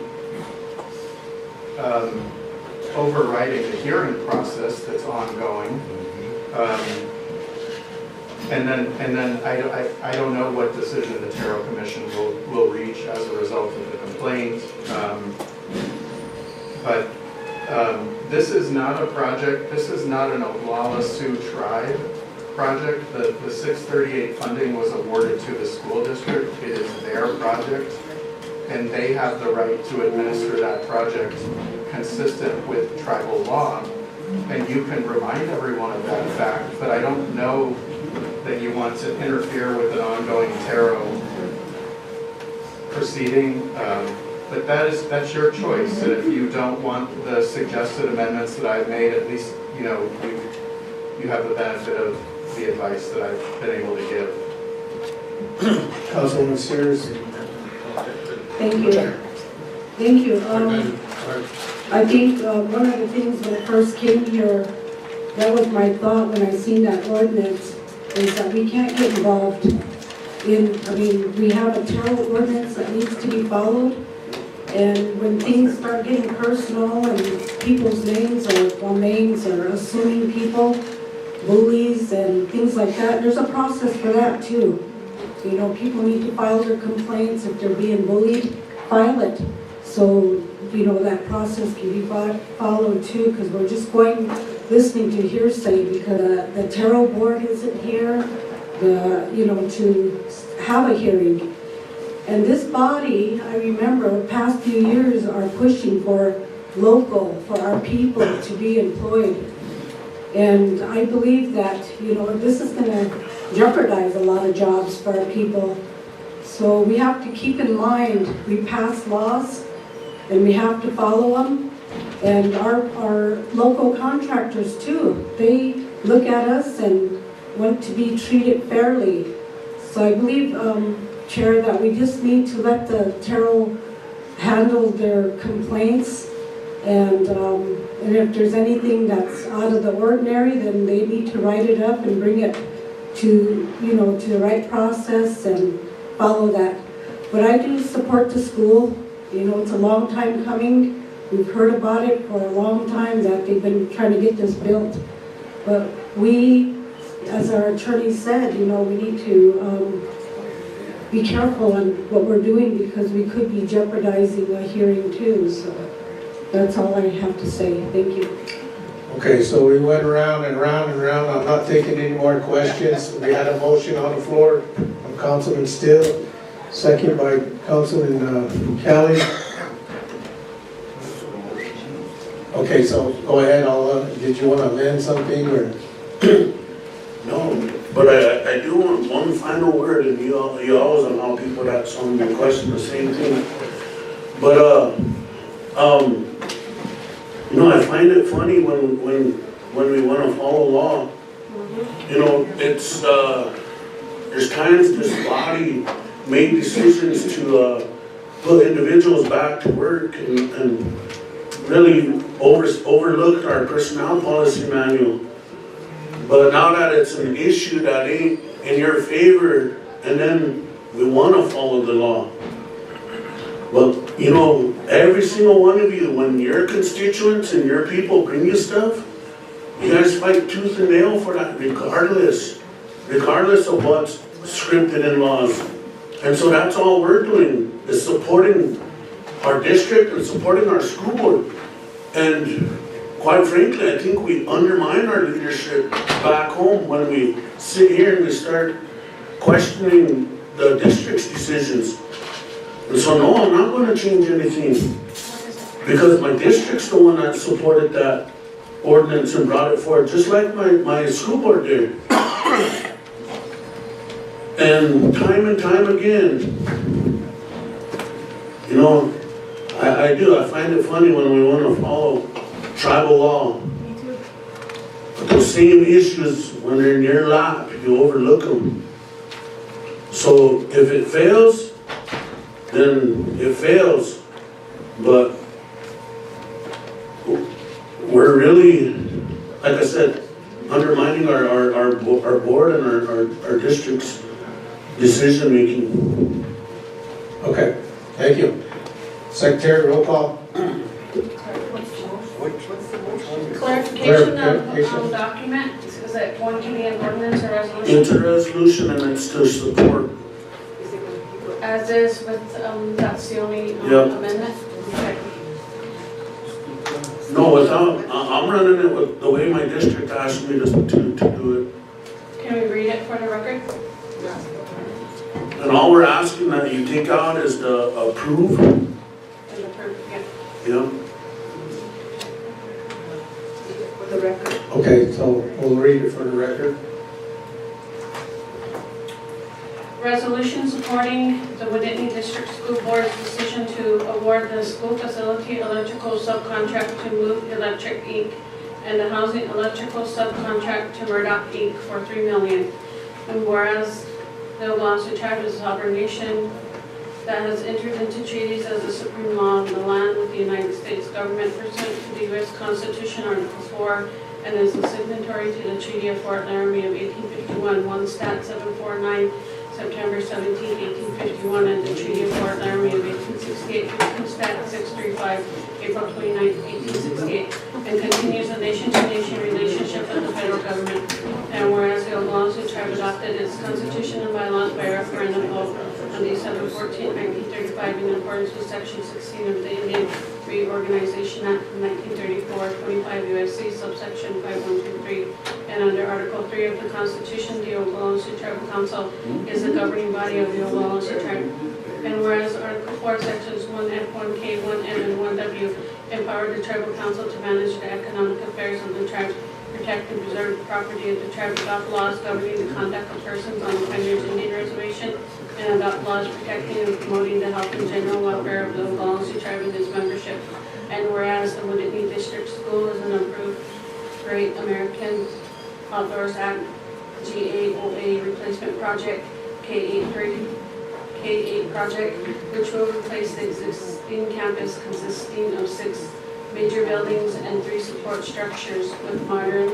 overriding the hearing process that's ongoing. And then I don't know what decision the Terrell Commission will reach as a result of the complaint. But this is not a project, this is not an Oglala Sioux tribe project. The 638 funding was awarded to the school district. It is their project, and they have the right to administer that project consistent with tribal law. And you can remind everyone of that fact, but I don't know that you want to interfere with an ongoing Terrell proceeding. But that's your choice. And if you don't want the suggested amendments that I've made, at least you have the benefit of the advice that I've been able to give. Councilwoman Sears. Thank you. Thank you. I think one of the things when I first came here, that was my thought when I seen that ordinance, is that we can't get involved in, we have a Terrell ordinance that needs to be followed. And when things start getting personal and people's names are assuming people, bullies and things like that, there's a process for that too. People need to file their complaints. If they're being bullied, file it. So, that process can be followed too, because we're just listening to hearsay because the Terrell board isn't here, to have a hearing. And this body, I remember, the past few years are pushing for our people to be employed. And I believe that, this is going to jeopardize a lot of jobs for our people. So we have to keep in mind, we pass laws and we have to follow them. And our local contractors too, they look at us and want to be treated fairly. So I believe, Chair, that we just need to let the Terrell handle their complaints, and if there's anything that's out of the ordinary, then they need to write it up and bring it to the right process and follow that. But I do support the school. It's a long time coming. We've heard about it for a long time that they've been trying to get this built. But we, as our attorney said, we need to be careful on what we're doing because we could be jeopardizing a hearing too. So that's all I have to say. Thank you. Okay, so we went around and round and round. I'm not taking any more questions. We had a motion on the floor from Councilman Still, second by Councilman Kelly. Okay, so go ahead, did you want to amend something, or? No, but I do want one final word, and you always allow people that some to question the same thing. But you know, I find it funny when we want to follow law. You know, it's there's times this body made decisions to put individuals back to work and really overlooked our personnel policy manual. But now that it's an issue that ain't in your favor, and then we want to follow the law. Well, you know, every single one of you, when your constituents and your people bring you stuff, you guys fight tooth and nail for that, regardless of what's scripted in laws. And so that's all we're doing, is supporting our district and supporting our school board. And quite frankly, I think we undermine our leadership back home when we sit here and we start questioning the district's decisions. And so no, I'm not going to change anything, because my district's the one that supported that ordinance and brought it forward, just like my school board did. And time again, you know, I find it funny when we want to follow tribal law. But those same issues, when they're in your lap, you overlook them. So if it fails, then it fails. But we're really, like I said, undermining our board and our district's decision making. Okay, thank you. Secretary, roll call. Clarification of document, is it going to be an ordinance or resolution? It's a resolution and it's to support. As is with, that's the only amendment? Okay. No, without, I'm running it with the way my district asked me to do it. Can we read it for the record? And all we're asking that you take out is the approve. And approve, yeah. Yeah. For the record. Okay, so we'll read it for the record. Resolution supporting the Whitney District School Board's decision to award the school facility electrical subcontract to Move Electric Inc. and the housing electrical subcontract to Murdoch Inc. for $3 million. And whereas the Oglala Sioux tribe is a sovereign nation that has entered into treaties as the supreme law of the land with the United States government pursuant to the U.S. Constitution, Article 4, and is a signatory to the Treaty of Fort Laramie of 1851, 1 Stat 749, September 17, 1851, and the Treaty of Fort Laramie of 1868, 2 Stat 635, April 29, 1868, and continues a nation-to-nation relationship with the federal government. And whereas the Oglala Sioux tribe adopted its constitution and bylaws by referendum vote on December 14, 1935, in accordance with Section 16 of the Indian Reorganization Act of 1934, 25 U.S.C. subsection 5123, and under Article 3 of the Constitution, the Oglala Sioux Tribal Council is the governing body of the Oglala Sioux tribe. And whereas Article 4, Sections 1F, 1K, 1N, and 1W empower the Tribal Council to manage the economic affairs of the tribe, protect and preserve the property of the tribe, adopt laws governing the conduct of persons on the Pioneers Indian Reservation, and adopt laws protecting and promoting the health and general welfare of the Oglala Sioux tribe and its membership. And whereas the Whitney District School is an approved Great American Outdoors Act GAOA replacement project, K8 project, which will replace the existing campus consisting of 6 major buildings and 3 support structures with modern,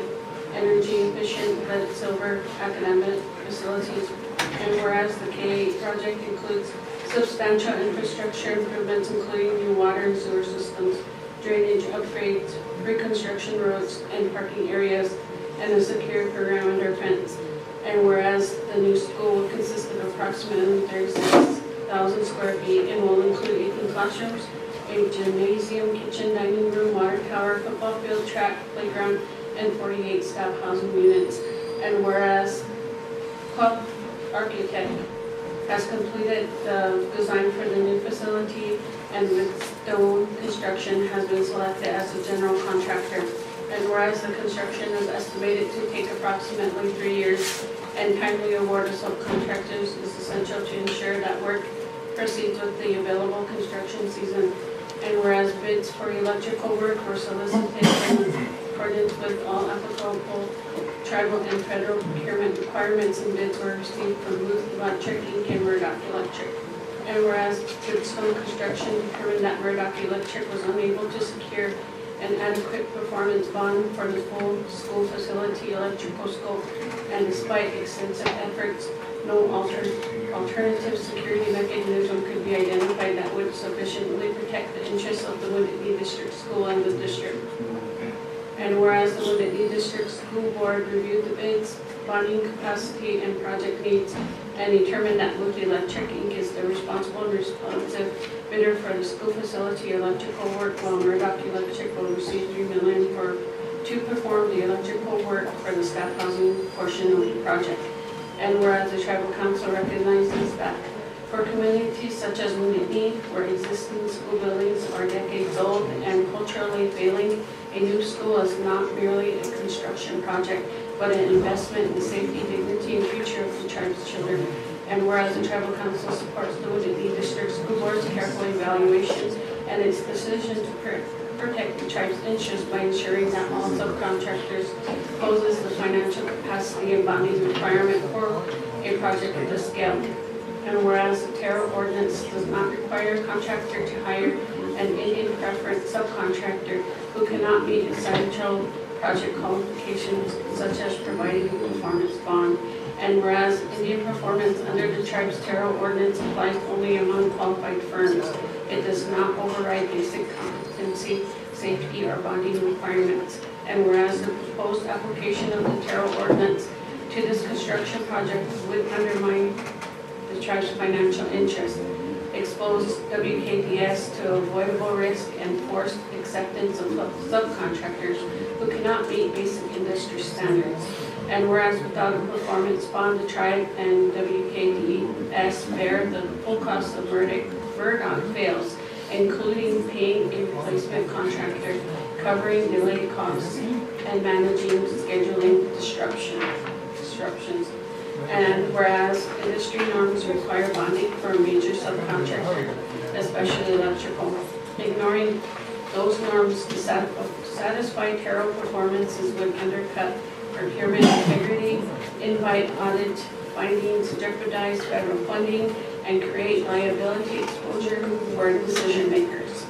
energy-efficient, lead silver academic facilities. And whereas the K8 project includes substantial infrastructure improvements, including new water and sewer systems, drainage upgrades, reconstruction roads and parking areas, and a secure perimeter fence. And whereas the new school will consist of approximately 36,000 square feet and will include 18 classrooms, a gymnasium, kitchen, dining room, water tower, football field, track, playground, and 48 staff housing units. And whereas Club Architect has completed the design for the new facility, and Whitstone Construction has been selected as the general contractor. And whereas the construction is estimated to take approximately 3 years, and timely award of subcontractors is essential to ensure that work proceeds with the available construction season. And whereas bids for electrical work were solicited in accordance with all applicable tribal and federal procurement requirements, and bids were received from Booth Electric Inc. and Murdoch Electric. And whereas Whitstone Construction determined that Murdoch Electric was unable to secure an adequate performance bond for the full school facility electrical scope, and despite extensive efforts, no alternative security mechanism could be identified that would sufficiently protect the interests of the Wounded Knee District School and the district. And whereas the Wounded Knee District School Board reviewed the bids, bonding capacity, and project needs, and determined that Booth Electric Inc. is the responsible and responsive bidder for the school facility electrical work, while Murdoch Electric will receive $3 million to perform the electrical work for the staff housing portion of the project. And whereas the tribal council recognizes that for communities such as Wounded Knee, where existing school buildings are decades old and culturally failing, a new school is not merely a construction project, but an investment in the safety, dignity, and future of the tribe's children. And whereas the tribal council supports the Wounded Knee District School Board's careful evaluations and its decision to protect the tribe's interests by ensuring that all subcontractors poses the financial capacity and bonding requirement for a project of this scale. And whereas the Terrell ordinance does not require a contractor to hire an Indian preference subcontractor who cannot meet essential project qualifications such as providing a performance bond. And whereas Indian performance under the tribe's Terrell ordinance applies only among qualified firms, it does not override basic competency, safety, or bonding requirements. And whereas the proposed application of the Terrell ordinance to this construction project would undermine the tribe's financial interest, expose WKDS to avoidable risk, and forced acceptance of subcontractors who cannot meet basic industry standards. And whereas without a performance bond, the tribe and WKDS bear the full cost of Murdoch fails, including paying a replacement contractor, covering delayed costs, and managing scheduling disruptions. And whereas industry norms require bonding for a major subcontractor, especially electrical, ignoring those norms to satisfy Terrell performances would undercut procurement integrity, invite audit findings, jeopardize federal funding, and create liability exposure for decision makers.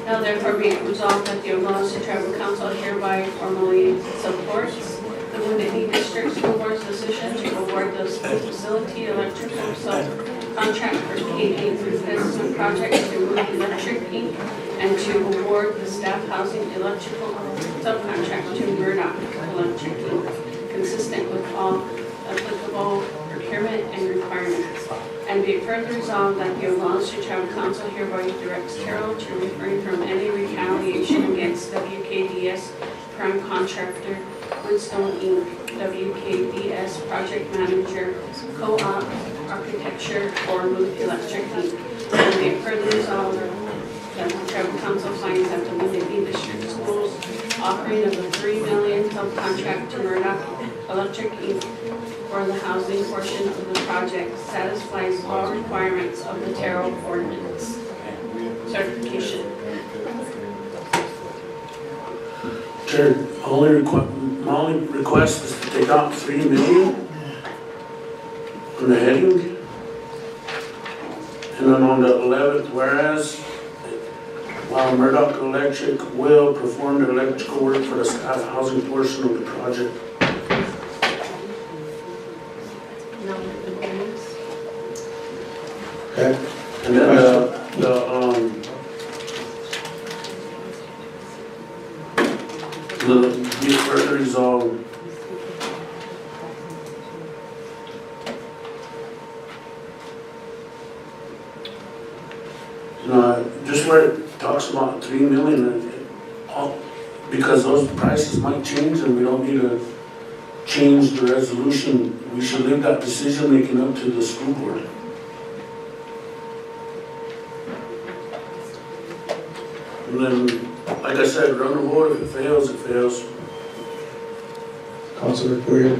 Now therefore be it resolved that the Oglala Sioux Tribal Council hereby formally supports the Wounded Knee District School Board's decision to award the school facility electrical subcontract for K-8 replacement project to Booth Electric Inc. and to award the staff housing electrical subcontract to Murdoch Electric Inc., consistent with all applicable procurement and requirements. And be it further resolved that the Oglala Sioux Tribal Council hereby directs Terrell to refrain from any retaliation against WKDS prime contractor Whitstone Inc., WKDS project manager, co-op architecture for Booth Electric Inc. And be it further resolved that the Tribal Council finds that the Wounded Knee District Schools offering of a $3 million subcontract to Murdoch Electric Inc. for the housing portion of the project satisfies all requirements of the Terrell ordinance. Certification. Chair, my only request is to take out $3 million from the heading. And then on the 11th, whereas while Murdoch Electric will perform the electrical work for the staff housing portion of the project. Okay. And then be further resolved just where it talks about $3 million, because those prices might change and we don't need to change the resolution we should leave that decision making up to the school board. And then, like I said, run a vote. If it fails, it fails. Councilor Poirier.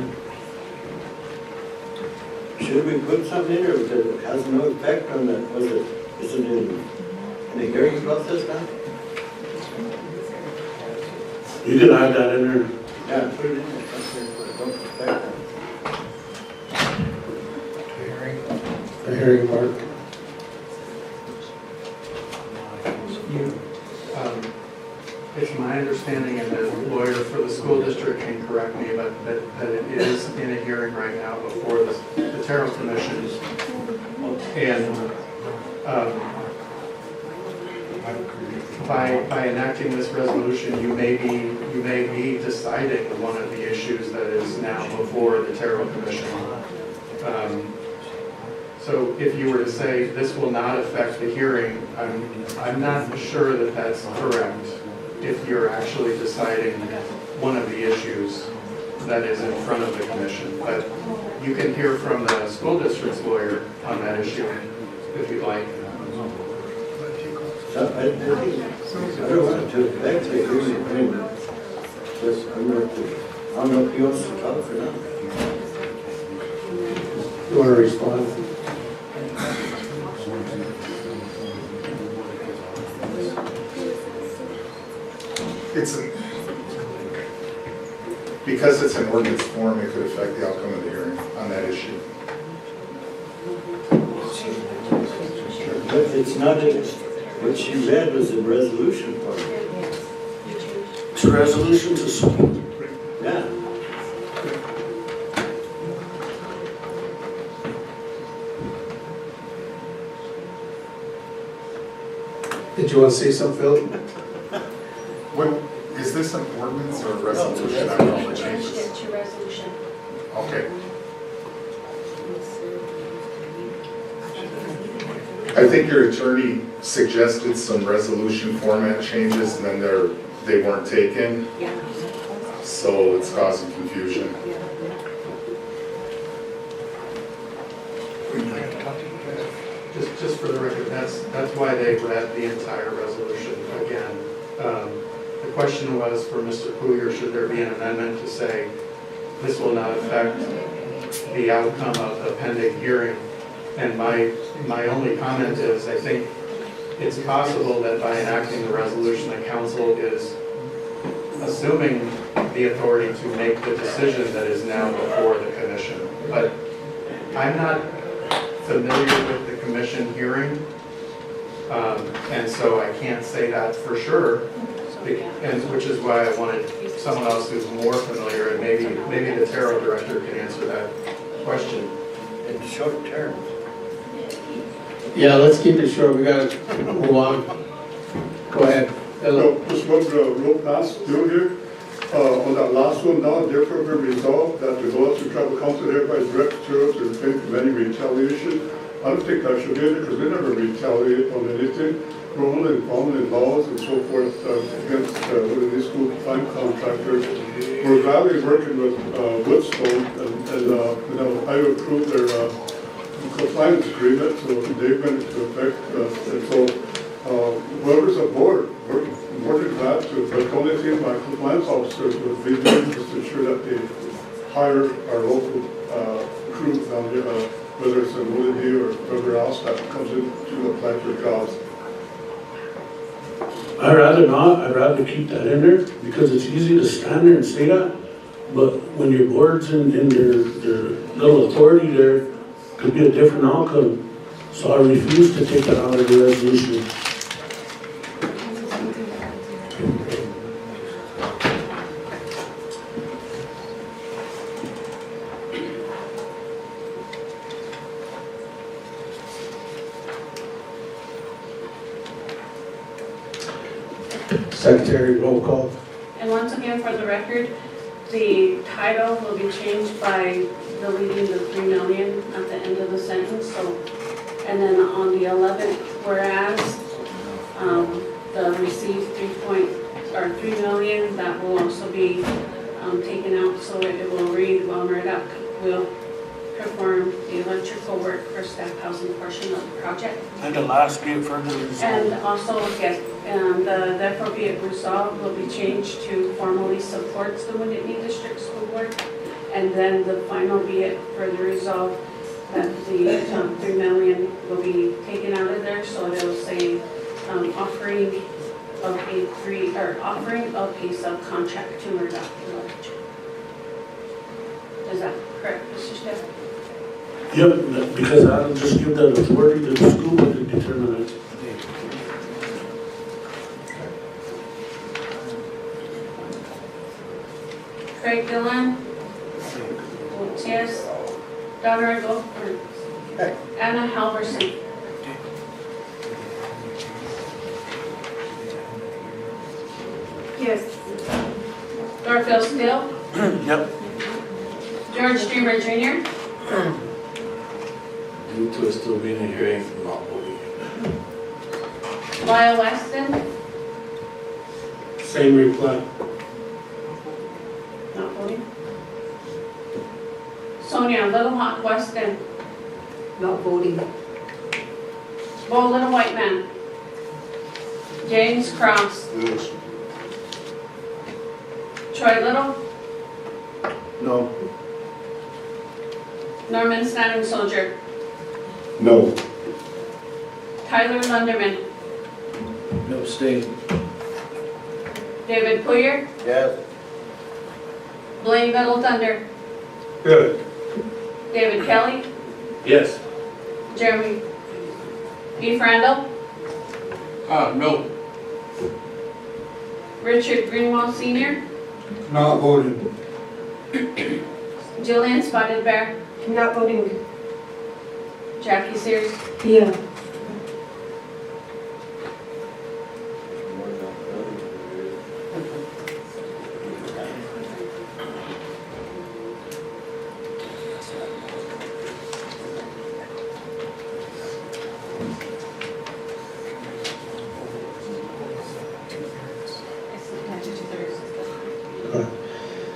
Should we put something in there because it has no effect on the, isn't it in the hearing process now? You can add that in there. Yeah, put it in there, something for it don't affect them. The hearing part. It's my understanding, and the lawyer for the school district can correct me, but that it is in a hearing right now before the Terrell Commission. And by enacting this resolution, you may be deciding one of the issues that is now before the Terrell Commission. So if you were to say this will not affect the hearing, I'm not sure that that's correct. If you're actually deciding one of the issues that is in front of the commission. But you can hear from the school district's lawyer on that issue if you'd like. So I don't want to affect the hearing. I mean, just, I don't know if he wants to talk or not. You want to respond? Because it's an ordinance form, it could affect the outcome of the hearing on that issue. But it's not, what she read was a resolution part. It's a resolution to support. Yeah. Did you want to say something, Phil? Well, is this an ordinance or a resolution? I don't know the changes. It's your resolution. Okay. I think your attorney suggested some resolution format changes and then they weren't taken. Yeah. So it's causing confusion. Just for the record, that's why they read the entire resolution again. The question was for Mr. Poirier, should there be an amendment to say this will not affect the outcome of the pending hearing? And my only comment is I think it's possible that by enacting the resolution, the council is assuming the authority to make the decision that is now before the commission. But I'm not familiar with the commission hearing, and so I can't say that for sure, and which is why I wanted someone else who's more familiar, and maybe the Terrell director can answer that question. In short term. Yeah, let's keep it short. We got to move on. Go ahead. Hello. Just one real fast deal here. On that last one now, therefore we resolve that the Oglala Sioux Tribal Council hereby directs Terrell to refrain from any retaliation. I don't think that should be in there because we never retaliate on anything. We're only following laws and so forth against these school time contractors. We're gladly working with Woodstone and I approved their compliance agreement, so they've been to effect. And so whoever's aboard, we're more than glad to, but the only thing my compliance officers would be doing is to ensure that they hire our local crew down there, whether it's in Woodley or whoever else that comes in to apply for jobs. I'd rather not. I'd rather keep that in there because it's easy to stand there and say that. But when your board's in their little authority, there could be a different outcome. So I refuse to take that out of the resolution. Secretary, roll call. And once again, for the record, the title will be changed by deleting the 3 million at the end of the sentence. So, and then on the 11th, whereas the received 3 million, that will also be taken out. So it will read, well, read up. perform the electrical work for staff housing portion of the project. And the last be it further resolved. And also, yes, therefore be it resolved will be changed to formally supports the Wounded Knee District School Board. And then the final be it further resolved that the 3 million will be taken out of there, so it'll say offering of a subcontract to Murdoch Electric. Is that correct, Mr. Steph? Yep, because that'll just give that authority to the school board to determine it. Craig Dillon? Votes yes. Don Riddle? Anna Halverson? Yes. Garfield Still? Yep. George Dreamer Jr.? Due to it still being a hearing, I'm not voting. Lyle Weston? Same reply. Not voting. Sonia Little Hawk Weston? Not voting. Bo Little White Man? James Cross? Yes. Troy Little? No. Norman Standing Soldier? No. Tyler Lunderman? No, abstain. David Poyer? Yes. Blaine Little Thunder? Good. David Kelly? Yes. Jeremy Beef Randall? No. Richard Greenwald Sr.? Not voting. Julian Spotted Bear? Not voting. Jackie Sears? Yeah.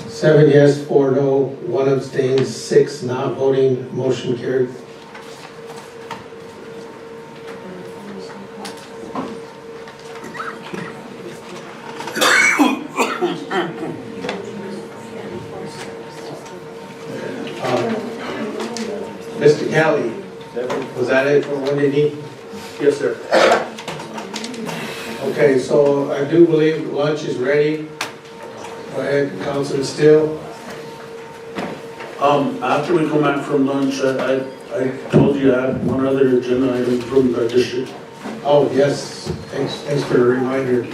Seven yes, 4 no, 1 abstains, 6 not voting, motion carried. Mr. Kelly, was that it for Wounded Knee? Yes, sir. Okay, so I do believe lunch is ready. Go ahead, Councilman Steele. After we come back from lunch, I told you I had one other agenda item from the district. Oh, yes, thanks for the reminder.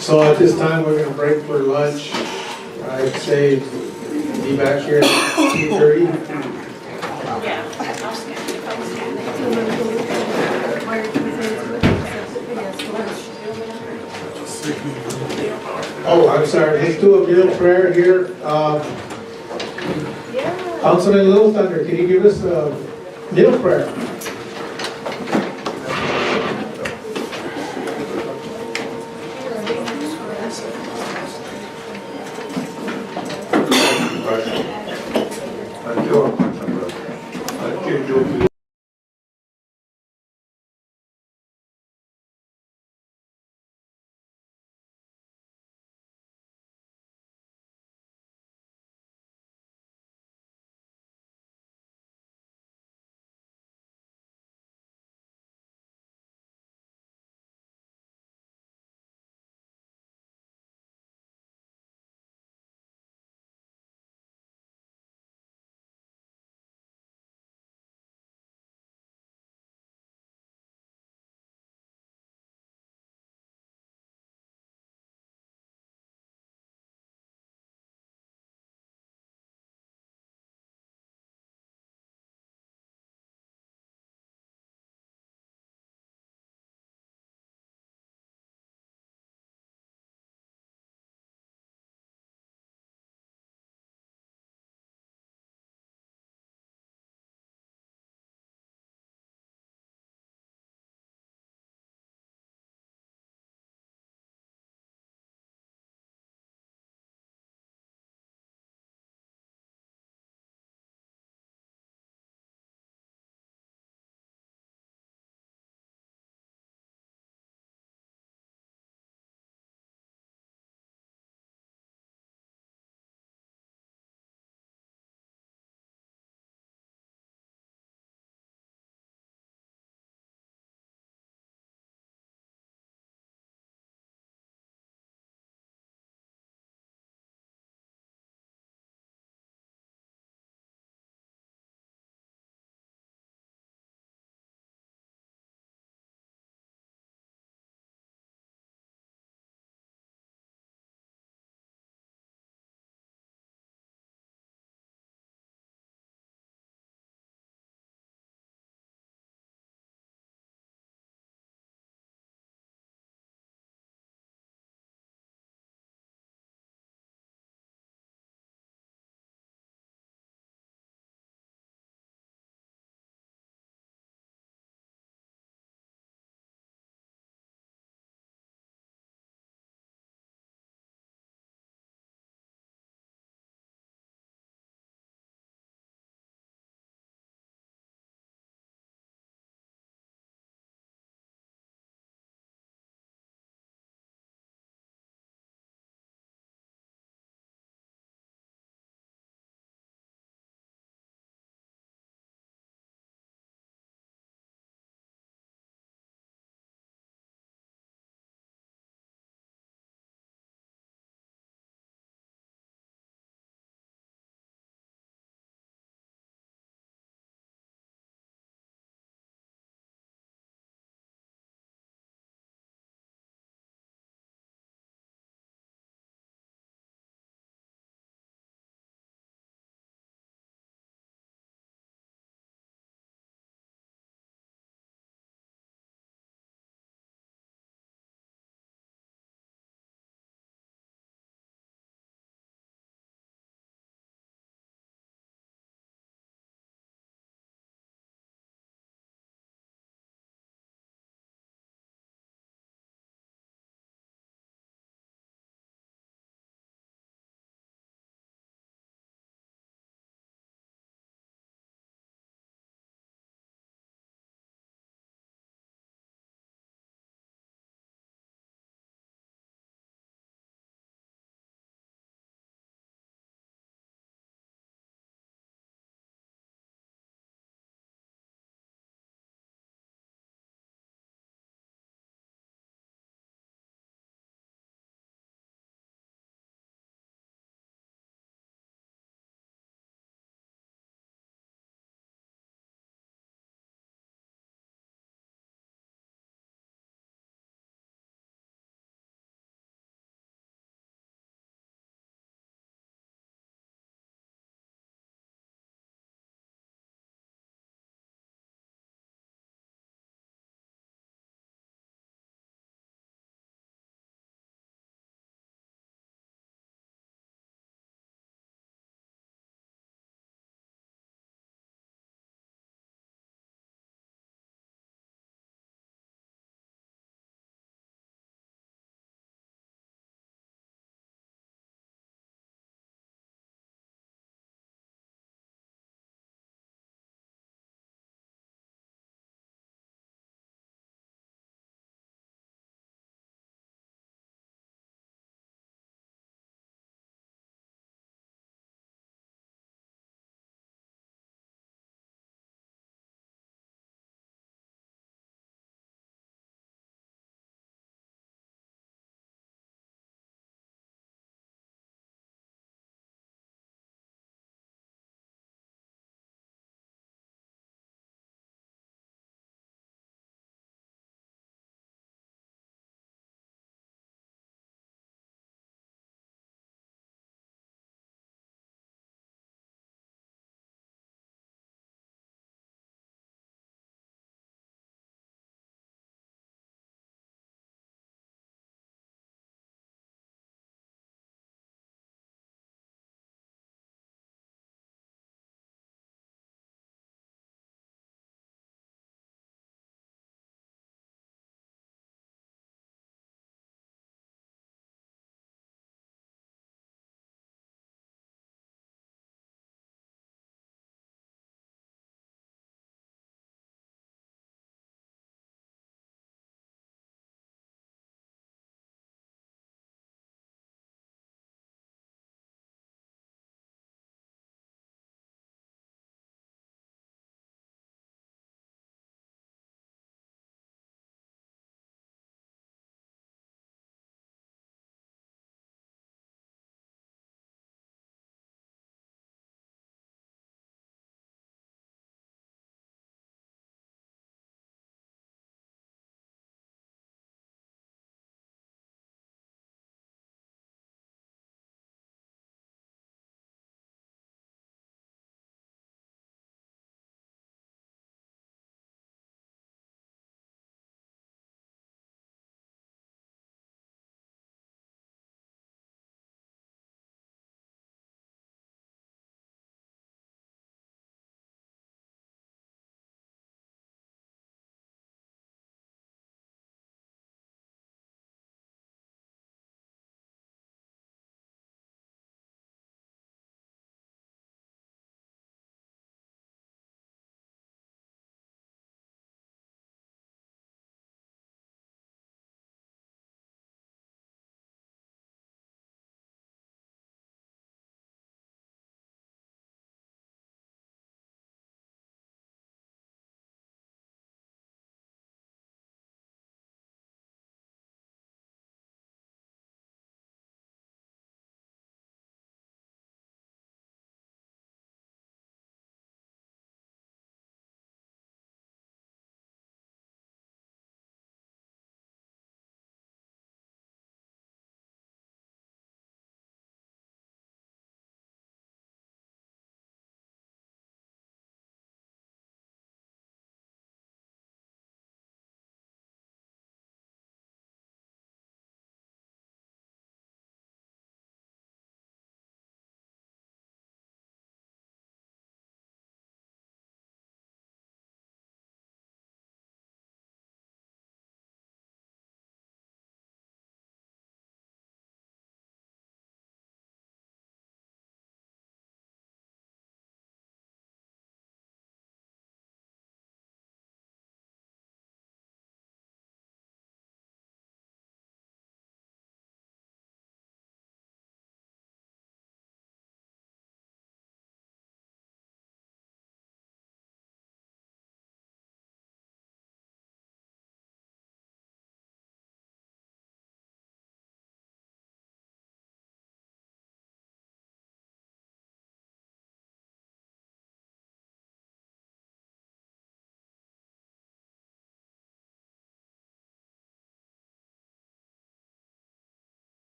So at this time, we're gonna break for lunch. I'd say be back here at 2:30. Yeah, I'll scan it. I'll scan Oh, I'm sorry, let's do a meal prayer here. Councilman Little Thunder, can you give us a meal prayer?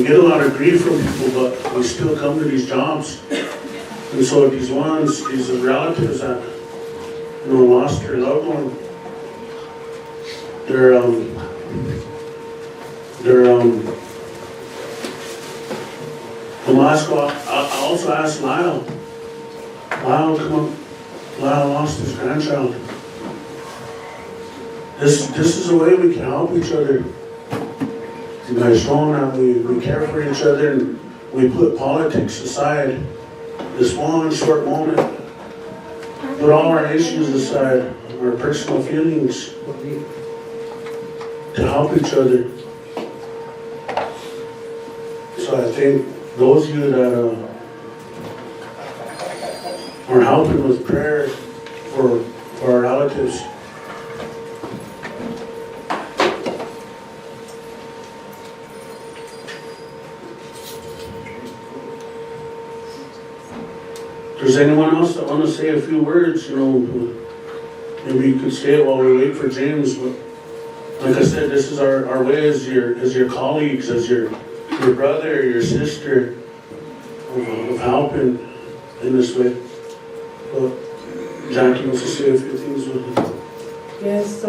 we get a lot of grief from people, but we still come to these jobs. And so these relatives that, lost their loved one, I also asked Lyle. Lyle, come up. Lyle lost his grandchild. This is a way we can help each other. By showing that we care for each other and we put politics aside. This one short moment, put all our issues aside, our personal feelings, to help each other. So I think those of you that are helping with prayer for our relatives, if there's anyone else that want to say a few words, maybe you could say it while we wait for James. But like I said, this is our way as your colleagues, as your brother, your sister, of helping in this way. But Jackie wants to say a few things with him. Yes,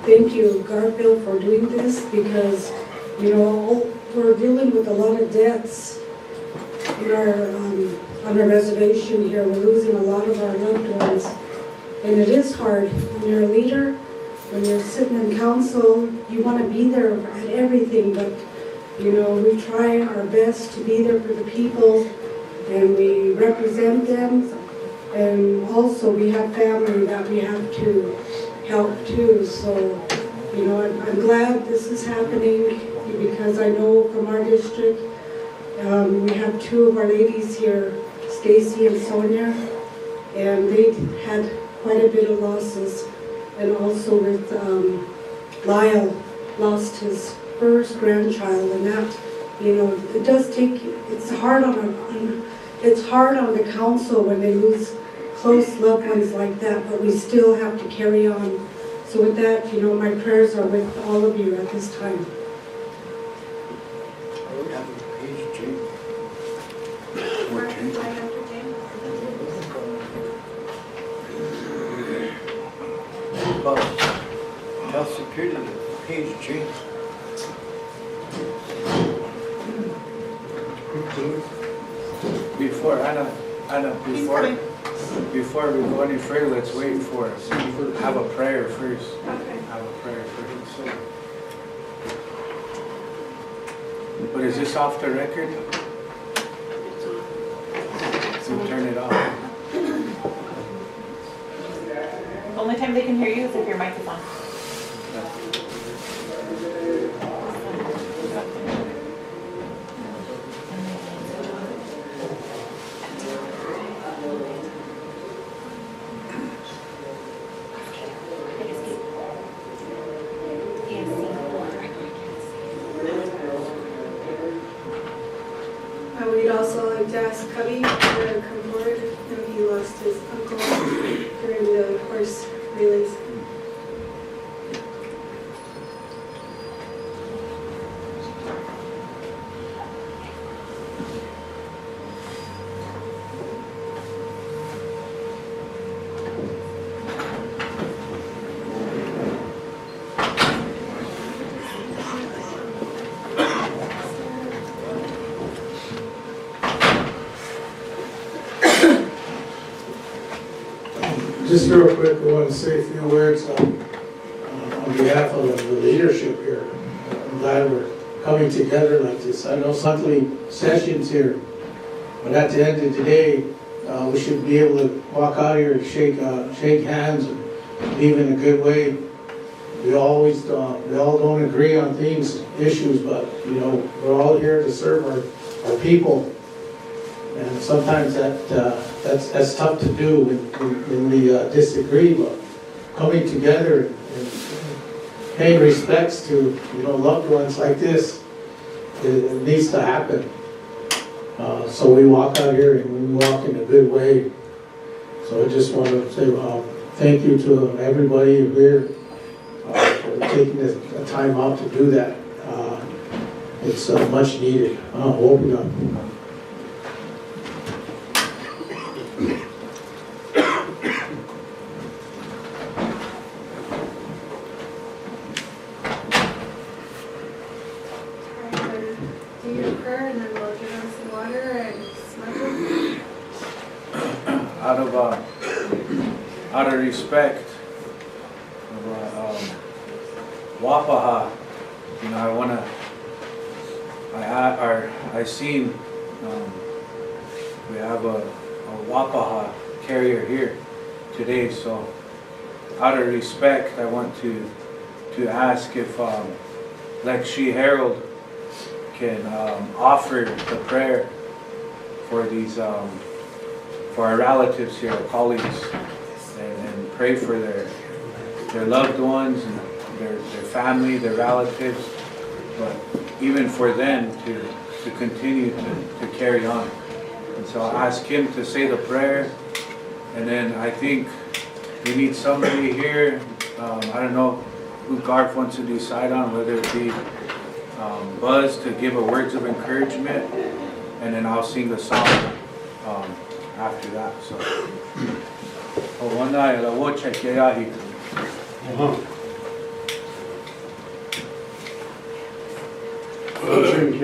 thank you, Garfield, for doing this, because, we're dealing with a lot of deaths in on our reservation here. We're losing a lot of our loved ones. And it is hard. When you're a leader, when you're sitting in council, you want to be there at everything, but, we try our best to be there for the people, and we represent them. And also we have family that we have to help too. So, I'm glad this is happening, because I know from our district, we have two of our ladies here, Stacy and Sonia, and they had quite a bit of losses. And also with Lyle, lost his first grandchild, and that, it does take, it's hard on the council when they lose close loved ones like that, but we still have to carry on. So with that, my prayers are with all of you at this time. Tell security to page change. Before we go any further, let's wait for it. Have a prayer first. Okay. Have a prayer first. But is this off the record? So turn it off. The only time they can hear you is if your mic is on. We'd also like to ask Cubby to come forward. He lost his uncle during the horse relays. Just real quick, I want to say a few words on behalf of the leadership here. I'm glad we're coming together like this. I know monthly sessions here, but at the end of the day, we should be able to walk out here and shake hands and leave in a good way. We all don't agree on things, issues, but we're all here to serve our people. And sometimes that's tough to do when we disagree, but coming together and paying respects to loved ones like this, it needs to happen. So we walk out here and we walk in a good way. So I just want to say thank you to everybody here for taking the time out to do that. It's much needed. Open up. Do your prayer and then we'll give them some water and smoke them. Out of respect of Wapaha, you know, I seen we have a Wapaha carrier here today, so out of respect, I want to ask if Lexi Harold can offer the prayer for these for our relatives here, our colleagues, and pray for their loved ones and their family, their relatives, but even for them to continue to carry on. And so I'll ask him to say the prayer, and then I think we need somebody here, I don't know who Garth wants to decide on, whether it be Buzz to give a words of encouragement, and then I'll sing the song after that. So, one night I will check it out here.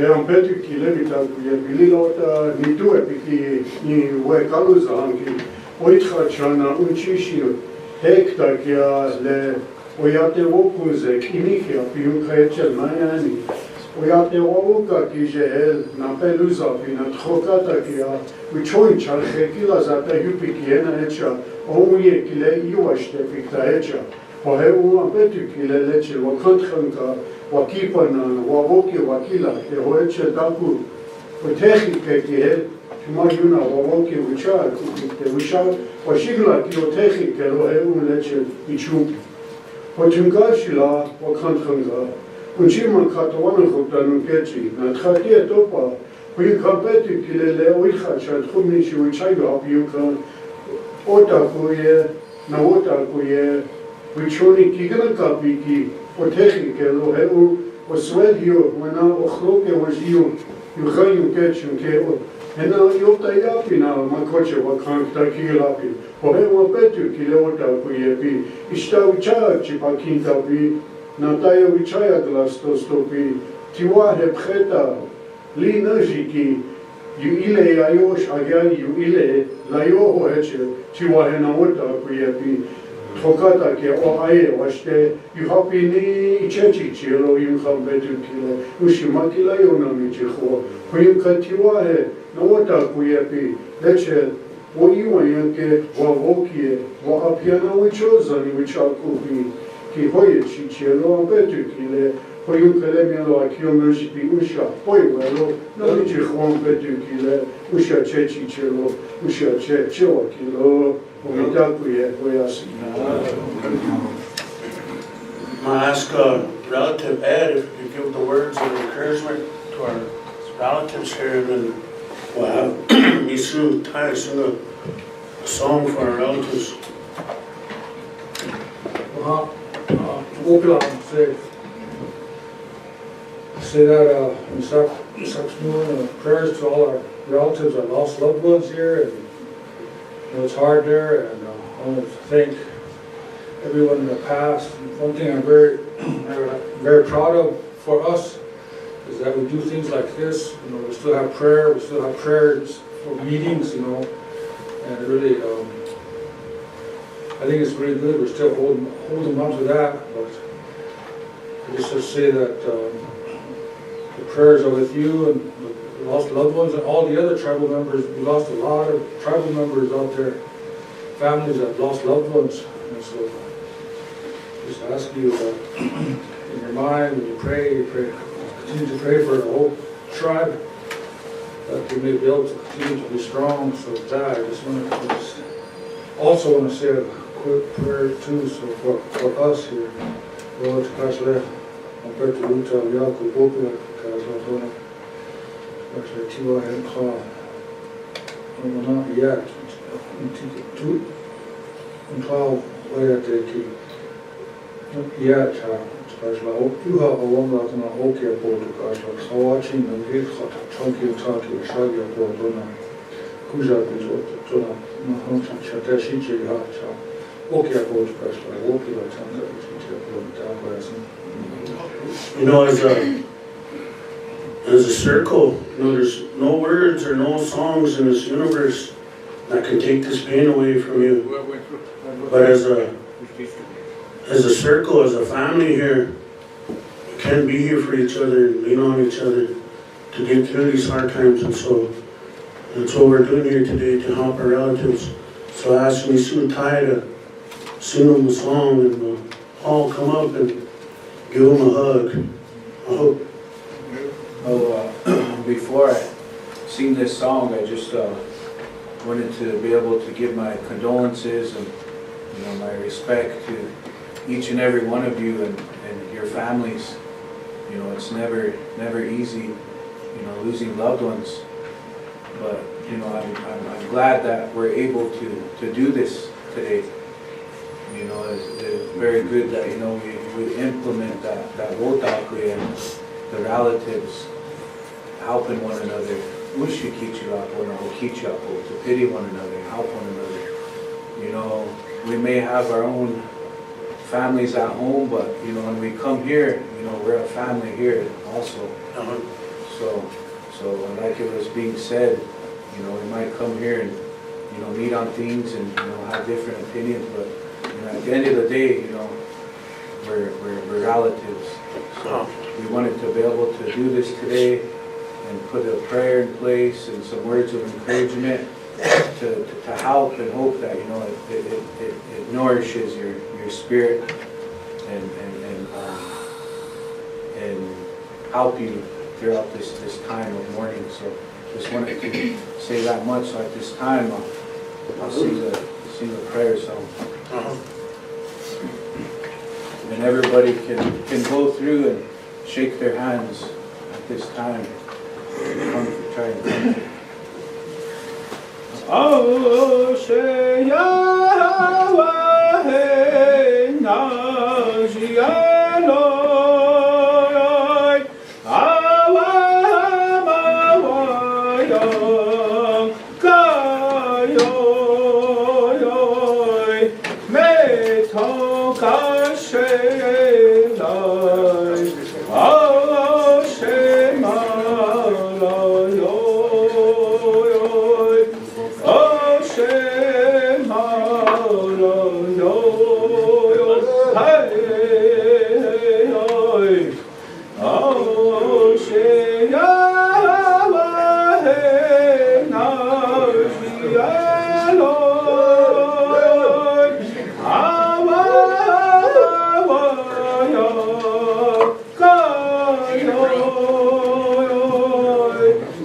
Am pentru că le vital cu el bililot ni tu epiki ni we kaluza anki oit khachana unchishi hekta kia le oyate wokuze kimiki apiu khachel mayani oyate woka ki jehel na peluza pina khokata kia uchoin chalkhekila zata yupiki ena echa ouye kile iwashte pikta echa Poheu am pentru că le lece wakanthanka wakipana wawoki wakila te hoeche daku otechike ki he tumayuna wawoki wichar te wichar washigla ki otechike lo heu lece ichu potungashi la wakanthanka unchima katwana khotanu kechi na tkhati topa hui kampetu ki le oikha chat khumni shi wichai apiuka otakuye na otakuye Wichoni kigana kapiki otechike lo heu oswelio wana ochloke wajio yuchayu ketchum ke ena yota yapina makoche wakanta kilapi oheu petu kilota kuyepi ishtawicha chipakinta pi nataya wichaya glastostopi tiwa hebkheta li najiki yu ile ayosh agya yu ile layo hoeche tiwa hena ota kuyepi Tokata ke o aye washte yuhapini ichechi chelo yunkham betu kile ushimakila yonami chikho kuyum katiwa he nawata kuyepi leche o iwayanke wa wokie wa apiana wichozani wichakubi ki hoye chichelo betu kile kuyum kelemialo akiomershi pi usha poiwelo nami chikho betu kile usha chechi chelo usha chewa kilo I ask relative Ed if you give the words of encouragement to our relatives here, and then we'll have Misu Tai sing a song for our relatives. Oglala say that this afternoon prayers to all our relatives and lost loved ones here, and it's hard there, and I want to thank everyone in the past. One thing I'm very proud of for us is that we do things like this. You know, we still have prayer, we still have prayers for meetings, you know, and it really, I think it's really good. We're still holding on to that, but I just to say that the prayers are with you and the lost loved ones and all the other tribal members. We lost a lot of tribal members out there, families that lost loved ones. And so just ask you in your mind, when you pray, continue to pray for the whole tribe, that we may be able to continue to be strong. So with that, I just also want to say a quick prayer too, so for us here. Lord, Kashle, Alberto Ruta, Yaku, Boku, Kasle, Actually, Tiwa and Kla. Not yet. And Kla, way at the key. Not yet, kasla yhä omlaatuna okia puutu kasla sawachin on kirkot chonki chonki shagia puutuna kujapi tuona mahonsan chatashiji hacha okia puutu kasla okila changa ichi puutu. You know, as a circle, you know, there's no words or no songs in this universe that can take this pain away from you. But as a circle, as a family here, we can be here for each other and lean on each other to get through these hard times. And so that's what we're doing here today, to help our relatives. So I asked Misu Tai to sing them a song, and we'll all come up and give them a hug. I hope. Before I sing this song, I just wanted to be able to give my condolences and my respect to each and every one of you and your families. It's never easy, losing loved ones. But I'm glad that we're able to do this today. It's very good that we implement that wotakwe and the relatives helping one another. We should to pity one another, help one another. We may have our own families at home, but when we come here, we're a family here also. So like it was being said, we might come here and meet on things and have different opinions, but at the end of the day, we're relatives. So we wanted to be able to do this today and put a prayer in place and some words of encouragement to help and hope that it nourishes your spirit and help you throughout this time of mourning. So just wanted to say that much. So at this time, I'll sing the prayer song. And everybody can go through and shake their hands at this time. Try and comfort. Oh, say Yahweh, Najialoi, Awamawayom, Kayoyoi, Metokasheloi, Oh, Shemalayoy, Oh, Shemalayoy, hey, oh, Sheyahweh, Najialoi, Awawayom, Kayoy,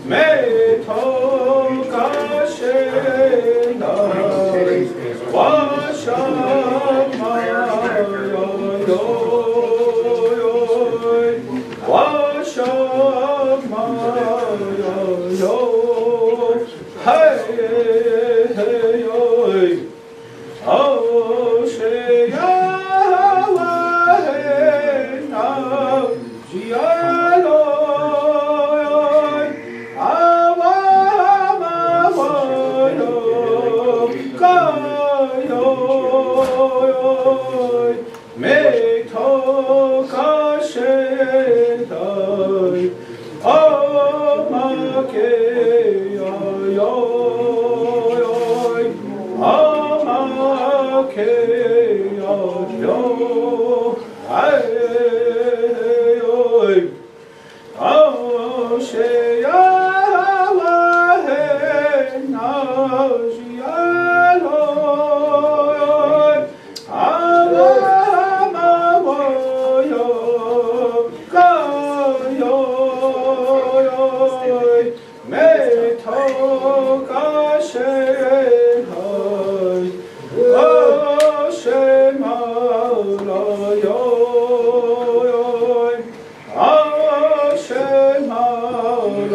Metokasheloi, Washamayoyoy, Washamayoyoy, hey, oh, Sheyahweh, Najialoi, Awamawayom, Kayoy, Metokasheloi, Omakeyoyoy, Omakeyoyoy, ayoy, oh, Sheyahweh, Najialoi, Awamawayom, Kayoy, Metokasheloi, Oh, Shemalayoy, Oh, Shemalayoy,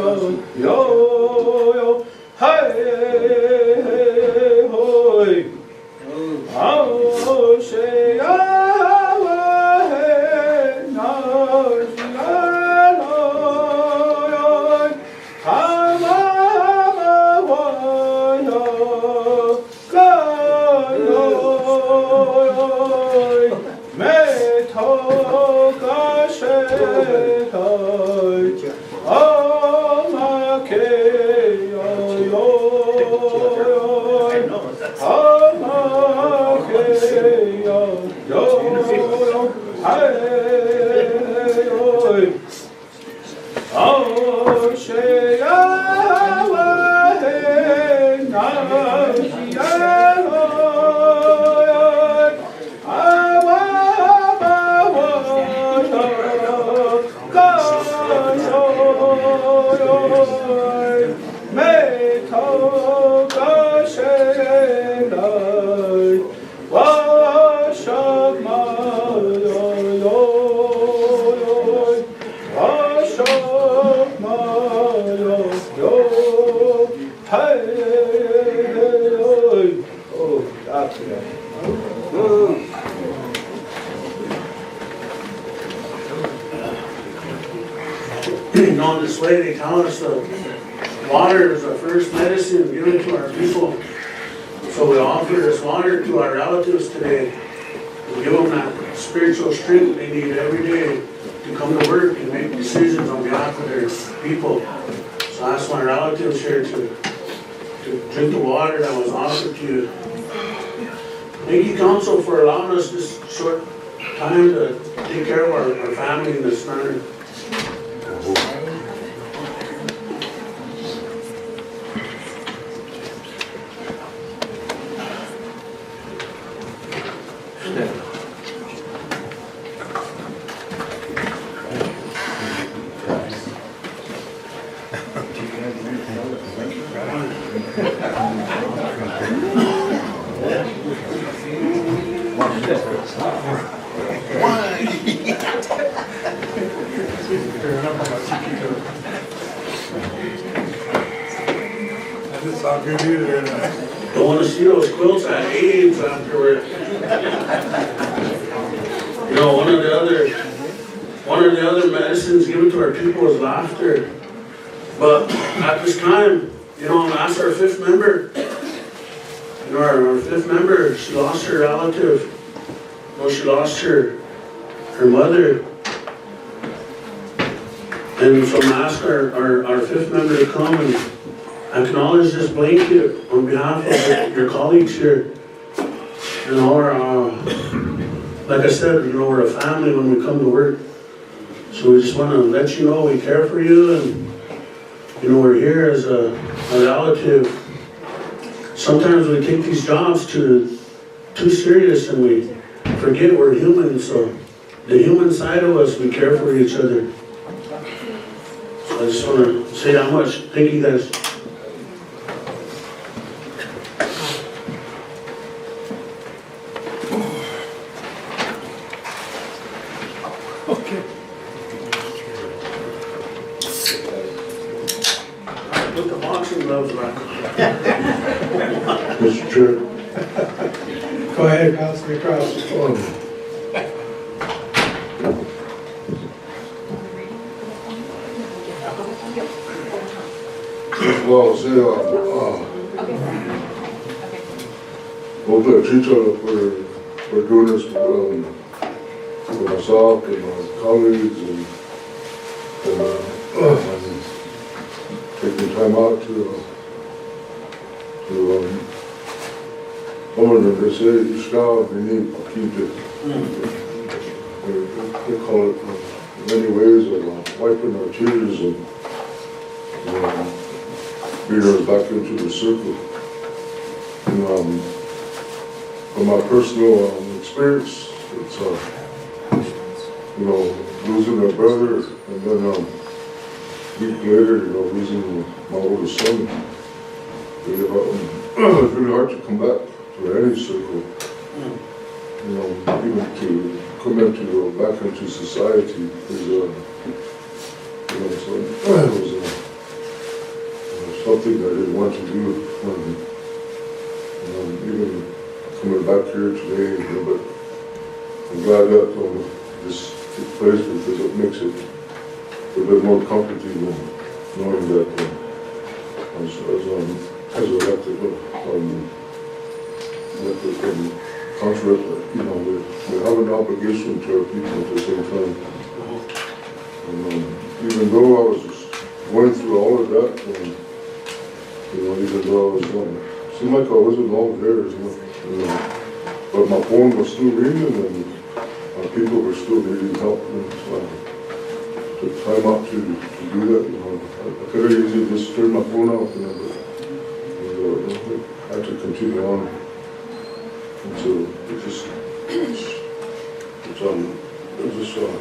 On this way, they tell us that water is our first medicine given to our people. So we offer this water to our relatives today. We give them that spiritual strength they need every day to come to work and make decisions on behalf of their people. So I ask my relatives here to drink the water that was offered to you. Thank you, Council, for allowing us this short time to take care of our family in this manner. Don't want to see those quilts at AIDS afterward. You know, one of the other medicines given to our people is laughter. But at this time, you know, that's our fifth member. You know, our fifth member, she lost her relative. You know, she lost her mother. And so I'm asking our fifth member to come and acknowledge this blanket on behalf of your colleagues here. And our, like I said, you know, we're a family when we come to work. So we just want to let you know we care for you, and you know, we're here as a relative. Sometimes we take these jobs too serious and we forget we're human. So the human side of us, we care for each other. So I just want to say that much. Thank you, guys. Put the boxing gloves back. Mr. Chair. Go ahead, Councilor Cross. Well, say, we'll teach for doing this for myself and my colleagues and taking time out to they say each job they need to keep it. They call it many ways of wiping our tears and bring us back into the circle. And, from my personal experience, it's you know, losing a brother and then a week later, you know, losing my oldest son. It's really hard to come back to any circle. You know, even to come back into society is, you know, so it was something I didn't want to do. Even coming back here today, but I'm glad that this took place because it makes it a bit more comforting knowing that as elected council, you know, we have an obligation to our people at the same time. And even though I was going through all of that, you know, even though I was seemed like I wasn't all there, you know, but my phone was still ringing and people were still needing help. And so took time out to do that, you know. I could have easily just turned my phone off, you know, but I had to continue on. And so it just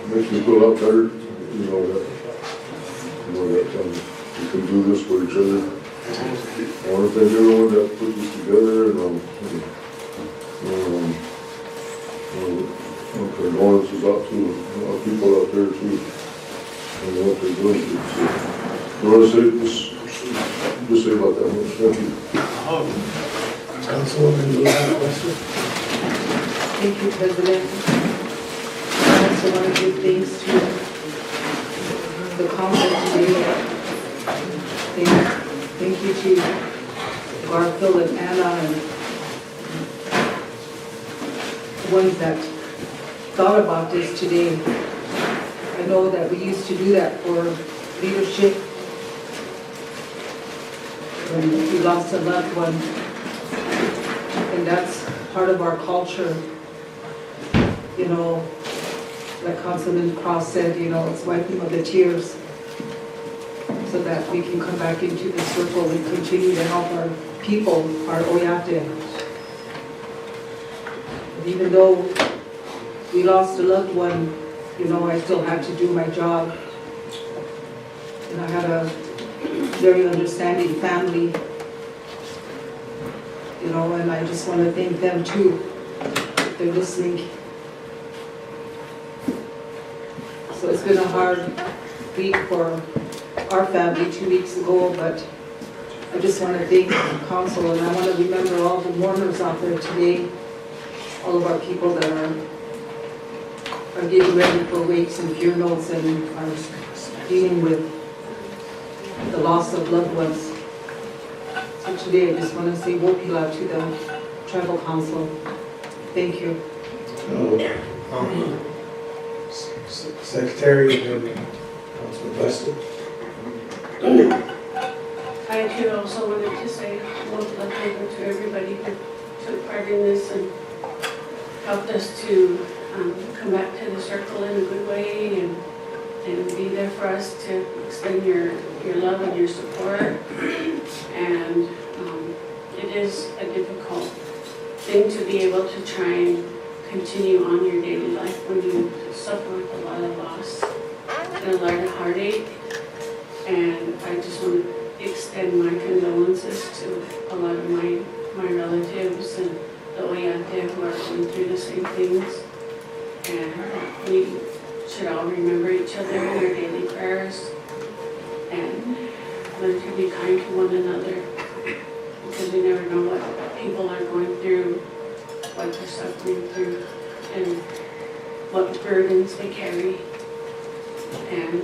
makes me feel a lot better, you know, that we can do this for each other. I want to thank everyone that put this together, and condolences out to our people out there too, and what they're doing. So, you want to just say about that much? Thank you. Councilwoman, do you have a question? Thank you, President. I also want to give thanks to the council today. Thank you to Garfield and Anna and the ones that thought about this today. I know that we used to do that for leadership when we lost a loved one. And that's part of our culture. You know, like Councilman Cross said, you know, it's wiping of the tears so that we can come back into the circle and continue to help our people, our Oyate. And even though we lost a loved one, you know, I still had to do my job. And I had a very understanding family, you know, and I just want to thank them too, if they're listening. So it's been a hard week for our family 2 weeks ago, but I just want to thank the council, and I want to remember all the mourners out there today, all of our people that are getting ready for wakes and funerals and are dealing with the loss of loved ones. So today I just want to say Wopila to the tribal council. Thank you. Secretary and then Councilman Weston. I too also wanted to say welcome to everybody who took part in this and helped us to come back to the circle in a good way and be there for us to extend your love and your support. And it is a difficult thing to be able to try and continue on your daily life when you suffer with a lot of loss and a lot of heartache. And I just want to extend my condolences to a lot of my relatives and the Oyate who are going through the same things. And we should all remember each other in our daily prayers and learn to be kind to one another, because we never know what people are going through, what they're suffering through, and what burdens they carry. And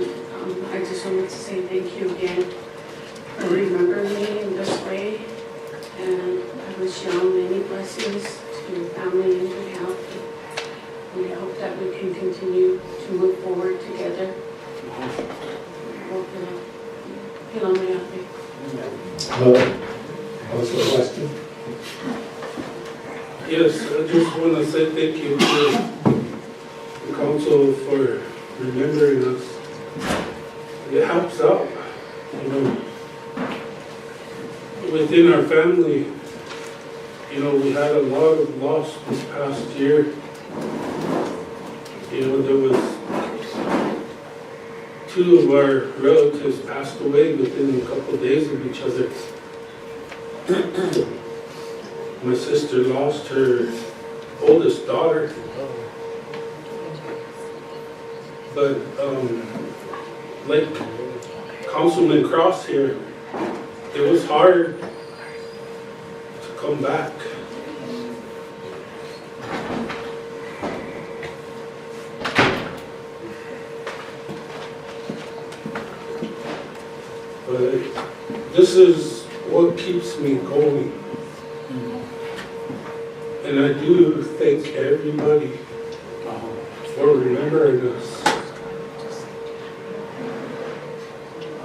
I just wanted to say thank you again for remembering me in this way, and I wish you all many blessings to your family and good health. We hope that we can continue to move forward together. Councilman Weston. Yes, I just want to say thank you to the council for remembering us. It helps out, you know. Within our family, you know, we had a lot of loss this past year. You know, there was 2 of our relatives passed away within a couple of days of each other. My sister lost her oldest daughter. But like Councilman Cross here, it was hard to come back. But this is what keeps me going. And I do thank everybody for remembering us.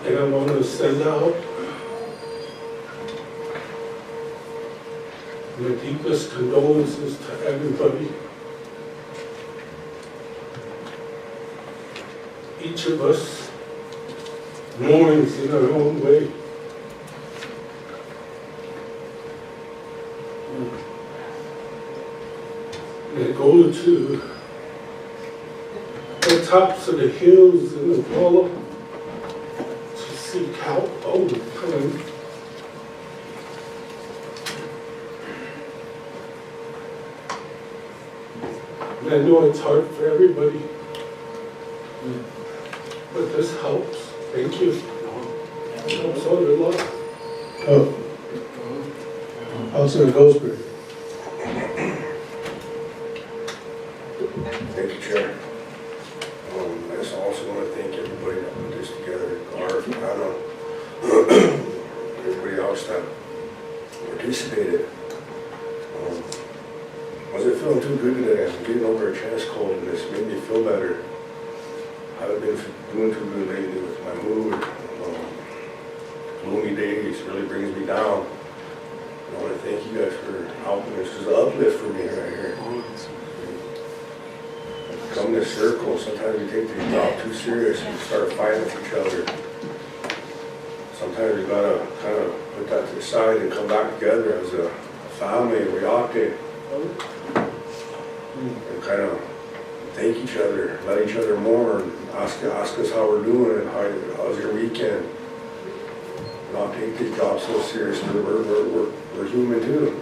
And I want to send out my deepest condolences to everybody. Each of us Mornings in our own way. They go to the tops of the hills in Oglala to seek help all the time. And I know it's hard for everybody, but this helps. Thank you. It helps out a lot. Oh. Councilor Goldsberry. Thank you, Chair. I just also want to thank everybody that put this together, Garth, Anna, everybody else that participated. Wasn't feeling too good today. I'm getting over a chest cold and this made me feel better. I haven't been doing too good lately with my mood. Gloomy days really brings me down. I want to thank you guys for helping. This is an uplift for me right here. Come this circle, sometimes we take the job too serious and start fighting with each other. Sometimes you gotta kind of put that to the side and come back together as a family, we ought to. And kind of thank each other, let each other more, and ask us how we're doing and how's your weekend. Not take this job so seriously. We're human too.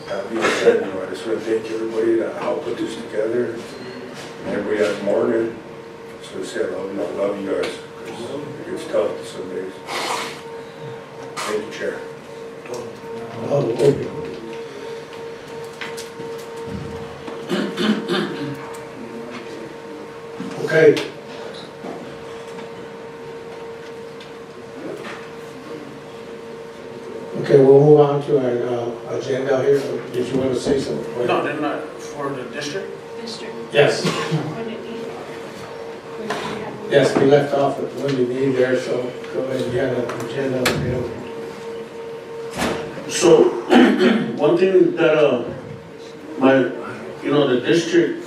That being said, I just want to thank everybody that helped put this together. And everybody at morning. I just want to say I love you guys. It gets tough some days. Thank you, Chair. Okay. Okay, we'll move on to our agenda here. Did you want to say something? No, they're not for the district? District. Yes. What did he- Yes, we left off at when you need there, so go ahead, you had an agenda. So, one thing that, the district,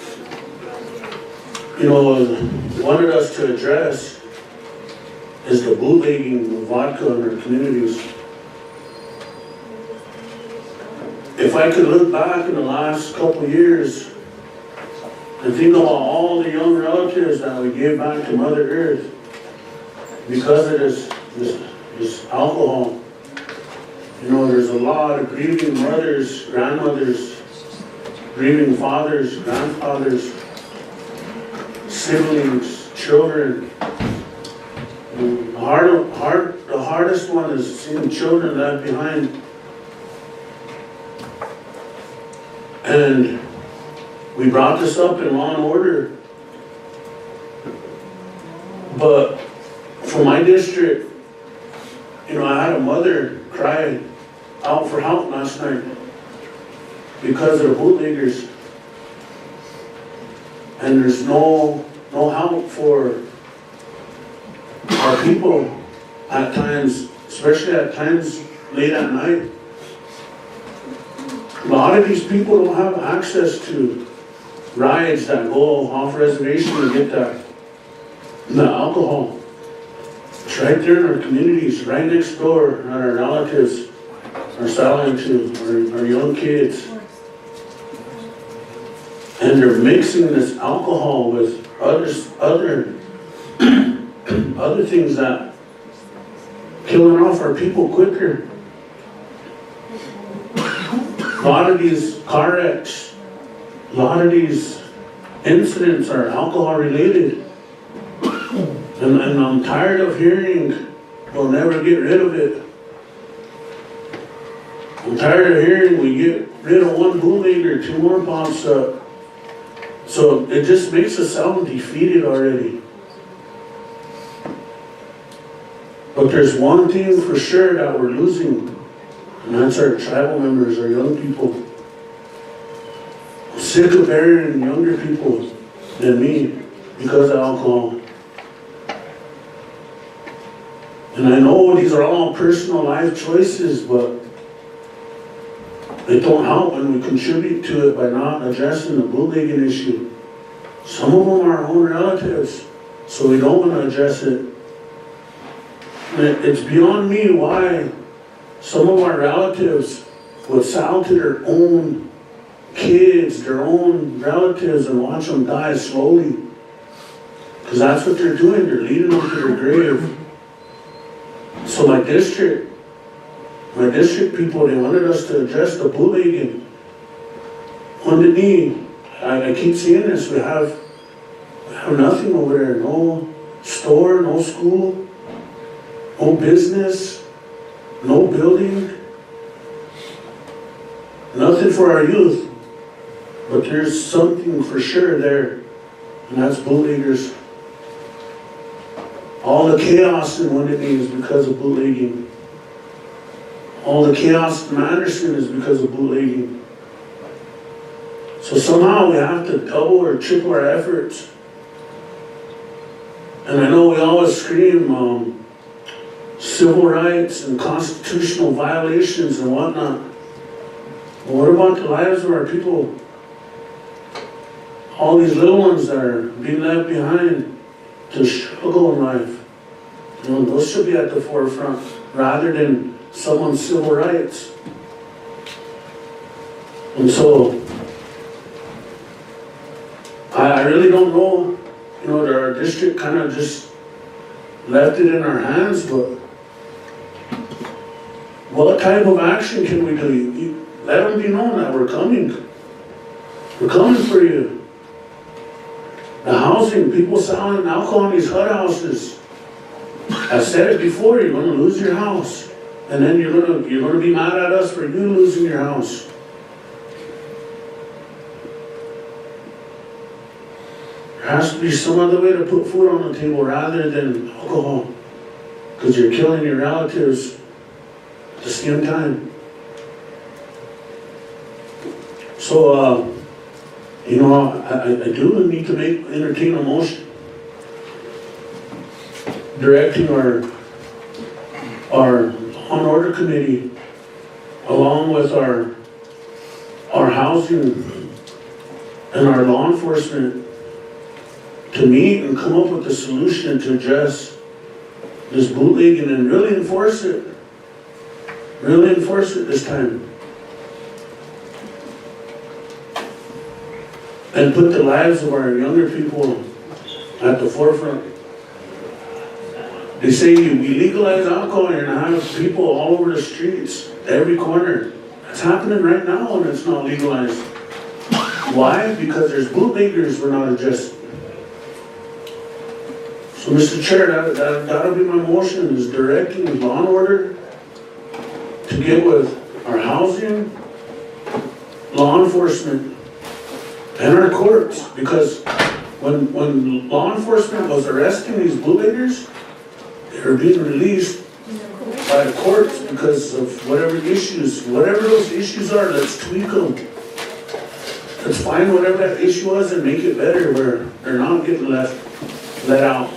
wanted us to address is the bootlegging of vodka in our communities. If I could look back in the last couple of years and think about all the young relatives that we gave back to Mother Earth because of this alcohol, there's a lot of grieving mothers, grandmothers, grieving fathers, grandfathers, siblings, children. The hardest one is seeing children left behind. And we brought this up in Law and Order. But for my district, I had a mother cry out for help last night because they're bootleggers. And there's no help for our people at times, especially at times late at night. A lot of these people don't have access to rides that go off reservation to get the alcohol. It's right there in our communities, right next door, that our relatives are selling to our young kids. And they're mixing this alcohol with other things that killing off our people quicker. A lot of these car wrecks, a lot of these incidents are alcohol related. And I'm tired of hearing we'll never get rid of it. I'm tired of hearing we get rid of one bootlegger, two more pops up. So it just makes us sound defeated already. But there's one thing for sure that we're losing, and that's our tribal members, our young people. I'm sick of burying younger people than me because of alcohol. And I know these are all personal life choices, but it don't help when we contribute to it by not addressing the bootlegging issue. Some of them are our own relatives, so we don't want to address it. It's beyond me why some of our relatives would sell to their own kids, their own relatives, and watch them die slowly. Because that's what they're doing, they're leading them to their grave. So my district people, they wanted us to address the bootlegging. On the knee, I keep seeing this, we have nothing over there, no store, no school, no business, no building, nothing for our youth. But there's something for sure there, and that's bootleggers. All the chaos in Wounded Knee is because of bootlegging. All the chaos in Anderson is because of bootlegging. So somehow we have to double or triple our efforts. And I know we always scream civil rights and constitutional violations and whatnot. But what about the lives of our people? All these little ones that are being left behind to struggle in life. You know, those should be at the forefront rather than someone's civil rights. And so, I really don't know, you know, that our district kind of just left it in our hands, but what type of action can we do? Let them be known that we're coming. We're coming for you. The housing, people selling alcohol in these hut houses. I've said it before, you're going to lose your house. And then you're going to be mad at us for you losing your house. There has to be some other way to put food on the table rather than alcohol. Because you're killing your relatives at the same time. So, you know, I do need to entertain a motion directing our Law and Order Committee along with our housing and our law enforcement to meet and come up with a solution to address this bootlegging and really enforce it. Really enforce it this time. And put the lives of our younger people at the forefront. They say you legalize alcohol, you're gonna have people all over the streets, every corner. That's happening right now and it's not legalized. Why? Because there's bootleggers we're not addressing. So Mr. Chair, that'll be my motion, is directing law and order to get with our housing, law enforcement, and our courts, because when law enforcement was arresting these bootleggers, they were being released by the courts because of whatever those issues are, let's tweak them. Let's find whatever that issue was and make it better where they're not getting let out.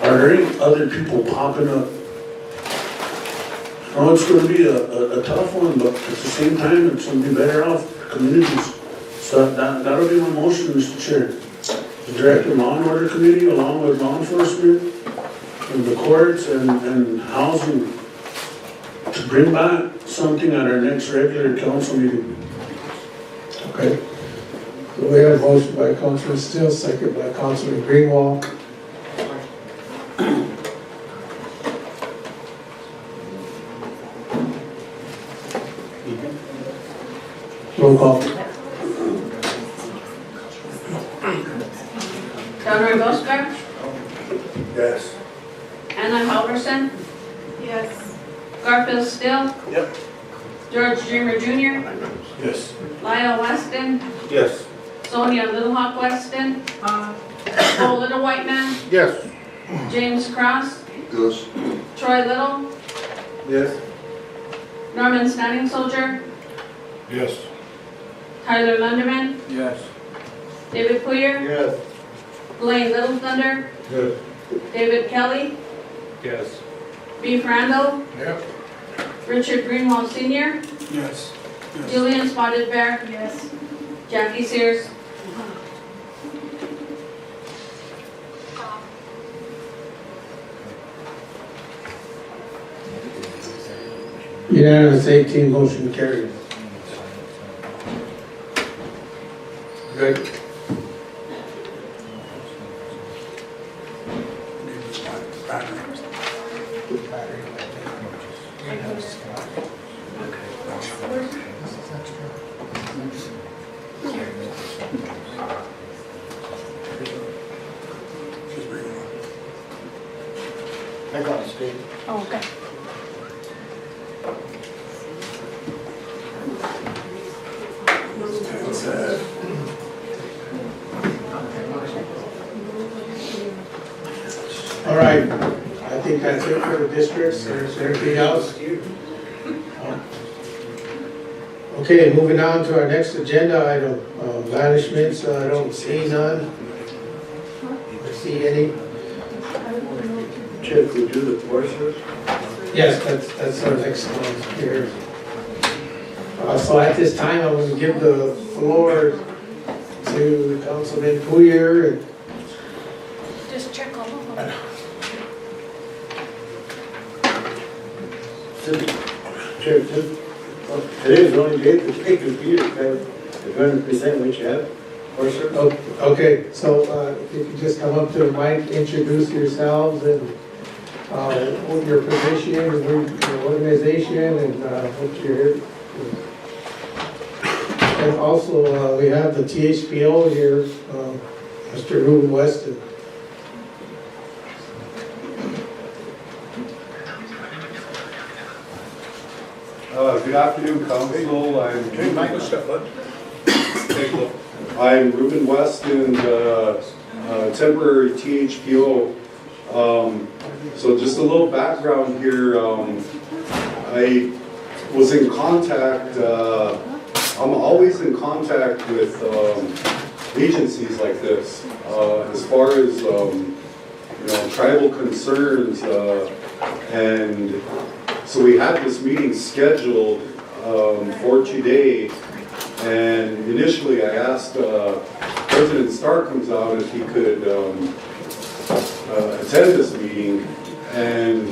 Are there any other people popping up? I know it's going to be a tough one, but at the same time, it's going to be better off for communities. So that'll be my motion, Mr. Chair. The Director Law and Order Committee, along with law enforcement, and the courts and housing, to bring back something at our next regular council meeting. Okay. So we have a motion by Councilor Steele, second by Councilor Greenwald. Roll call. Delroy Busker, Yes. Anna Halverson, Yes. Garfield Still, Yep. George Dreamer Jr., Yes. Lyle Weston, Yes. Sonia Little Hawk Weston, Cole Little White Man, Yes. James Cross, Yes. Troy Little, Yes. Norman Standing Soldier, Yes. Tyler Lunderman, Yes. David Poyer, Yes. Blaine Little Thunder, Yes. David Kelly, Yes. Beef Randall, Yep. Richard Greenwald Sr., Yes. Julian Spotted Bear, Yes. Jackie Sears, Unanimous, 18, motion carried. Good. I got it straight. Oh, okay. All right, I think that's it for the districts. Is there anything else? Okay, moving on to our next agenda item, banishments. I don't see none. I see any? Chair, could we do the Forest Service? Yes, that's our next one here. So at this time, I'm going to give the floor to Councilman Puyer. And Just check all of them. Chair, today's the only day to take computer, if you want to present what you have, Forest Service? Oh, okay, so if you could just come up to the mic, introduce yourselves and what your position and your organization and what you're here. And also, we have the THPO here, Mr. Ruben Weston. Good afternoon, Council. I'm Ruben Weston, temporary THPO. So just a little background here. I was in contact, I'm always in contact with agencies like this as far as tribal concerns, and so we had this meeting scheduled for today, and initially I asked President Starr comes out if he could attend this meeting, and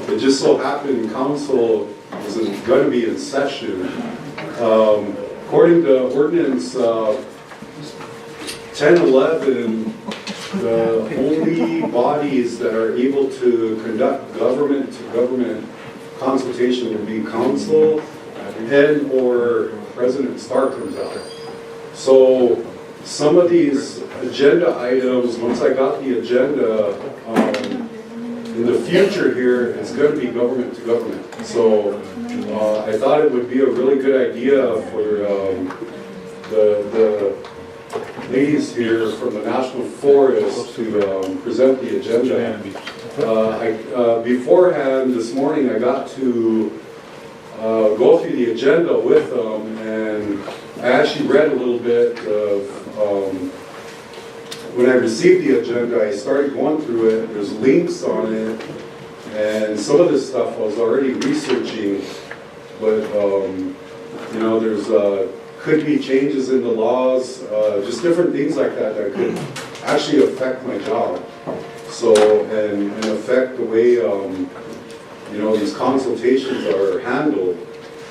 it just so happened council was going to be in session. According to ordinance 1011, the only bodies that are able to conduct government-to-government consultation would be council and or President Starr comes out. So some of these agenda items, once I got the agenda, in the future here, it's going to be government to government. So I thought it would be a really good idea for the ladies here from the National Forest to present the agenda. Beforehand, this morning, I got to go through the agenda with them, and I actually read a little bit of, when I received the agenda, I started going through it. There's links on it, and some of this stuff I was already researching, but there's could be changes in the laws, just different things like that that could actually affect my job. So, and affect the way, these consultations are handled.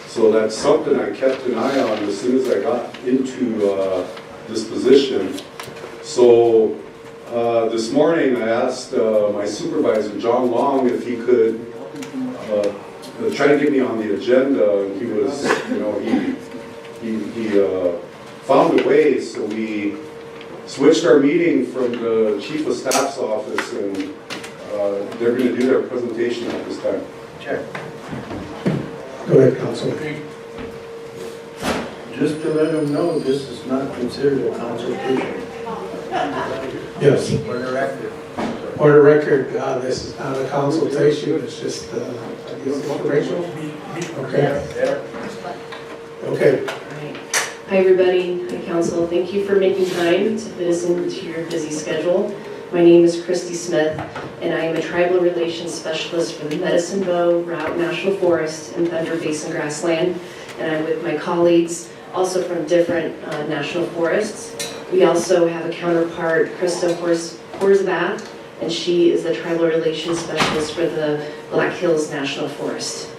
So that's something I kept an eye on as soon as I got into this position. So this morning I asked my supervisor, John Long, if he could try to get me on the agenda. And he was, he found a way, so we switched our meeting from the Chief of Staff's office, and they're going to do their presentation at this time. Chair. Go ahead, Council. Just to let them know, this is not considered a consultation. Yes. For the record. For the record, this is not a consultation, it's just informational. Okay. Okay. Hi everybody, hi council. Thank you for making time to fit us into your busy schedule. My name is Christy Smith, and I am a tribal relations specialist for the Medicine Bow, Route National Forest, and Thunder Basin Grassland. And I'm with my colleagues, also from different national forests. We also have a counterpart, Krista Horsebat, and she is the tribal relations specialist for the Black Hills National Forest.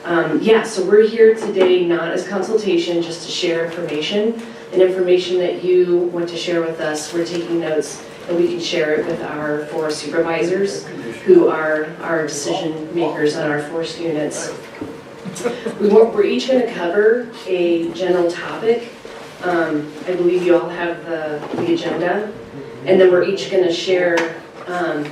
So we're here today not as consultation, just to share information, and information that you want to share with us. We're taking notes and we can share it with our forest supervisors, who are our decision makers on our forest units. We're each going to cover a general topic. I believe you all have the agenda, and then we're each going to share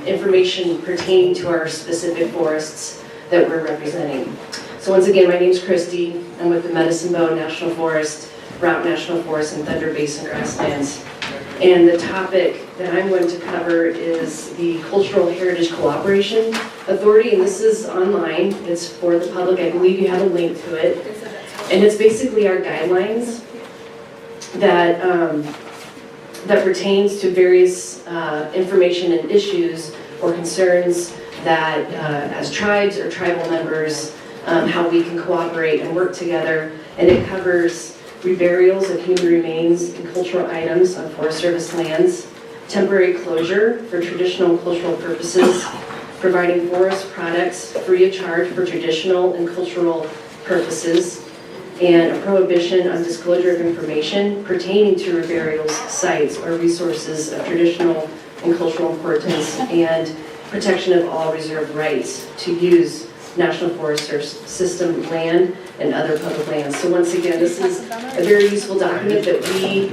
information pertaining to our specific forests that we're representing. So once again, my name's Christy. I'm with the Medicine Bow National Forest, Route National Forest, and Thunder Basin Grasslands. And the topic that I'm going to cover is the Cultural Heritage Cooperation Authority, and this is online. It's for the public. I believe you have a link to it. And it's basically our guidelines that that pertains to various information and issues or concerns that as tribes or tribal members, how we can cooperate and work together. And it covers reburials of human remains and cultural items on Forest Service lands, temporary closure for traditional and cultural purposes, providing forest products free of charge for traditional and cultural purposes, and a prohibition on disclosure of information pertaining to reburials, sites, or resources of traditional and cultural importance, and protection of all reserved rights to use National Forest System land and other public lands. So once again, this is a very useful document that we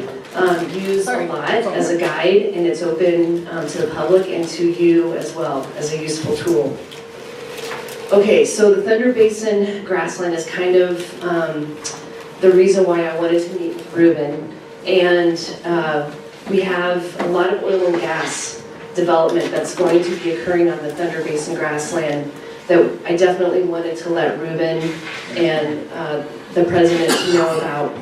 use a lot as a guide, and it's open to the public and to you as well as a useful tool. Okay, so the Thunder Basin grassland is kind of the reason why I wanted to meet with Ruben. And we have a lot of oil and gas development that's going to be occurring on the Thunder Basin grassland that I definitely wanted to let Ruben and the president know about.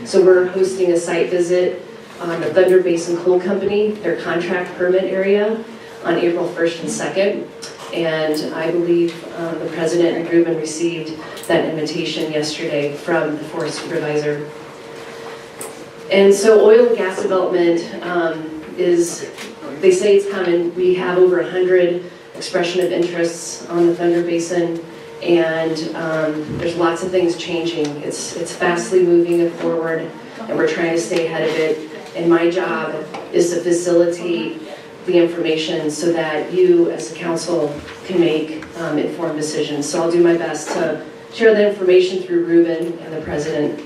So we're hosting a site visit on the Thunder Basin Coal Company, their contract permit area, on April 1st and 2nd. And I believe the president and Ruben received that invitation yesterday from the forest supervisor. And so oil and gas development is, they say it's coming. We have over 100 expression of interests on the Thunder Basin, and there's lots of things changing. It's fastly moving forward, and we're trying to stay ahead of it. And my job is to facilitate the information so that you as a council can make informed decisions. So I'll do my best to share that information through Ruben and the president.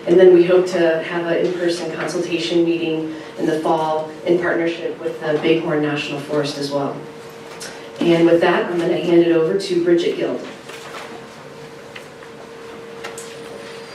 And then we hope to have an in-person consultation meeting in the fall in partnership with the Bighorn National Forest as well. And with that, I'm going to hand it over to Bridget Guild.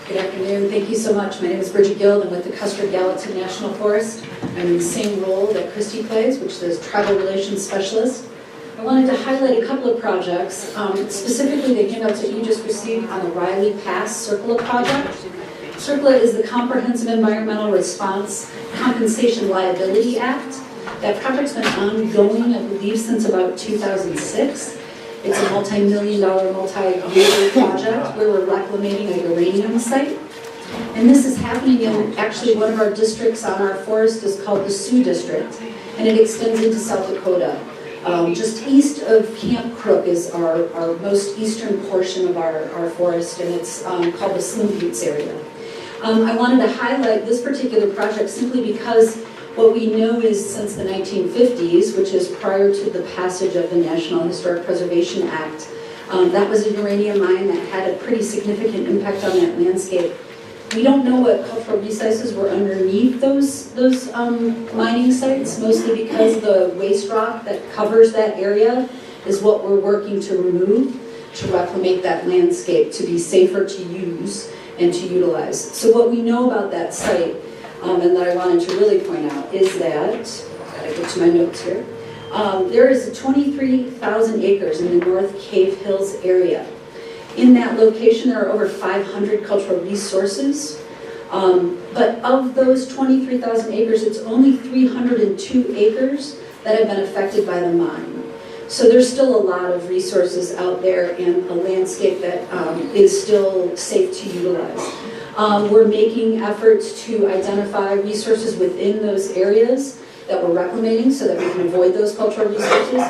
Good afternoon. Thank you so much. My name is Bridget Guild. I'm with the Custer Gallatin National Forest. I'm in the same role that Christy plays, which is Tribal Relations Specialist. I wanted to highlight a couple of projects, specifically the handouts that you just received on the Riley Pass CERCLA project. CERCLA is the Comprehensive Environmental Response Compensation Liability Act. That project's been ongoing, I believe, since about 2006. It's a multi-million-dollar, multi-year project where we're reclamating a uranium site. And this is happening in actually one of our districts on our forest is called the Sioux District, and it extends into South Dakota. Just east of Camp Crook is our most eastern portion of our forest, and it's called the Slim Buttes area. I wanted to highlight this particular project simply because what we know is since the 1950s, which is prior to the passage of the National Historic Preservation Act, that was a uranium mine that had a pretty significant impact on that landscape. We don't know what cultural resources were underneath those mining sites, mostly because the waste rock that covers that area is what we're working to remove to reclaim that landscape to be safer to use and to utilize. So what we know about that site, and that I wanted to really point out, is that, gotta get to my notes here, there is 23,000 acres in the North Cave Hills area. In that location, there are over 500 cultural resources, but of those 23,000 acres, it's only 302 acres that have been affected by the mine. So there's still a lot of resources out there and a landscape that is still safe to utilize. We're making efforts to identify resources within those areas that we're reclaiming so that we can avoid those cultural resources.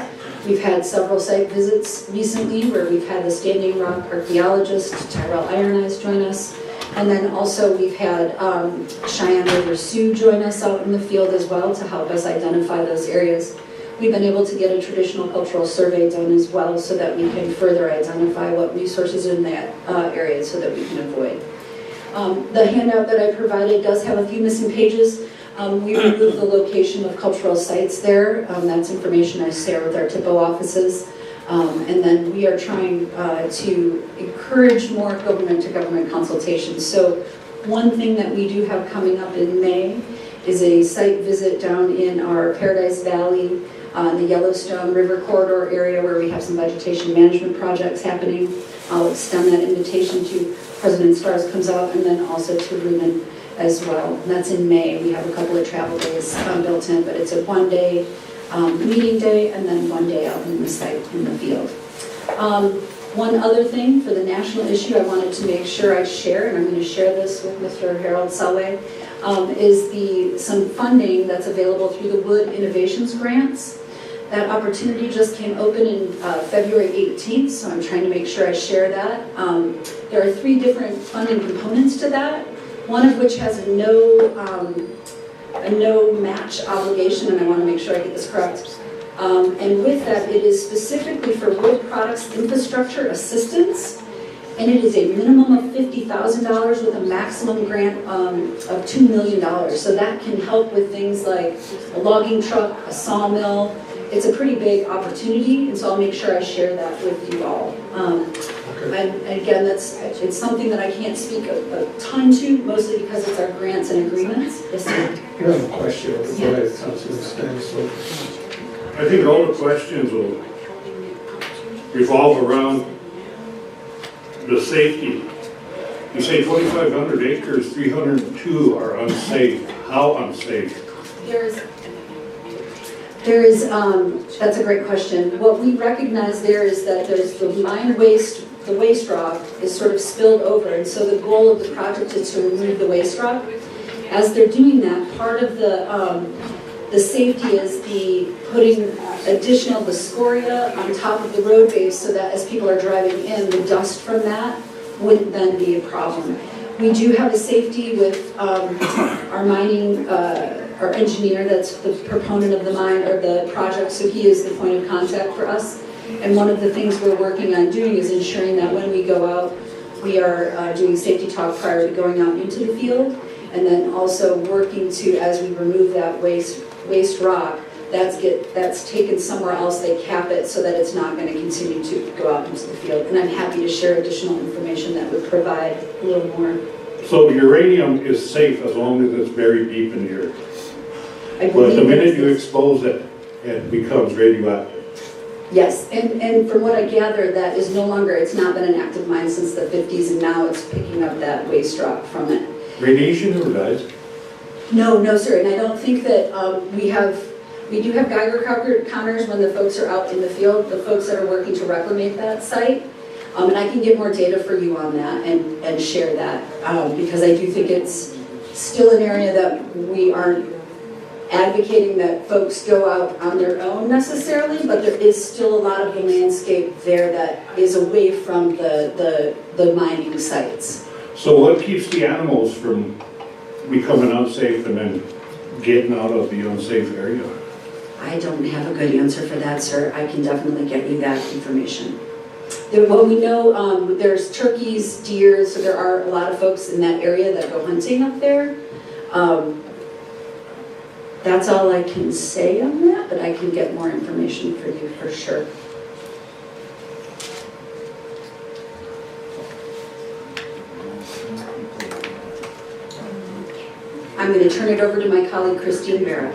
We've had several site visits recently where we've had the Standing Rock archaeologist, Tyrell Ironize, join us. And then also we've had Oglala Sioux join us out in the field as well to help us identify those areas. We've been able to get a traditional cultural survey done as well so that we can further identify what resources are in that area so that we can avoid. The handout that I provided does have a few missing pages. We removed the location of cultural sites there. That's information I share with our TIPO offices. And then we are trying to encourage more government-to-government consultations. So one thing that we do have coming up in May is a site visit down in our Paradise Valley, the Yellowstone River Corridor area where we have some vegetation management projects happening. I'll extend that invitation to President Stars comes out, and then also to Ruben as well. And that's in May. We have a couple of travel days built in, but it's a one-day meeting day and then one day out in the site in the field. One other thing for the national issue I wanted to make sure I share, and I'm going to share this with Mr. Harold Salway, is some funding that's available through the Wood Innovations Grants. That opportunity just came open in February 18th, so I'm trying to make sure I share that. There are 3 different funding components to that, one of which has a no match obligation, and I want to make sure I get this correct. And with that, it is specifically for wood products infrastructure assistance, and it is a minimum of $50,000 with a maximum grant of $2 million. So that can help with things like a logging truck, a sawmill. It's a pretty big opportunity, and so I'll make sure I share that with you all. And again, it's something that I can't speak a ton to, mostly because it's our grants and agreements. Yes, sir? You have a question? Yes. I think all the questions will revolve around the safety. You say 2,500 acres, 302 are unsafe. How unsafe? That's a great question. What we recognize there is that there's the mine waste, the waste rock is sort of spilled over, and so the goal of the project is to remove the waste rock. As they're doing that, part of the safety is the putting additional scoria on top of the road base so that as people are driving in, the dust from that wouldn't then be a problem. We do have a safety with our mining, our engineer that's the proponent of the mine or the project, so he is the point of contact for us. And one of the things we're working on doing is ensuring that when we go out, we are doing safety talk prior to going out into the field, and then also working to, as we remove that waste rock, that's taken somewhere else, they cap it so that it's not going to continue to go out into the field. And I'm happy to share additional information that would provide a little more. So uranium is safe as long as it's buried deep in the earth. But the minute you expose it, it becomes radioactive. Yes, and from what I gather, that is no longer, it's not been an active mine since the 50s, and now it's picking up that waste rock from it. Radiation or guys? No, sir, and I don't think that we do have Geiger counters when the folks are out in the field, the folks that are working to reclimate that site. And I can get more data for you on that and share that, because I do think it's still an area that we aren't advocating that folks go out on their own necessarily, but there is still a lot of the landscape there that is away from the mining sites. So what keeps the animals from becoming unsafe and then getting out of the unsafe area? I don't have a good answer for that, sir. I can definitely get you that information. What we know, there's turkeys, deer, so there are a lot of folks in that area that go hunting up there. That's all I can say on that, but I can get more information for you for sure. I'm going to turn it over to my colleague Christine Vera.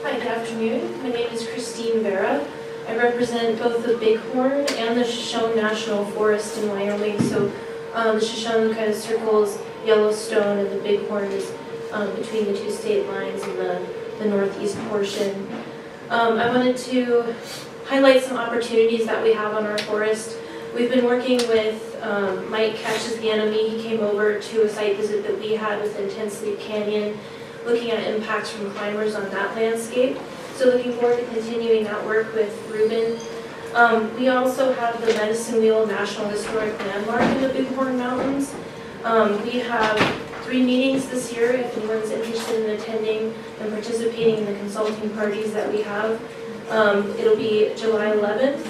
Hi, good afternoon. My name is Christine Vera. I represent both the Bighorn and the Shoshone National Forest in Wyoming. So the Shoshone kind of circles Yellowstone, and the Bighorn is between the 2 state lines in the northeast portion. I wanted to highlight some opportunities that we have on our forest. We've been working with Mike Catches the Enemy. He came over to a site visit that we had within Ten Sleep Canyon, looking at impacts from climbers on that landscape. So looking forward to continuing that work with Ruben. We also have the Medicine Wheel National Historic Landmark in the Bighorn Mountains. We have 3 meetings this year if anyone's interested in attending and participating in the consulting parties that we have. It'll be July 11th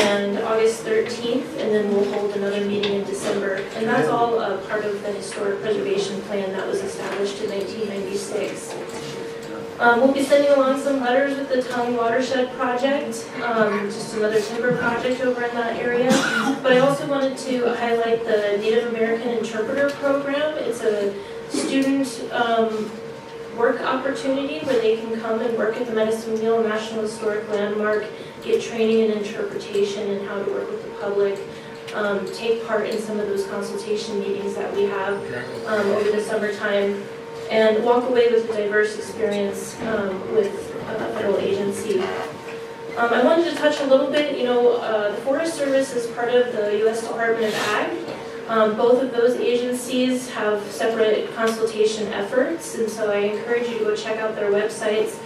and August 13th, and then we'll hold another meeting in December. And that's all a part of the historic preservation plan that was established in 1996. We'll be sending along some letters with the Tongue Watershed Project, just another timber project over in that area. But I also wanted to highlight the Native American Interpreter Program. It's a student work opportunity where they can come and work at the Medicine Wheel National Historic Landmark, get training in interpretation and how to work with the public, take part in some of those consultation meetings that we have over the summertime, and walk away with a diverse experience with a federal agency. I wanted to touch a little bit, the Forest Service is part of the U.S. Department of Ag. Both of those agencies have separate consultation efforts, and so I encourage you to go check out their websites.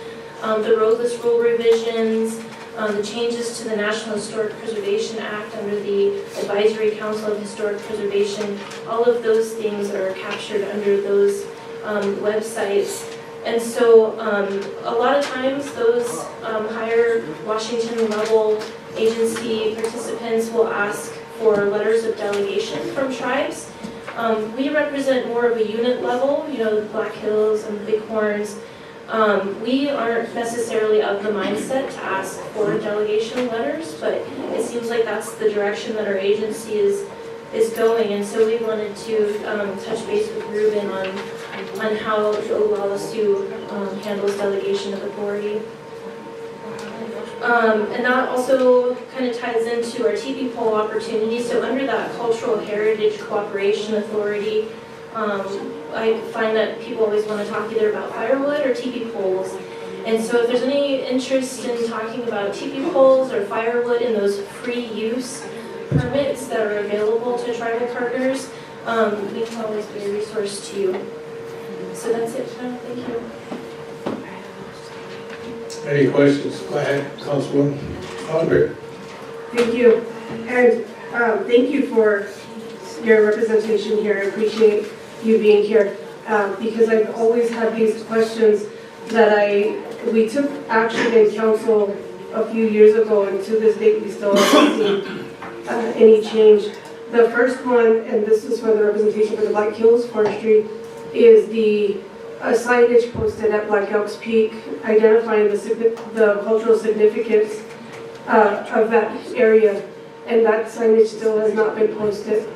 The roadless rule revisions, the changes to the National Historic Preservation Act under the Advisory Council of Historic Preservation, all of those things are captured under those websites. And so a lot of times those higher Washington level agency participants will ask for letters of delegation from tribes. We represent more of a unit level, the Black Hills and the Bighorns. We aren't necessarily of the mindset to ask for delegation letters, but it seems like that's the direction that our agency is going, and so we wanted to touch base with Ruben on how the Oglala Sioux handles delegation of authority. And that also kind of ties into our teepee pole opportunity. So under that Cultural Heritage Cooperation Authority, I find that people always want to talk either about firewood or teepee poles. And so if there's any interest in talking about teepee poles or firewood and those free use permits that are available to tribal partners, we can always be a resource to you. So that's it, thank you. Any questions? Go ahead, Councilwoman Andre. Thank you. And thank you for your representation here. I appreciate you being here because I've always had these questions we took action in council a few years ago, and to this date we still haven't seen any change. The first one, and this is for the representation for the Black Hills Forestry, is the signage posted at Black Elk's Peak identifying the cultural significance of that area, and that signage still has not been posted.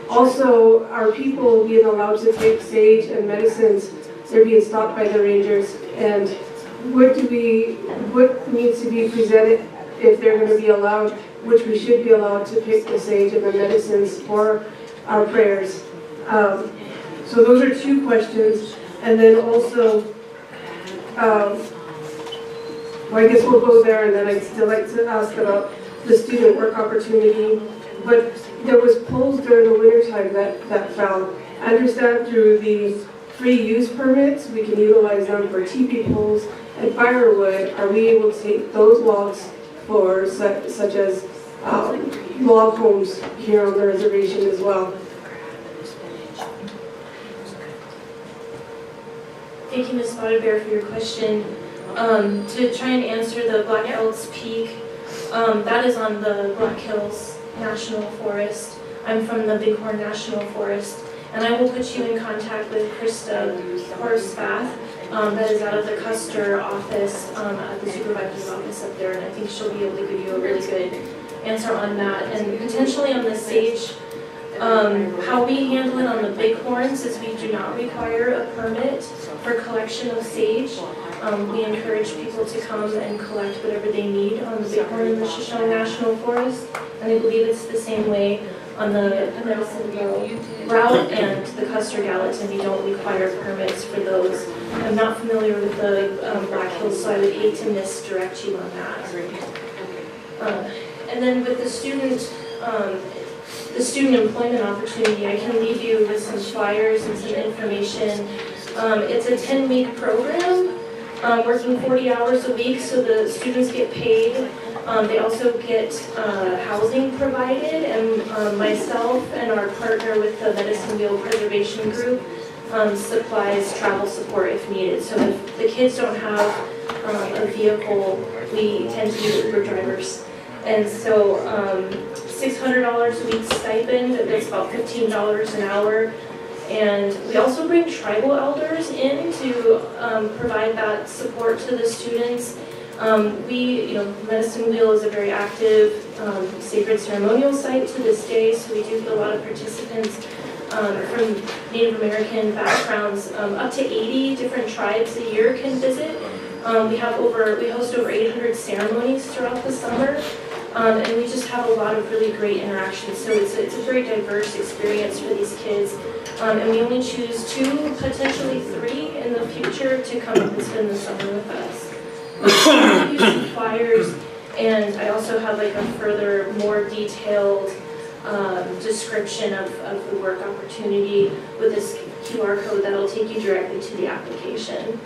Also, our people being allowed to take sage and medicines, they're being stopped by the rangers, and what needs to be presented if they're going to be allowed, which we should be allowed to pick the sage and the medicines for our prayers. So those are 2 questions. And then also, I guess we'll go there, and then I'd still like to ask about the student work opportunity. But there was poles during the wintertime that fell. I understand through the free use permits, we can utilize them for teepee poles and firewood. Are we able to take those logs for such as log homes here on the reservation as well? Thank you, Ms. Spotted Bear, for your question. To try and answer the Black Hills Peak, that is on the Black Hills National Forest. I'm from the Bighorn National Forest, and I will put you in contact with Krista Horspath, that is out of the Custer office, at the supervisor's office up there, and I think she'll be able to give you a really good answer on that. And potentially on the sage, how we handle it on the Bighorns is we do not require a permit for collection of sage. We encourage people to come and collect whatever they need on the Bighorn and the Shoshone National Forest, and I believe it's the same way on the Medicine Wheel route and the Custer Gallatin. We don't require permits for those. I'm not familiar with the Black Hills, so I would hate to misdirect you on that. And then with the student employment opportunity, I can leave you with some flyers and some information It's a 10-week program, working 40 hours a week, so the students get paid. They also get housing provided, and myself and our partner with the Medicine Wheel Preservation Group supplies travel support if needed. So if the kids don't have a vehicle, we tend to use Uber drivers. And so $600 a week stipend, that's about $15 an hour. And we also bring tribal elders in to provide that support to the students. Medicine Wheel is a very active sacred ceremonial site to this day, so we do get a lot of participants from Native American backgrounds. Up to 80 different tribes a year can visit. We host over 800 ceremonies throughout the summer, and we just have a lot of really great interactions. So it's a very diverse experience for these kids. And we only choose 2, potentially 3 in the future to come up and spend the summer with us. I use some flyers, and I also have like a further, more detailed description of the work opportunity with this QR code that'll take you directly to the application.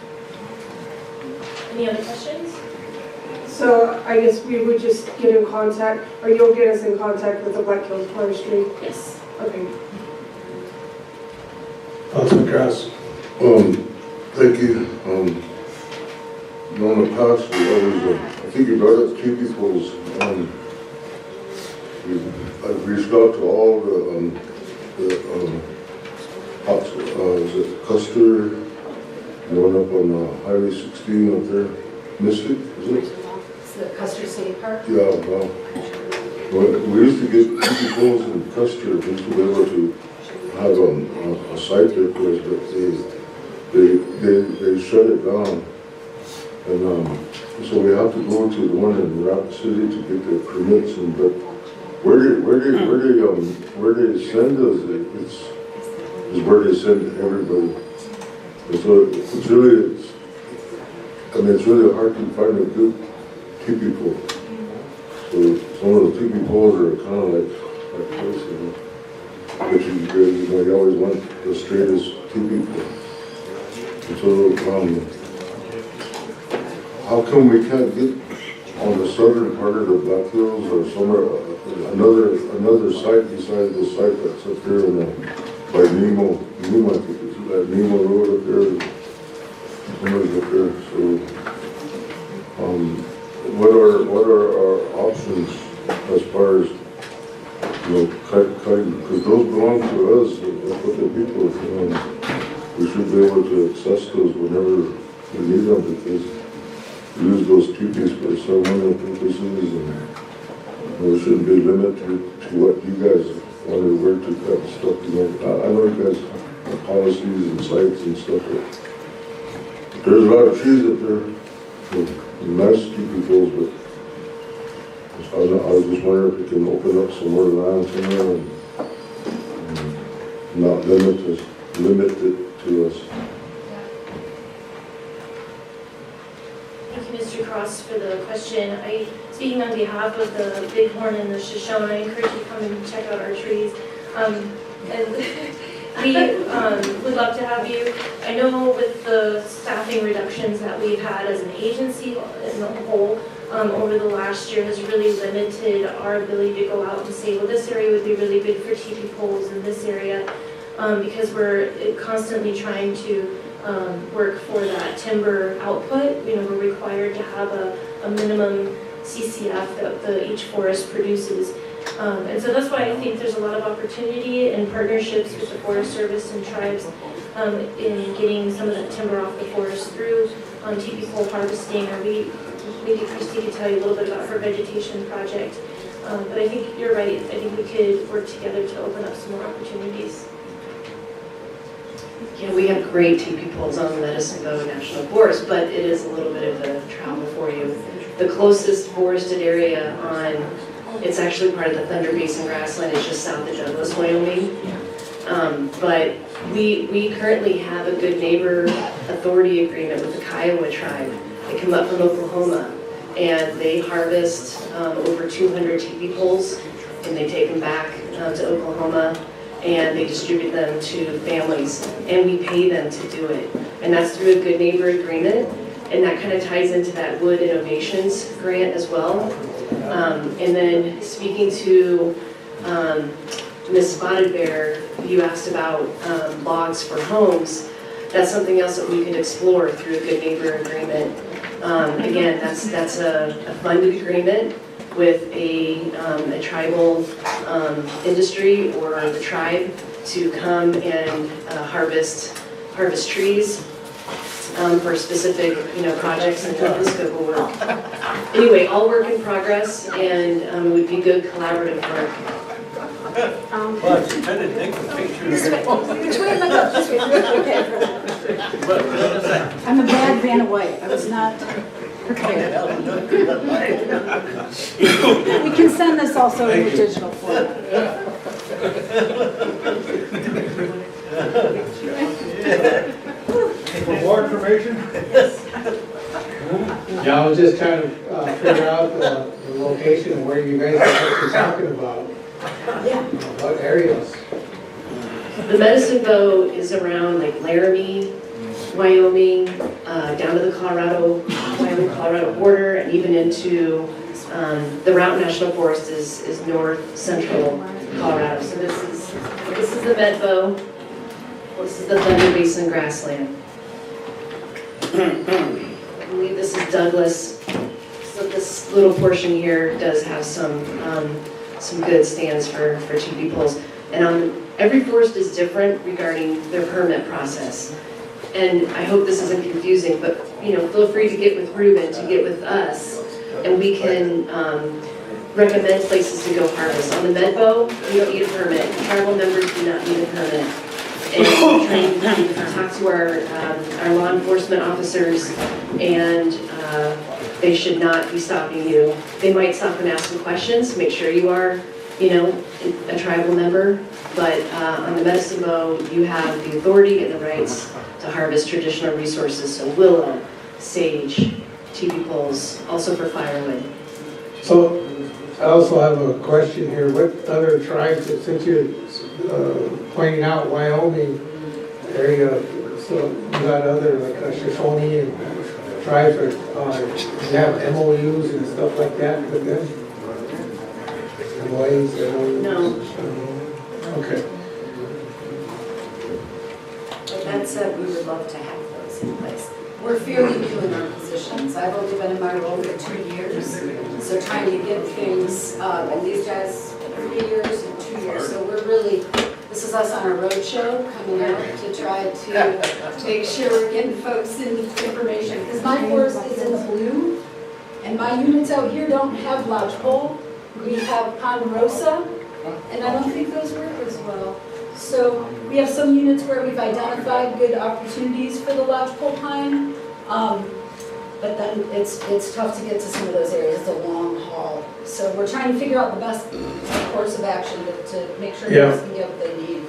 Any other questions? So I guess we would just get in contact, or you'll get us in contact with the Black Hills Forestry? Yes. Okay. Councilman Kraus. Thank you. In the past, we always, I think you brought up teepee poles. I've reached out to all the is it Custer, one up on Highway 16 up there, Mystic, is it? It's the Custer State Park. Yeah, well, we used to get teepee poles in Custer. We used to be able to have a site there for us, but they shut it down. And so we have to go to the one in Rapid City to get the permits. And but where they send us, is where they send everybody. And so it's really hard to find a good teepee pole. So some of the teepee poles are kind of like this, you know. But you always want the straightest teepee pole. And so how come we can't get on the southern part of the Black Hills or somewhere, another site besides the site that's up there by Nemo, I think it's that Nemo Road up there, somewhere's up there. So, what are our options as far as, because those belong to us, that's what the people, we should be able to access those whenever we need them, because use those teepees for ceremonial purposes, and we shouldn't be limited to what you guys want to wear to kind of stuff. I know you guys have policies and sites and stuff, but there's a lot of trees up there, nice teepee poles, but I was just wondering if we can open up some more land somewhere and not limit it to us. Thank you, Mr. Cross, for the question. Speaking on behalf of the Bighorn and the Shoshone, I encourage you to come and check out our trees. And we would love to have you. I know with the staffing reductions that we've had as an agency as a whole over the last year has really limited our ability to go out and say, well, this area would be really good for teepee poles in this area, because we're constantly trying to work for that timber output. We're required to have a minimum CCF that each forest produces. And so that's why I think there's a lot of opportunity and partnerships with the Forest Service and tribes in getting some of that timber off the forest through teepee pole harvesting. Or maybe Christy could tell you a little bit about her vegetation project. But I think you're right. I think we could work together to open up some more opportunities. Yeah, we have great teepee poles on the Medicine Bow National Forest, but it is a little bit of a travel for you. The closest forested area it's actually part of the Thunder Basin grassland, it's just south of Douglas, Wyoming. But we currently have a good neighbor authority agreement with the Kiowa tribe. They come up from Oklahoma, and they harvest over 200 teepee poles, and they take them back to Oklahoma. and they distribute them to families, and we pay them to do it. And that's through a good neighbor agreement, and that kind of ties into that Wood Innovations grant as well. And then speaking to Ms. Spotted Bear, you asked about logs for homes. That's something else that we could explore through a good neighbor agreement. Again, that's a funded agreement with a tribal industry or the tribe to come and harvest trees for specific projects and the scope of work. Anyway, all work in progress, and it would be good collaborative work. Well, it's kind of take a picture. Which way am I going? This way. I'm a bad Vanna White. I was not prepared. We can send this also in the digital format. For more information? Yeah, I was just trying to figure out the location of where you guys are actually talking about. What areas? The Medicine Bow is around like Laramie, Wyoming, down to the Wyoming-Colorado border, and even into the Route National Forest is north central Colorado. So this is the Med Bow. This is the Thunder Basin grassland. I believe this is Douglas. So this little portion here does have some good stands for TV poles. And every forest is different regarding their permit process. And I hope this isn't confusing, but feel free to get with Ruben, to get with us, and we can recommend places to go harvest. On the Med Bow, you don't need a permit. Tribal members do not need a permit. And we're trying to talk to our law enforcement officers, and they should not be stopping you. They might stop and ask some questions, make sure you are, a tribal member. But on the Medicine Bow, you have the authority and the rights to harvest traditional resources, so willow, sage, TV poles, also for firewood. So I also have a question here. What other tribes, since you're pointing out Wyoming area, so you got other like Shoshone and tribes, or you have MOUs and stuff like that with them? MOUs? No. Okay. But that said, we would love to have those in place. We're fairly new in our positions. I've only been in my role for 2 years, so trying to get things, and these guys, 3 years and 2 years. So we're really, this is us on a road show coming out to try to make sure we're getting folks in information. Because my forest is in the blue, and my units out here don't have lodgepole. We have ponderosa, and I don't think those work as well. So we have some units where we've identified good opportunities for the lodgepole pine, but then it's tough to get to some of those areas. It's a long haul. So we're trying to figure out the best course of action to make sure guys can get what they need.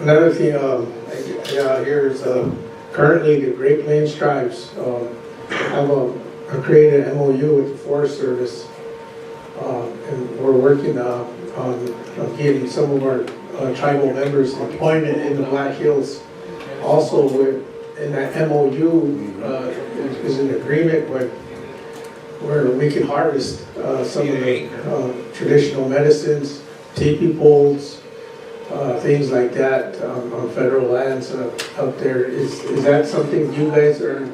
Another thing, here is currently the Great Plains tribes have created an MOU with the Forest Service, and we're working on getting some of our tribal members employment in the Black Hills. Also, in that MOU is an agreement where we can harvest some of the traditional medicines, teepee poles, things like that on federal lands up there. Is that something you guys are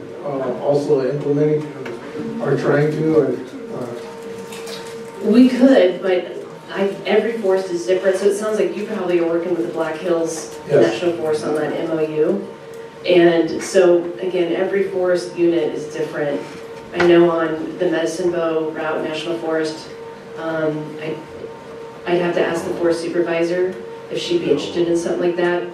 also implementing or trying to? Or We could, but every forest is different, so it sounds like you probably are working with the Black Hills National Forest on that MOU. And so, again, every forest unit is different. I know on the Medicine Bow Route National Forest, I'd have to ask the forest supervisor if she'd be interested in something like that.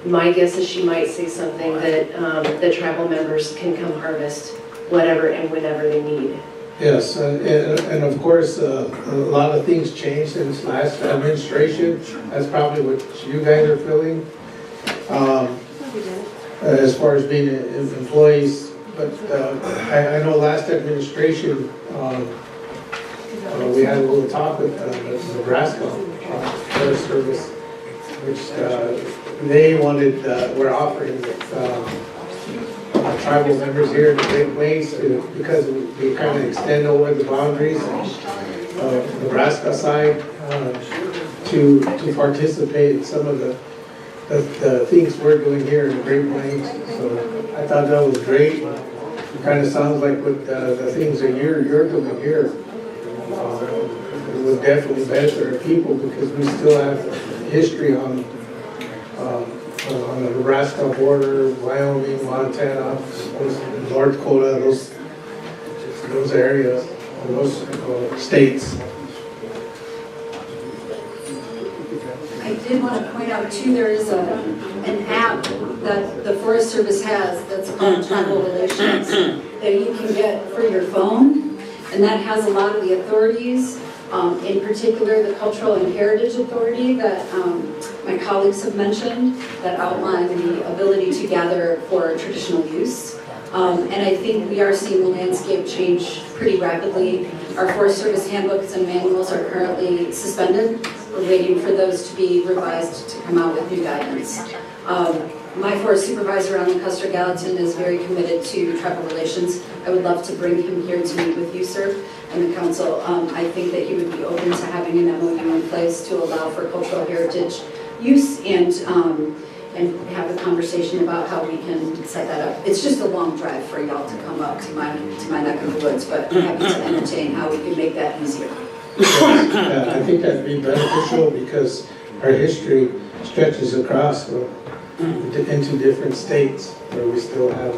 My guess is she might say something that the tribal members can come harvest whatever and whenever they need. Yes, and of course, a lot of things changed since last administration. That's probably what you guys are feeling, as far as being employees. But I know last administration, we had a little talk with Nebraska Forest Service, which they wanted, were offering tribal members here in the Great Plains because we kind of extend over the boundaries of Nebraska side to participate in some of the things we're doing here in the Great Plains. So I thought that was great. It kind of sounds like what the things that you're doing here would definitely benefit our people because we still have history on the Nebraska border, Wyoming, Montana, North Dakota, those areas, those states. I did want to point out too, there is an app that the Forest Service has that's called Tribal Relations that you can get for your phone, and that has a lot of the authorities, in particular the Cultural and Heritage Authority that my colleagues have mentioned, that outline the ability to gather for traditional use. And I think we are seeing the landscape change pretty rapidly. Our Forest Service handbooks and manuals are currently suspended. We're waiting for those to be revised to come out with new guidance. My forest supervisor on the Custer Gallatin is very committed to tribal relations. I would love to bring him here to meet with you, sir, and the council. I think that he would be open to having an MOU in place to allow for cultural heritage use and have a conversation about how we can set that up. It's just a long drive for y'all to come up to my neck of the woods, but I'm happy to entertain how we can make that easier. Yeah, I think that'd be beneficial because our history stretches across into different states where we still have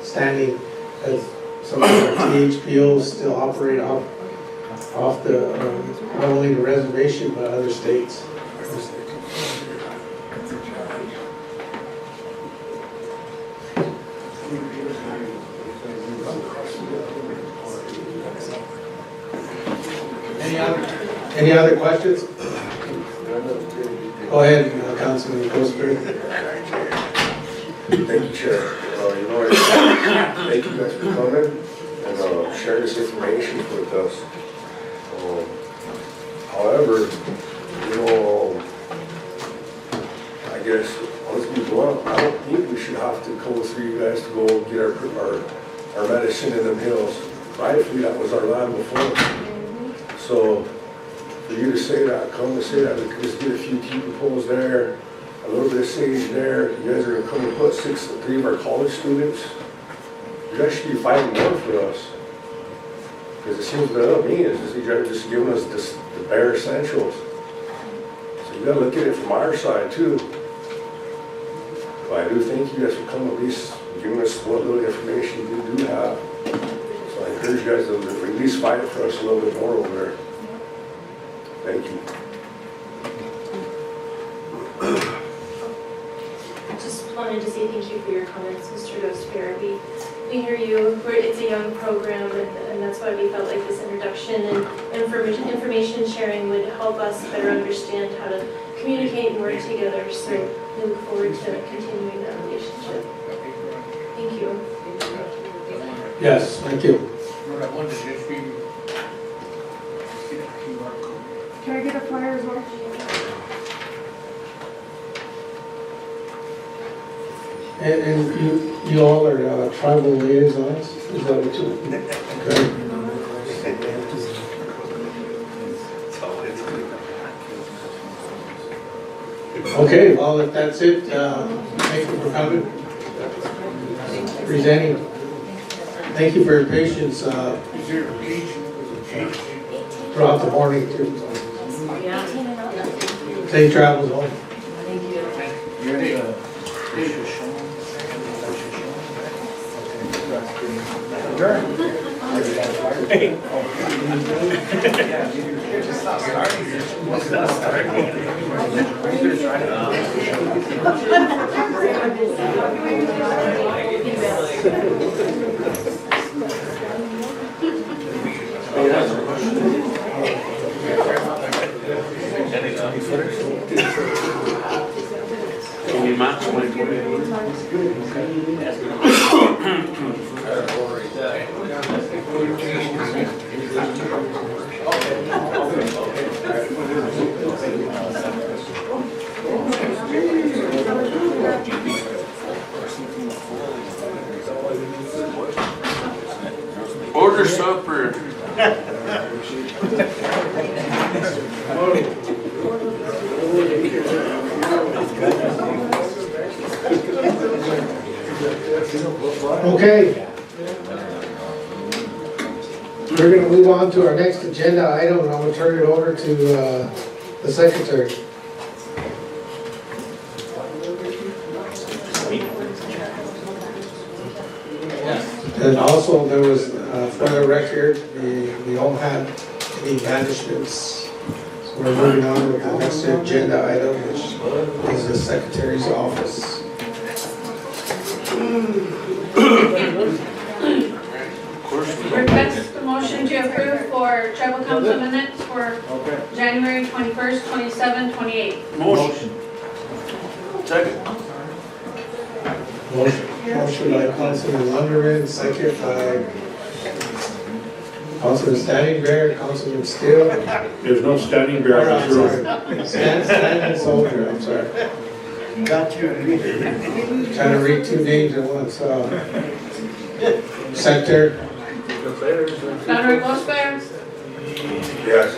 standing as some of our THPOs still operate off the not only the reservation but other states. Any other questions? Go ahead, Councilman Cosper. Thank you, Chair. Thank you guys for coming and sharing this information with us. However, I guess, let's be blunt, I don't think we should have to go through you guys to go get our medicine in them hills. Rightfully, that was our land before. So, for you to say that, come to say that, we could just get a few keeper poles there, a little bit of sage there. You guys are going to come and put 3 of our college students. You guys should be fighting more for us. Because it seems to me is just you guys are just giving us the bare essentials. So you got to look at it from our side too. But I do thank you guys for coming at least giving us what little information you do have. So I encourage you guys to at least fight for us a little bit more over there. Thank you. Just wanted to say thank you for your comments, Mr. Ghostbear. We hear you. It's a young program, and that's why we felt like this introduction and information sharing would help us better understand how to communicate and work together. So we look forward to continuing that relationship. Thank you. Yes, thank you. Can I get a flyer as well? And you all are tribal liaisons? Is that what you? Okay, well, if that's it, thank you for coming, presenting. Thank you for your patience throughout the morning too. Safe travels home. Thank you. Can you match 2020? Okay. We're gonna move on to our next agenda item, and I'm gonna turn it over to the secretary. And also, there was, for the record, we don't have any banishments. So we're moving on with the next agenda item, which is the secretary's office. Request the motion to approve for tribal council minutes for January 21st, 27, 28. Motion. Second. Motion by Councilman Lunderman, second by Councilman Standing Bear, Councilman Steele. There's no standing bear. I'm sorry. Standing Soldier, I'm sorry. Got you. Trying to read two names at once. Secretary? Donroy Gosper, Yes.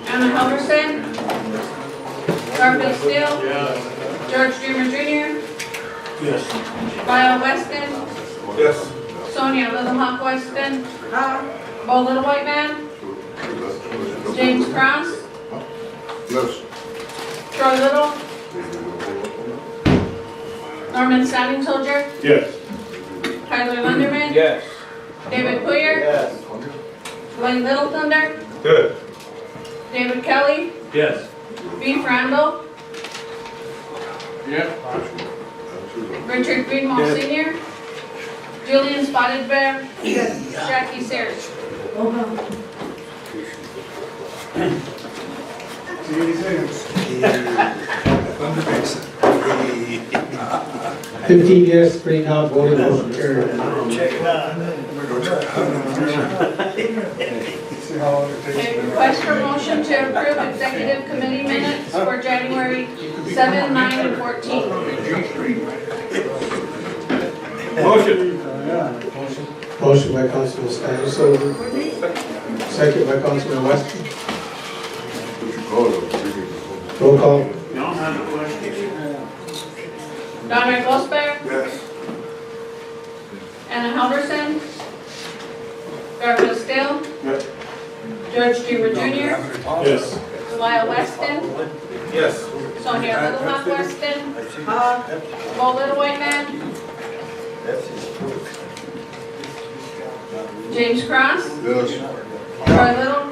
Anna Halverson, Garfield Steele, George Dreamer Jr., Yes. Lyle Weston, Yes. Sonia Little Hawk Weston, Bo Little White Man, James Cross, Yes. Troy Little, Norman Standing Soldier, Yes. Tyler Lunderman, Yes. David Poyer, Yes. Blaine Little Thunder, Good. David Kelly, Yes. Beef Randall, Richard Greenwald Sr., Julian Spotted Bear, Jackie Sears. 15 yes, 3 no, voting motion carried. Check it out. Okay, request for motion to approve executive committee minutes for January 7, 9, and 14. Motion. Motion by Councilman Standing Soldier, second by Councilman Weston. Roll call. Donroy Gosper, Yes. Anna Halverson, Garfield Steele, George Dreamer Jr., Yes. Lyle Weston, Yes. Sonia Little Hawk Weston, Bo Little White Man, James Cross, Yes. Troy Little,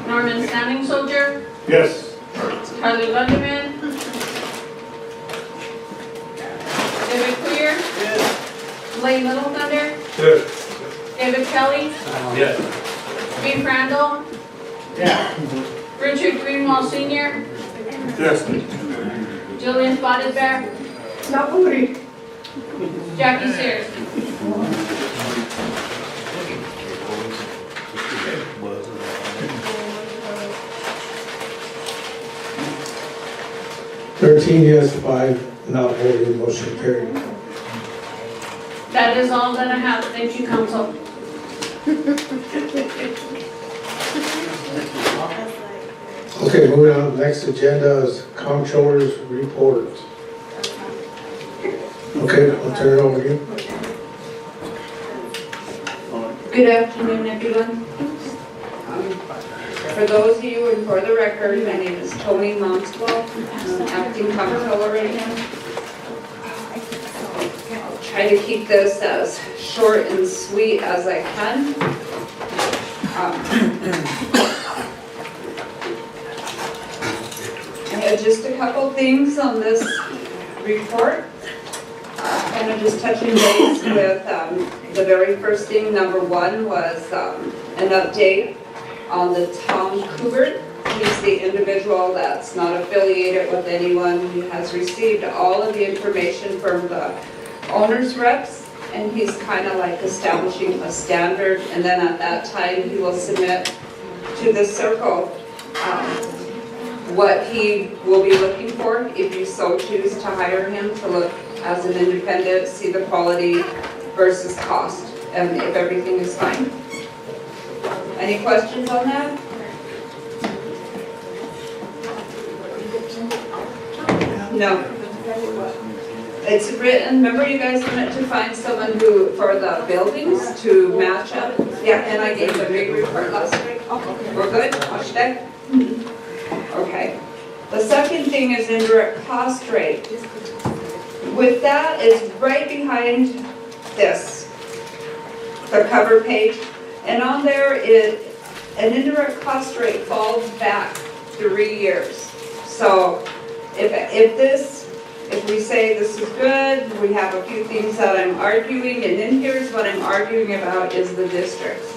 Norman Standing Soldier, Yes. Tyler Lunderman, David Poyer, Blaine Little Thunder, Good. David Kelly, Yes. Beef Randall, Richard Greenwald Sr., Yes. Julian Spotted Bear, Jackie Sears. Thirteen yes, 5 not voting, motion carried. That is all that I have. Thank you, council. Okay, moving on, next agenda is Comptroller's report. Okay, I'll turn it over to you. Good afternoon, everyone. For those of you, and for the record, my name is Tony Montsville. I'm acting comptroller right now. I'll try to keep this as short and sweet as I can. I had just a couple things on this report. Kind of just touching base with the very first thing. Number one was an update on the Tom Kubert. He's the individual that's not affiliated with anyone. He has received all of the information from the owner's reps, and he's kind of like establishing a standard, and then at that time he will submit to the circle what he will be looking for if you so choose to hire him to look as an independent, see the quality versus cost, and if everything is fine. Any questions on that? No. It's written, remember you guys wanted to find someone who, for the buildings, to match up? Yeah, and I gave the big report last week. We're good? Hashtag? Okay. The second thing is indirect cost rate. With that, it's right behind this, the cover page. And on there is, an indirect cost rate falls back 3 years. So if we say this is good, we have a few things that I'm arguing, and then here's what I'm arguing about is the districts.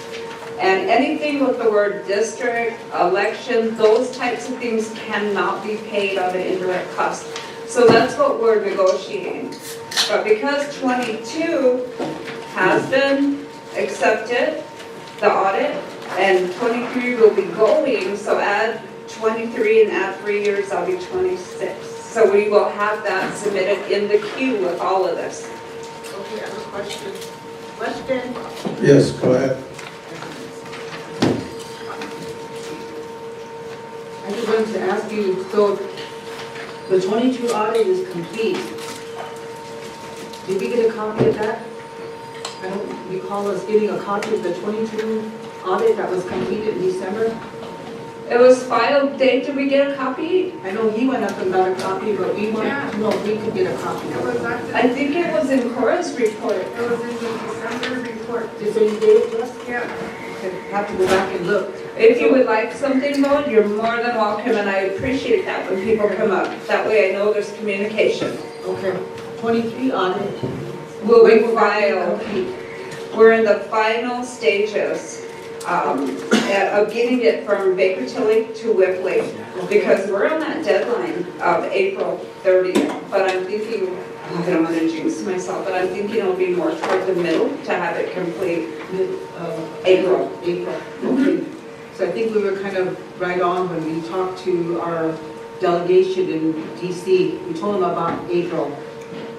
And anything with the word district, election, those types of things cannot be paid on the indirect cost. So that's what we're negotiating. But because 22 has been accepted, the audit, and 23 will be going, so add 23 and add 3 years, that'll be 26. So we will have that submitted in the queue with all of this. Okay, I have a question. Question? Yes, go ahead. I just wanted to ask you, so the 22 audit is complete. Did we get a copy of that? I don't recall us getting a copy of the 22 audit that was completed in December. It was filed date, did we get a copy? I know he went up and got a copy, but we wanted to know if we could get a copy. I think it was in Cora's report. It was in the December report. Did they date it just? Yeah. Okay, have to go back and look. If you would like something though, you're more than welcome, and I appreciate that when people come up. That way I know there's communication. Okay, 23 audit. Will be filed. We're in the final stages of getting it from Baker Tilly to Whipley, because we're on that deadline of April 30th. But I'm thinking, I don't want to jinx myself, but I'm thinking it'll be more toward the middle to have it complete. April. Okay. So I think we were kind of right on when we talked to our delegation in DC. We told them about April,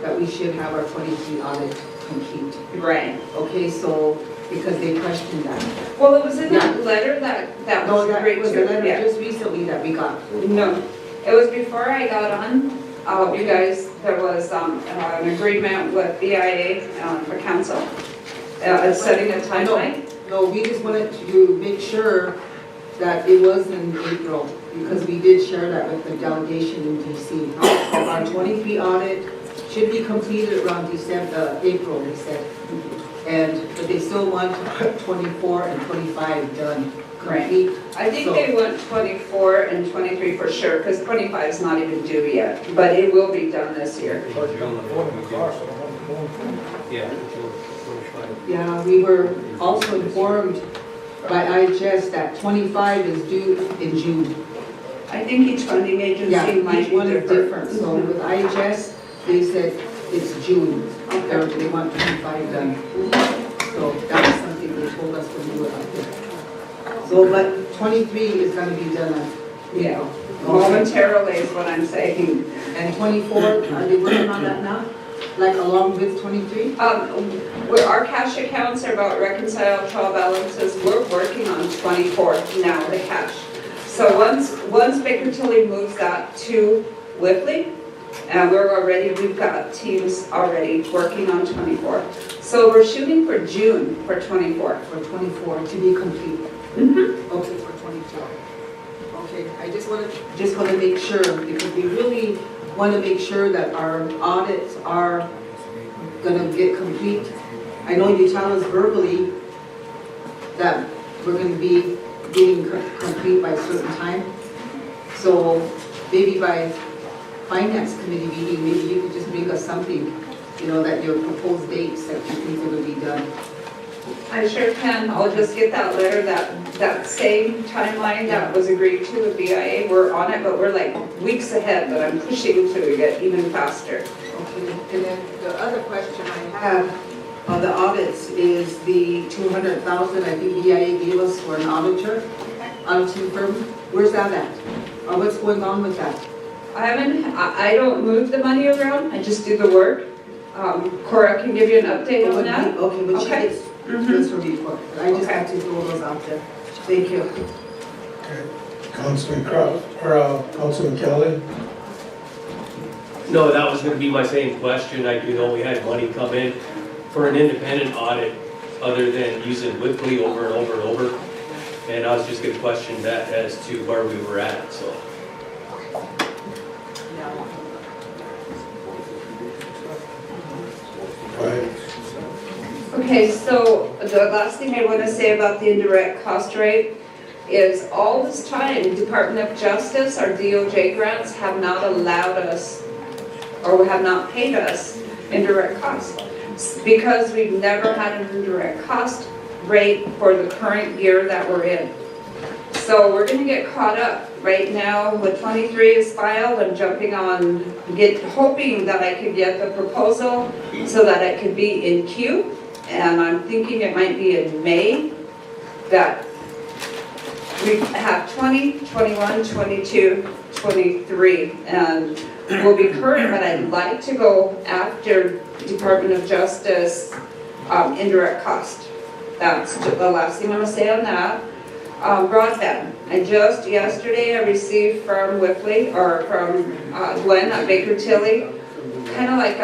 that we should have our 23 audit complete. Right. Okay, so, because they questioned that. Well, it was in that letter that was that was the letter yeah. just recently that we got. No, it was before I got on. You guys, there was an agreement with BIA for council, setting a timeline. No, we just wanted to make sure that it was in April, because we did share that with the delegation in DC. Our 23 audit should be completed around April, they said. But they still want 24 and 25 done. Right. I think they want 24 and 23 for sure, because 25 is not even due yet, but it will be done this year. Yeah, we were also informed by IHS that 25 is due in June. I think each funding agency might each one be is different. So with IHS, they said it's June. They want 25 done. So that was something they told us when we were up there. So, but 23 is going to be done. Yeah, momentarily is what I'm saying. And 24, are they working on that now? Like along with 23? Where our cash accounts are about reconciled trial balances, we're working on 24 now, the cash. So once Baker Tilly moves that to Whipley, we've got teams already working on 24. So we're shooting for June for 24. For 24 to be complete. Mm-hmm. Okay, for 24. Okay, I just want to make sure, because we really want to make sure that our audits are going to get complete. I know you tell us verbally that we're going to be getting complete by a certain time. So maybe by finance committee meeting, maybe you could just bring us something, that your proposed dates that you think will be done. I sure can. I'll just get that letter, that same timeline that was agreed to with BIA. We're on it, but we're like weeks ahead, but I'm pushing to get even faster. Okay, and then the other question I have on the audits is the 200,000 I think BIA gave us for an auditing firm. Where's that at? What's going on with that? I don't move the money around, I just do the work. Cora can give you an update on that. Okay, but she gets her report. I just have to throw those out there. Thank you. Okay. Councilman Kelly? No, that was gonna be my same question. I do know we had money come in for an independent audit other than using Whipley over and over and over. And I was just gonna question that as to where we were at, so. Okay, so the last thing I want to say about the indirect cost rate is all this time, Department of Justice, our DOJ grants have not allowed us or have not paid us indirect costs because we've never had an indirect cost rate for the current year that we're in. So we're going to get caught up. Right now, with 23 is filed, I'm jumping on, hoping that I could get the proposal so that it could be in queue. And I'm thinking it might be in May that we have 20, 21, 22, 23, and we'll be current, but I'd like to go after Department of Justice indirect cost. That's the last thing I'm gonna say on that. Broadband. Yesterday I received from Whipley, or from Gwen at Baker Tilly, kind of like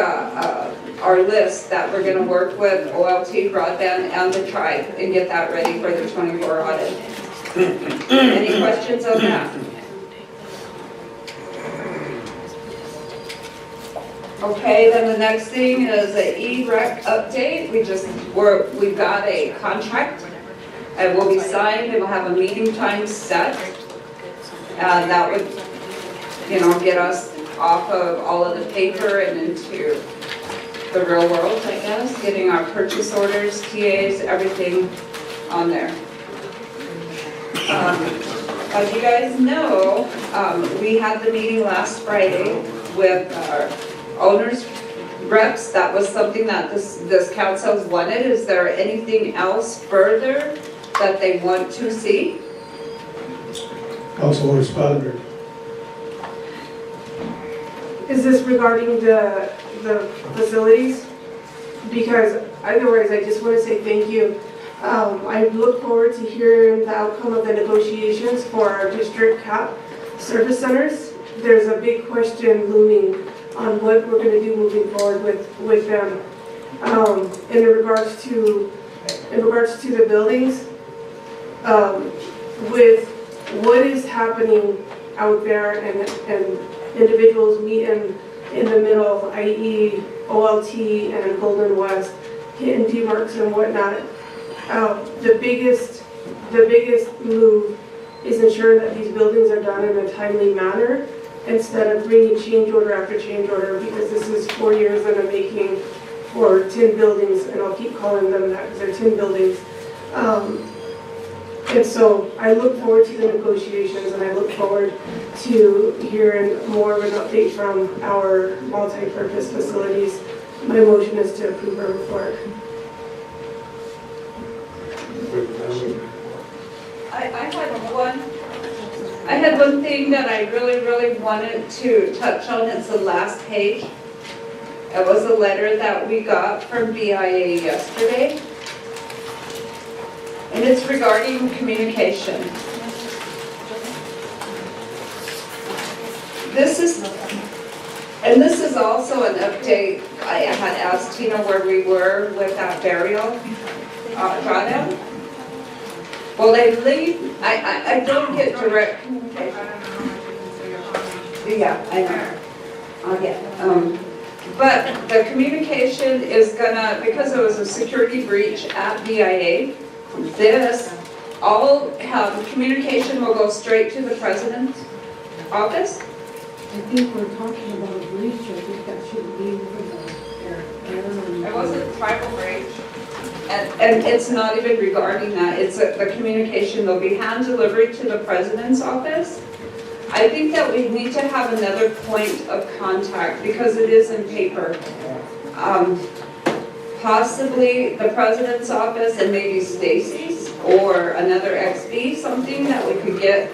our list that we're going to work with OLT, broadband, and the tribe and get that ready for the 24 audit. Any questions on that? Okay, then the next thing is the E-Rec update. We've got a contract. It will be signed, and we'll have a meeting time set. That would, get us off of all of the paper and into the real world, I guess, getting our purchase orders, TAs, everything on there. As you guys know, we had the meeting last Friday with our owners reps. That was something that this council wanted. Is there anything else further that they want to see? Councilor Spotted. Is this regarding the facilities? Because otherwise, I just want to say thank you. I look forward to hearing the outcome of the negotiations for our district cap service centers. There's a big question looming on what we're going to do moving forward with them. In regards to the buildings, with what is happening out there and individuals meeting in the middle, i.e. OLT and Golden West, hitting D-marks and whatnot. The biggest move is ensuring that these buildings are done in a timely manner instead of bringing change order after change order, because this is 4 years in the making for 10 buildings, and I'll keep calling them that because they're 10 buildings. And so I look forward to the negotiations, and I look forward to hearing more of an update from our multi-purpose facilities. My motion is to approve our report. I had one thing that I really wanted to touch on. It's the last page. It was a letter that we got from BIA yesterday. And it's regarding communication. This is also an update. I had asked Tina where we were with that burial drawdown. Well, they leave, I don't get direct communication. Yeah, I know. I'll get but the communication is gonna, because it was a security breach at BIA, all communication will go straight to the president's office. I think we're talking about a breach. I think that should be over the It wasn't a tribal breach. And it's not even regarding that. It's the communication. There'll be hand delivery to the president's office. I think that we need to have another point of contact because it is in paper. Possibly the president's office and maybe Stacy's or another XB, something that we could get.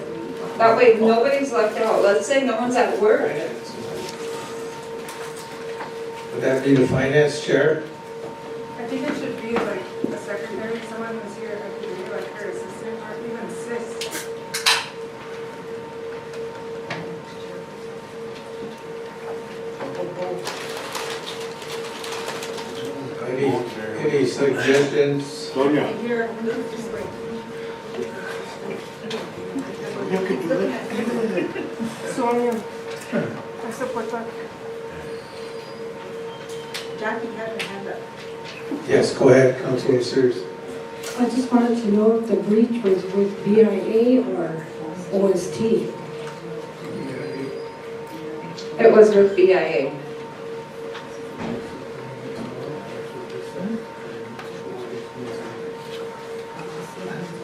That way nobody's left out. Let's say no one's at work. Would that be the finance chair? I think it should be like a secretary, someone who's here, I could be like her assistant or even assist. suggestions? Sonia. Here, this way. Sonia, I support that. Jackie had her hand up. Yes, go ahead, Councilor Sears. I just wanted to know if the breach was with BIA or OST. It was with BIA.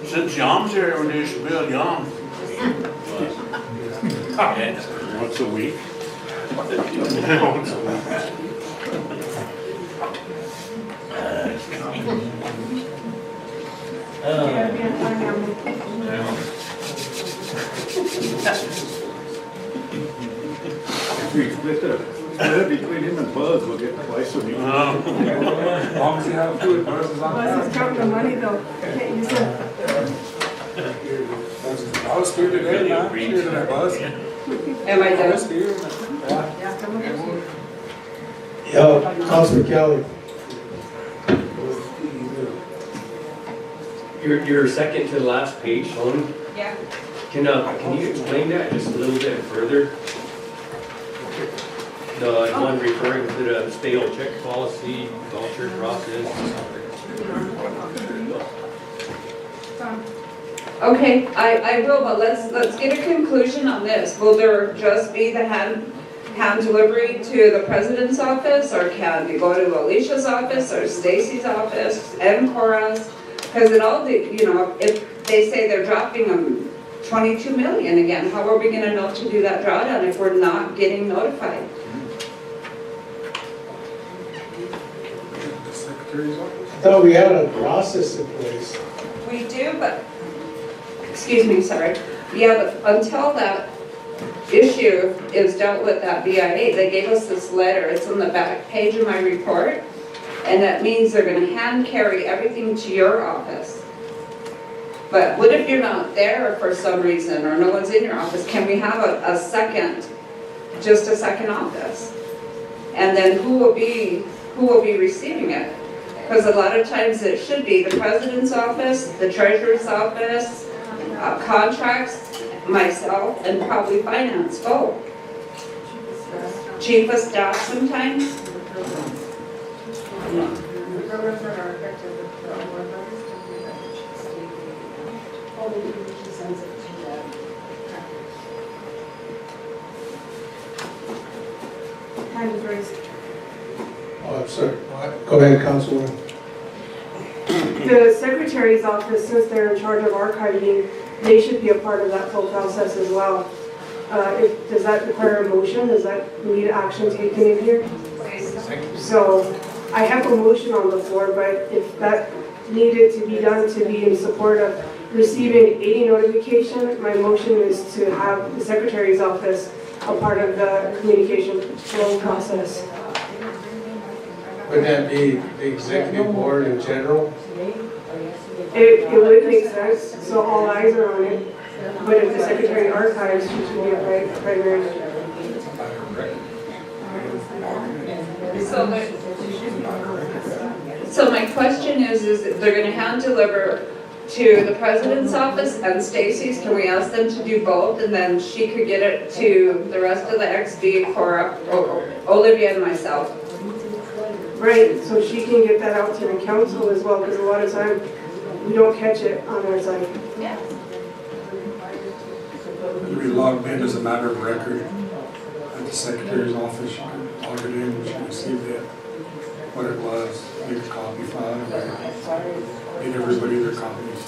Since Yom's here, every day should be a Yom. Once a week. Once a week. If we split it between him and Buzz, we'll get twice a week. As long as you have food, Buzz is on that. Buzz is counting the money though. Can't use it. I was here today, man. Here today, Buzz. Am I I done? was here. Yeah, Councilor Kelly. Your second to the last page, Sean, Yeah. can you explain that just a little bit further? The one referring to the stale check policy, voucher process. Okay, I will, but let's get a conclusion on this. Will there just be the hand delivery to the president's office, or can you go to Alicia's office, or Stacy's office, and Cora's? Because it all, if they say they're dropping them 22 million again, how are we gonna know to do that drawdown if we're not getting notified? The secretary's office. I thought we had a process in place. We do, but, excuse me, sorry. Yeah, but until that issue is dealt with at BIA, they gave us this letter, it's on the back page of my report, and that means they're gonna hand carry everything to your office. But what if you're not there for some reason, or no one's in your office? Can we have just a second office? And then who will be receiving it? Because a lot of times it should be the president's office, the treasurer's office, contracts, myself, and probably finance, both. Chief of staff sometimes. Programs that are effective with the award letters, she sends it to the hand is raised. Oh, I'm sorry. Go ahead, Councilor. The secretary's office, since they're in charge of archiving, they should be a part of that whole process as well. Does that require a motion? Does that need action taken in here? So I have a motion on the floor, but if that needed to be done to be in support of receiving 80 notification, my motion is to have the secretary's office a part of the communication flow process. Would that be the executive board in general? It would make sense, so all eyes are on it. But if the secretary archives, she should be a primary. So my question is they're gonna hand deliver to the president's office and Stacy's? Can we ask them to do both, and then she could get it to the rest of the XB, Cora, Olivia, and myself? Right, so she can get that out to the council as well, because a lot of time we don't catch it on our side. Yeah. It'll be logged in as a matter of record at the secretary's office. You can log it in, she received it, what it was, make a copy file, get everybody their copies.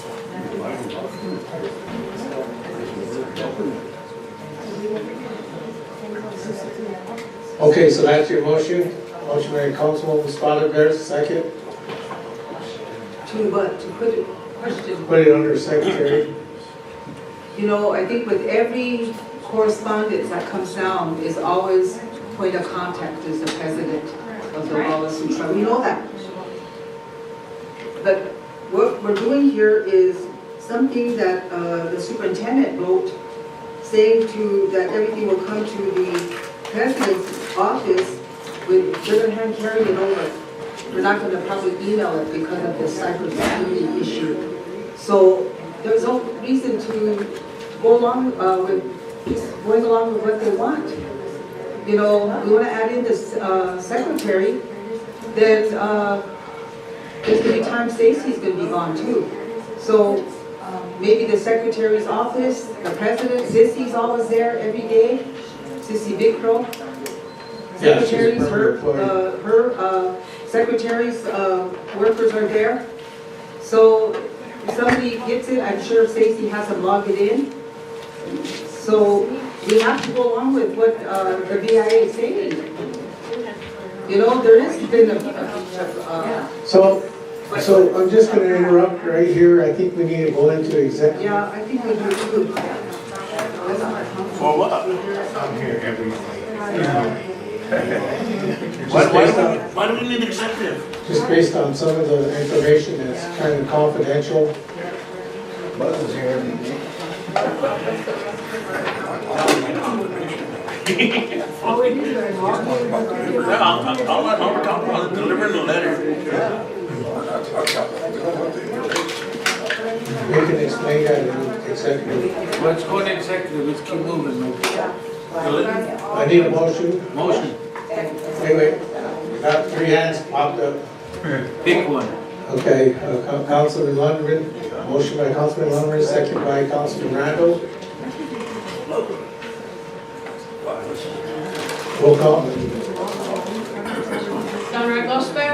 Okay, so that's your motion? Motion by Councilwoman Spotted Bear, second. To put it, question. Put it under secretary. You know, I think with every correspondence that comes down is always point of contact is the president of the Oglala Sioux tribe. We know that. But what we're doing here is something that the superintendent wrote, saying that everything will come to the president's office with, they're gonna hand carry it over. we're not gonna probably email it because of the cybersecurity issue. So there's no reason to go along just going along with what they want. You know, we wanna add in this secretary, then there's gonna be time Stacy's gonna be gone too. So maybe the secretary's office, the president, Sissy's always there every day, Sissy Big Crow. Yeah, she's a Secretaries, permanent her secretaries, workers are there. So if somebody gets it, I'm sure Stacy has them log it in. So we have to go along with what the BIA is saying. You know, there has been So I'm just gonna interrupt right here. I think we need to go into executive. yeah, I think we do too. For what? I'm here every Why do we need executive? Just based on some of the information that's kind of confidential. Buzz is here every day. All it is, right? All we're talking about is delivering the letter. We can explain that in executive. Let's go to executive, let's keep moving. I need a motion. Motion, Wait. We got 3 hands popped up. pick one. Okay, Councilman Lundgren, motion by Councilman Lundgren, second by Councilman Randall. Roll call. Donroy Gosper,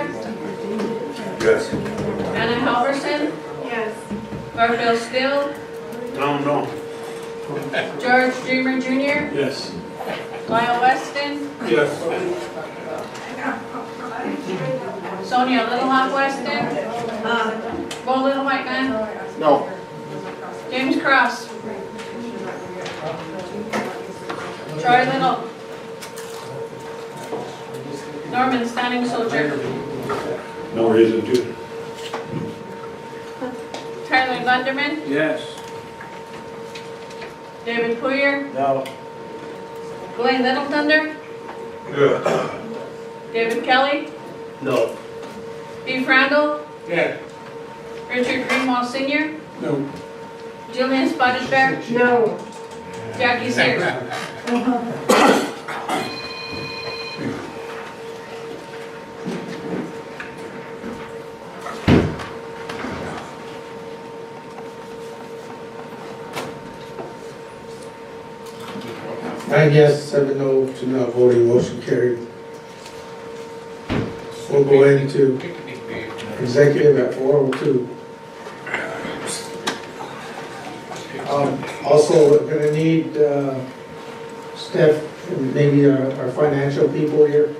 Yes. Anna Halverson, Yes. Garfield Still, No. George Dreamer Jr., Yes. Lyle Weston, Yes. Sonia Little Hawk Weston, Bo Little White Man, No. James Cross, Troy Little, Norman Standing Soldier, No reason to. Tyler Gunderman, Yes. David Poyer, No. Glenn Little Thunder, David Kelly, No. Steve Randall, Yeah. Richard Greenwald Sr., No. Julian Spotted Bear, No. Jackie Sears. Nine yes, 7 no, 2 not voting, motion carried. We'll go into executive at 4:02. Also, we're gonna need Steph and maybe our financial people here.